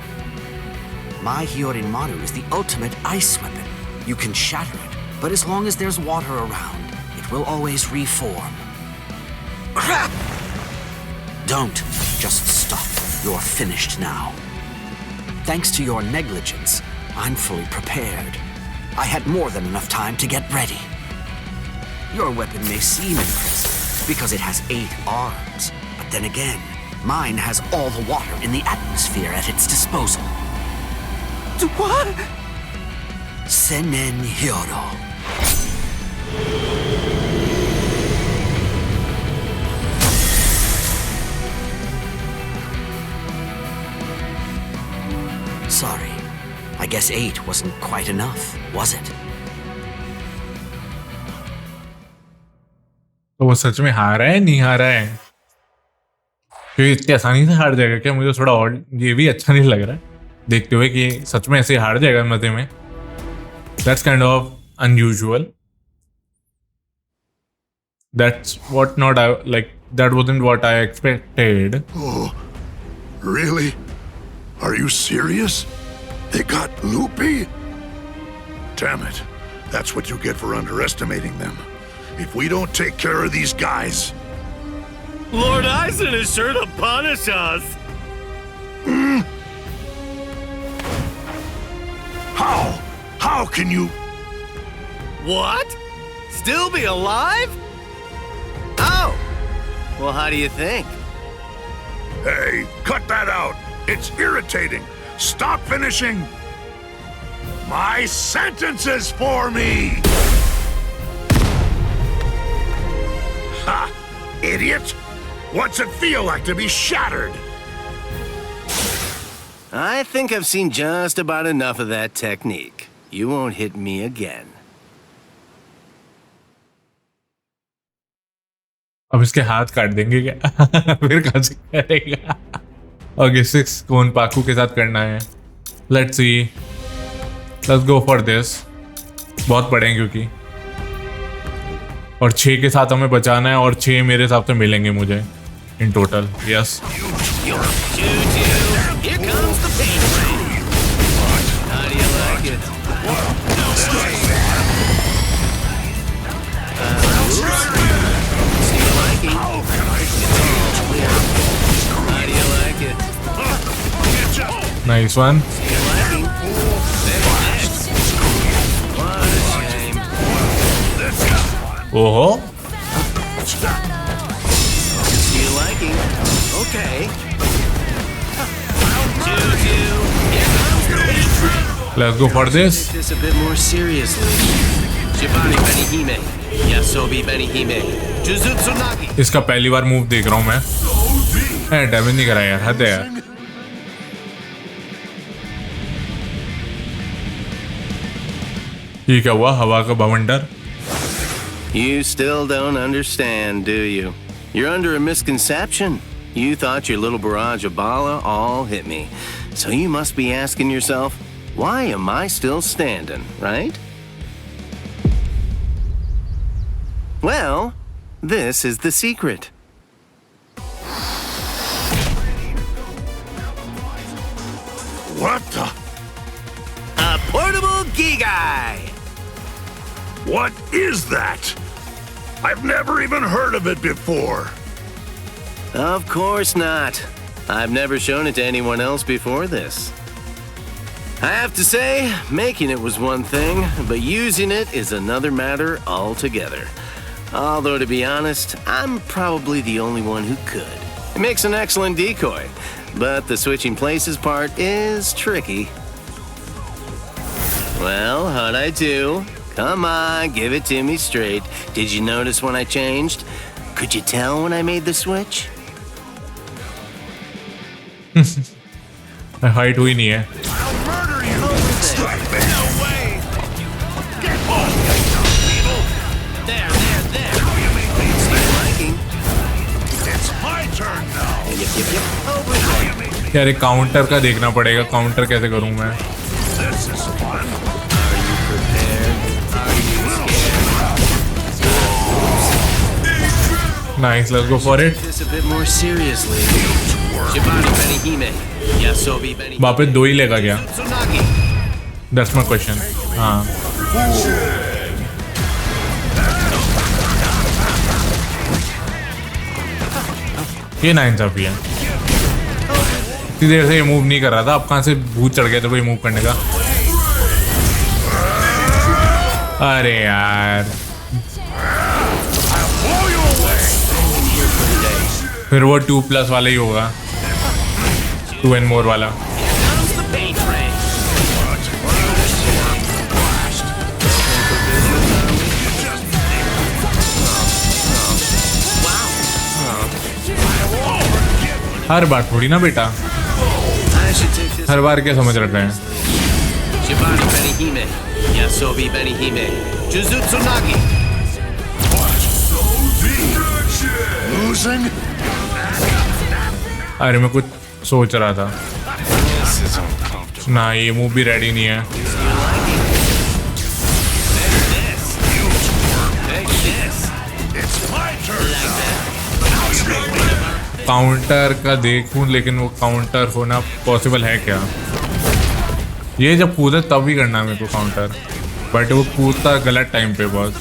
My Hyorimaru is the ultimate ice weapon. You can shatter it, but as long as there's water around, it will always reform. Crap! Don't just stop. You're finished now. Thanks to your negligence, I'm fully prepared. I had more than enough time to get ready. Your weapon may seem impressive because it has 8 arms, but then again, mine has all the water in the atmosphere at its disposal. What? Senen Hyoro. Sorry. I guess 8 wasn't quite enough, was it? तो वो सच में हारा है नहीं हारा है क्योंकि इतनी आसानी से हार जाएगा क्या? मुझे थोड़ा और ये भी अच्छा नहीं लग रहा है देखते हुए कि सच में ऐसे हार जाएगा मजे में. That's kind of unusual. That's what not I like. That wasn't what I expected. Oh, really? Are you serious? They got loopy? Damn it. That's what you get for underestimating them. If we don't take care of these guys... Lord Eisen is sure to punish us! How? How can you... What? Still be alive? Oh! Well, how do you think? Hey, cut that out! It's irritating! Stop finishing my sentences for me! Ha! Idiot! What's it feel like to be shattered? I think I've seen just about enough of that technique. You won't hit me again. अब इसके हाथ काट देंगे क्या? फिर कहाँ से करेगा? ओके 6 कोन पाकू के साथ करना है. Let's see. Let's go for this. बहुत पड़े हैं क्योंकि और 6 के साथ हमें बचाना है और 6 मेरे हिसाब से मिलेंगे मुझे in total. Yes. Here comes the pain train. How do you like it? See you liking? How do you like it? Nice one. See you liking? What a shame. ओहो. See you liking? Okay. Let's go for this. Take this a bit more seriously. Shibari Benihime. Yasobi Benihime. Jujutsu Nagi. इसका पहली बार move देख रहा हूँ मैं. Damage नहीं करा यार. हद है यार. ये क्या हुआ? हवा का बवंडर. You still don't understand, do you? You're under a misconception. You thought your little barrage of bala all hit me. So you must be asking yourself, why am I still standing, right? Well, this is the secret. What the? A portable Gigai! What is that? I've never even heard of it before. Of course not. I've never shown it to anyone else before this. I have to say, making it was one thing, but using it is another matter altogether. Although, to be honest, I'm probably the only one who could. It makes an excellent decoy, but the switching places part is tricky. Well, how'd I do? Come on, give it to me straight. Did you notice when I changed? Could you tell when I made the switch? Height हुई नहीं है. यार एक counter का देखना पड़ेगा. Counter कैसे करूं मैं? Nice, let's go for it. This a bit more seriously. Shibari Benihime. Yasobi Benihime. वापस 2 ही लेगा क्या? That's my question. हाँ. ये नाइंसाफी है. इतनी देर से ये मूव नहीं कर रहा था. अब कहाँ से भूत चढ़ गया था भाई मूव करने का? अरे यार फिर वो 2+ वाला ही होगा, 2 and more वाला। हर बार थोड़ी ना बेटा, हर बार क्या समझ रखा है। अरे मैं कुछ सोच रहा था ना, ये मूव भी रेडी नहीं है। काउंटर का देखूं, लेकिन वो काउंटर होना पॉसिबल है क्या? ये जब कूदा तब ही करना है मेरे को काउंटर, बट वो कूदता गलत टाइम पे बहुत।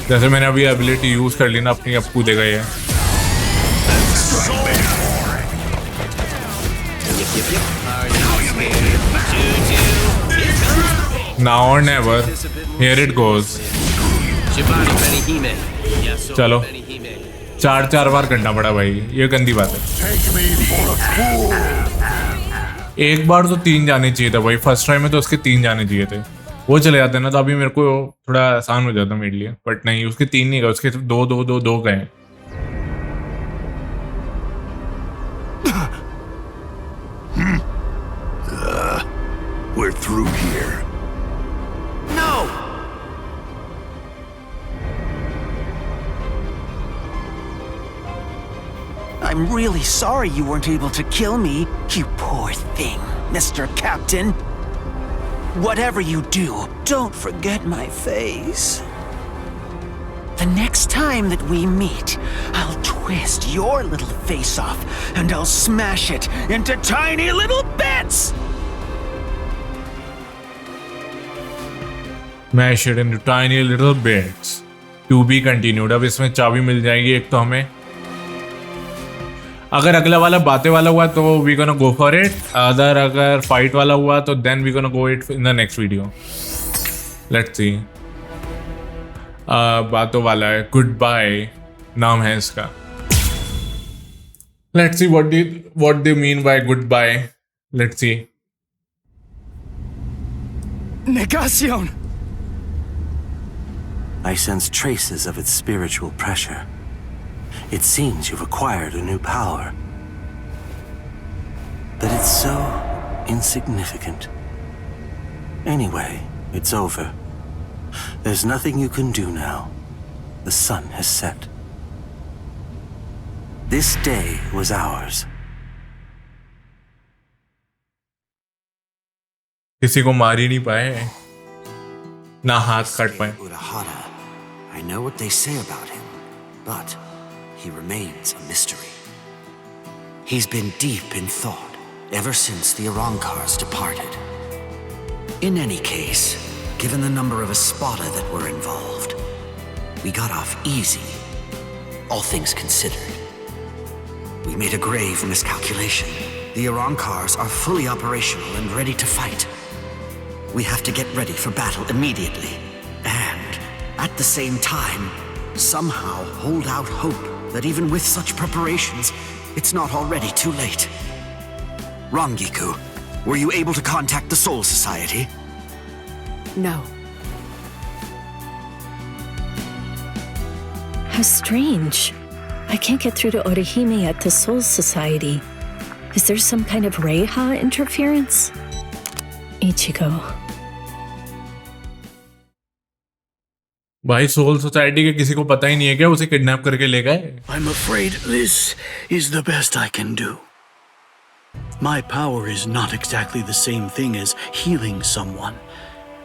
जैसे मैंने अभी एबिलिटी यूज कर ली ना अपनी, अब कूदेगा ये। Now or never, here it goes। चलो 4 बार करना पड़ा भाई, ये गंदी बात है। एक बार तो 3 जाने चाहिए था भाई, फर्स्ट ट्राई में तो उसके 3 जाने चाहिए थे, वो चले जाते ना तो अभी मेरे को थोड़ा आसान हो जाता मेरे लिए, बट नहीं, उसके 3 नहीं गए, उसके 2 गए। We're through here. No! I'm really sorry you weren't able to kill me, you poor thing, Mr. Captain. Whatever you do, don't forget my face. The next time that we meet, I'll twist your little face off and I'll smash it into tiny little bits! Smash it into tiny little bits. To be continued। अब इसमें चाबी मिल जाएगी एक तो हमें। अगर अगला वाला बातें वाला हुआ तो we gonna go for it, अगर फाइट वाला हुआ तो then we gonna go it in the next video. Let's see. बातों वाला है, गुड बाय नाम है इसका। Let's see what they mean by good bye. Let's see. Negación! I sense traces of its spiritual pressure. It seems you've acquired a new power. But it's so insignificant. Anyway, it's over. There's nothing you can do now. The sun has set. This day was ours. किसी को मार ही नहीं पाए, ना हाथ काट पाए। Urihara. I know what they say about him, but he remains a mystery. He's been deep in thought ever since the Arankars departed. In any case, given the number of Espada that were involved, we got off easy, all things considered. We made a grave miscalculation. The Arankars are fully operational and ready to fight. We have to get ready for battle immediately. And at the same time, somehow hold out hope that even with such preparations, it's not already too late. Rangiku, were you able to contact the Soul Society? No. How strange. I can't get through to ORIHIME at the Soul Society. Is there some kind of Reiha interference? Ichigo. भाई soul society के किसी को पता ही नहीं है क्या उसे kidnap करके ले गए? I'm afraid this is the best I can do. My power is not exactly the same thing as healing someone.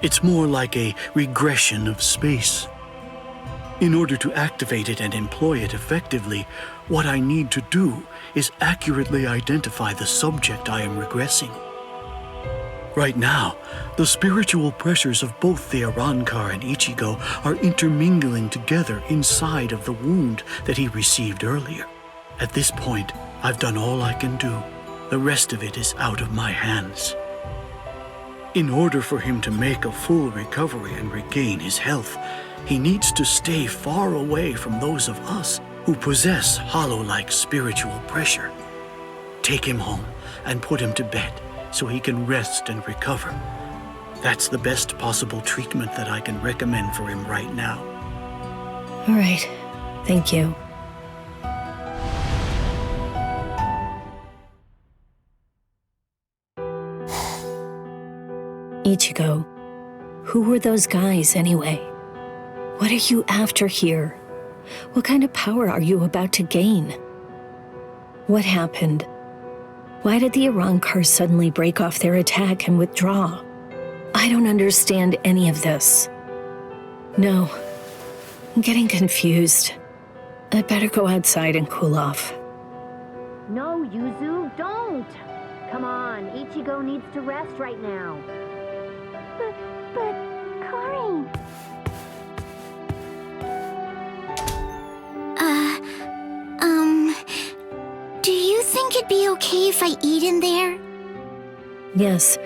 It's more like a regression of space. In order to activate it and employ it effectively, what I need to do is accurately identify the subject I am regressing. Right now, the spiritual pressures of both the Arankar and Ichigo are intermingling together inside of the wound that he received earlier. At this point, I've done all I can do. The rest of it is out of my hands. In order for him to make a full recovery and regain his health, he needs to stay far away from those of us who possess hollow-like spiritual pressure. Take him home and put him to bed so he can rest and recover. That's the best possible treatment that I can recommend for him right now. All right. Thank you. Ichigo, who were those guys anyway? What are you after here? What kind of power are you about to gain? What happened? Why did the Arrancar suddenly break off their attack and withdraw? I don't understand any of this. No, I'm getting confused. I'd better go outside and cool off. No, Yuzu, don't! Come on, Ichigo needs to rest right now. But, Kari... Do you think it'd be okay if I eat in there? Yes,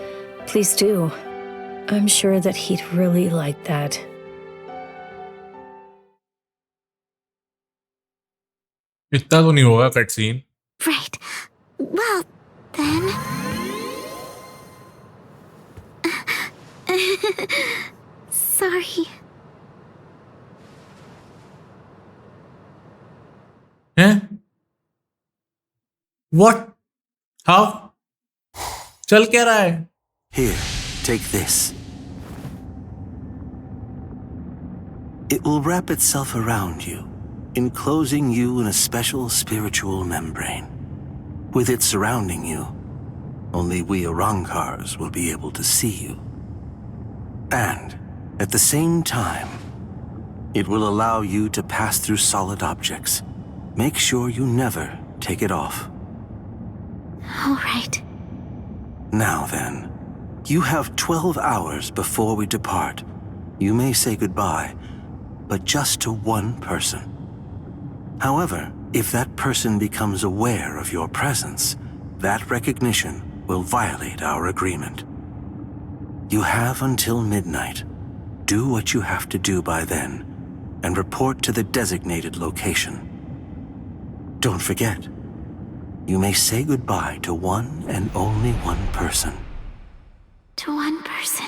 please do. I'm sure that he'd really like that. इतना तो नहीं होगा cut scene. Right. Well, then... Sorry. हैं? What? How? चल क्या रहा है? Here, take this. It will wrap itself around you, enclosing you in a special spiritual membrane. With it surrounding you, only we Arrancars will be able to see you. And, at the same time, it will allow you to pass through solid objects. Make sure you never take it off. All right. Now then, you have 12 hours before we depart. You may say goodbye, but just to one person. However, if that person becomes aware of your presence, that recognition will violate our agreement. You have until midnight. Do what you have to do by then, and report to the designated location. Don't forget, you may say goodbye to one and only one person. To one person.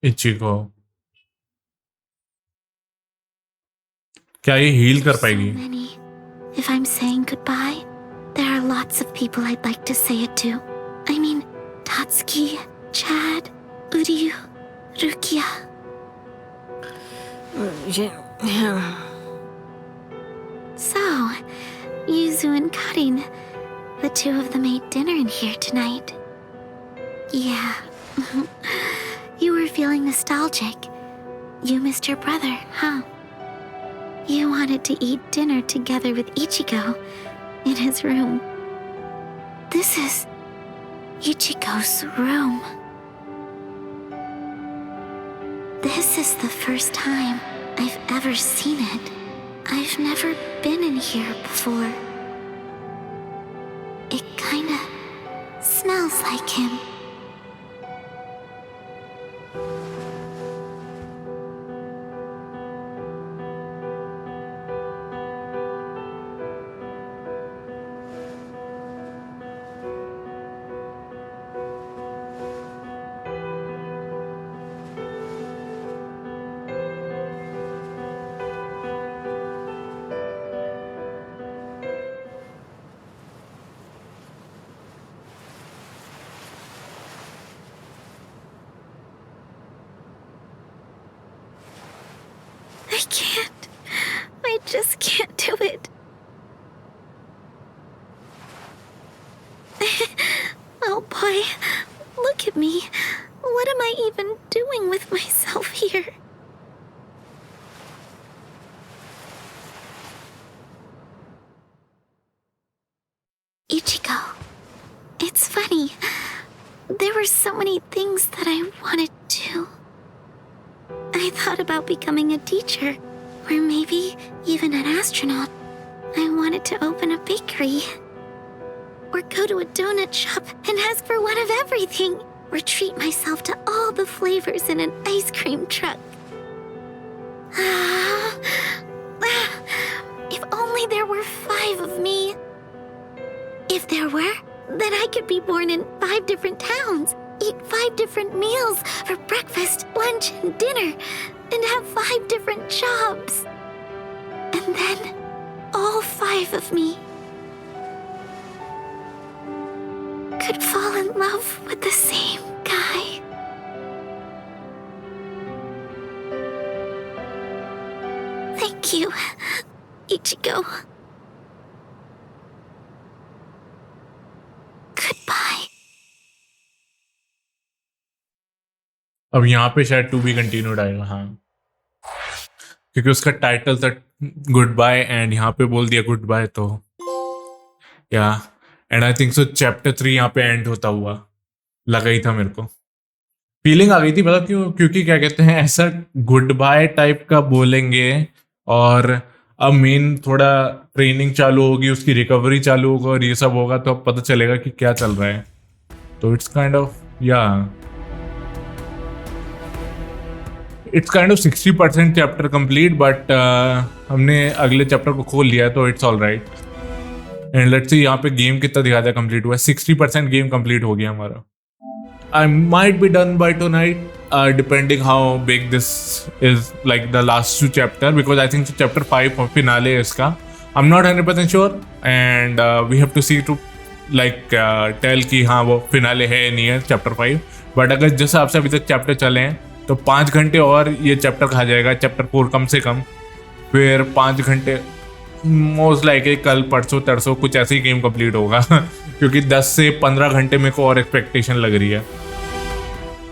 Ichigo. क्या ये heal कर पाएगी? So many. If I'm saying goodbye, there are lots of people I'd like to say it to. I mean, Tatsuki, Chad, Uryu, Rukia. So, Yuzu and Karin, the two of them ate dinner in here tonight. Yeah. You were feeling nostalgic. You missed your brother, huh? You wanted to eat dinner together with Ichigo in his room. This is Ichigo's room. This is the first time I've ever seen it. I've never been in here before. It kinda smells like him. I can't. I just can't do it. Oh boy, look at me. What am I even doing with myself here? Ichigo, it's funny. There were so many things that I wanted to. I thought about becoming a teacher, or maybe even an astronaut. I wanted to open a bakery. or go to a donut shop and ask for one of everything, or treat myself to all the flavors in an ice cream truck. If only there were 5 of me. If there were, then I could be born in 5 different towns, eat 5 different meals for breakfast, lunch, and dinner, and have 5 different jobs. And then all 5 of me could fall in love with the same guy. Thank you, Ichigo. Goodbye. अब यहाँ पे शायद to be continued आएगा, हाँ, क्योंकि उसका title था good bye and यहाँ पे बोल दिया गुड बाय, तो या and I think so chapter 3 यहाँ पे एंड होता हुआ लगा ही था मेरे को, फीलिंग आ गई थी, मतलब क्यों, क्योंकि क्या कहते हैं ऐसा गुड बाय टाइप का बोलेंगे और अब मेन थोड़ा ट्रेनिंग चालू होगी, उसकी रिकवरी चालू होगा और ये सब होगा, तो अब पता चलेगा कि क्या चल रहा है. तो it's kind of its kind of 60% chapter complete, but हमने अगले चैप्टर को खोल लिया, तो it's all right. And let's see यहाँ पे गेम कितना दिखाता है कंप्लीट हुआ है. 60% गेम कंप्लीट हो गया हमारा. I might be done by tonight, depending how big this is, like the last 2 chapter, because I think chapter 5 finale है इसका. I'm not 100% sure, and we have to see to like tell कि हाँ वो finale है नहीं है chapter 5. But अगर जिस हिसाब से अभी तक चैप्टर चले हैं तो 5 घंटे और ये चैप्टर खा जाएगा, चैप्टर 4 कम से कम. फिर 5 घंटे मोस्ट लाइक कल परसों तरसों कुछ ऐसे ही गेम कंप्लीट होगा क्योंकि 10 से 15 घंटे मेरे को और एक्सपेक्टेशन लग रही है.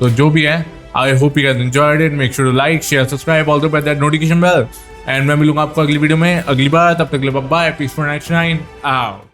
तो जो भी है, I hope you guys enjoyed it. Make sure to like, share, subscribe, also press that notification bell. And मैं मिलूंगा आपको अगली वीडियो में अगली बार. तब तक के लिए bye, peace for night 9 out.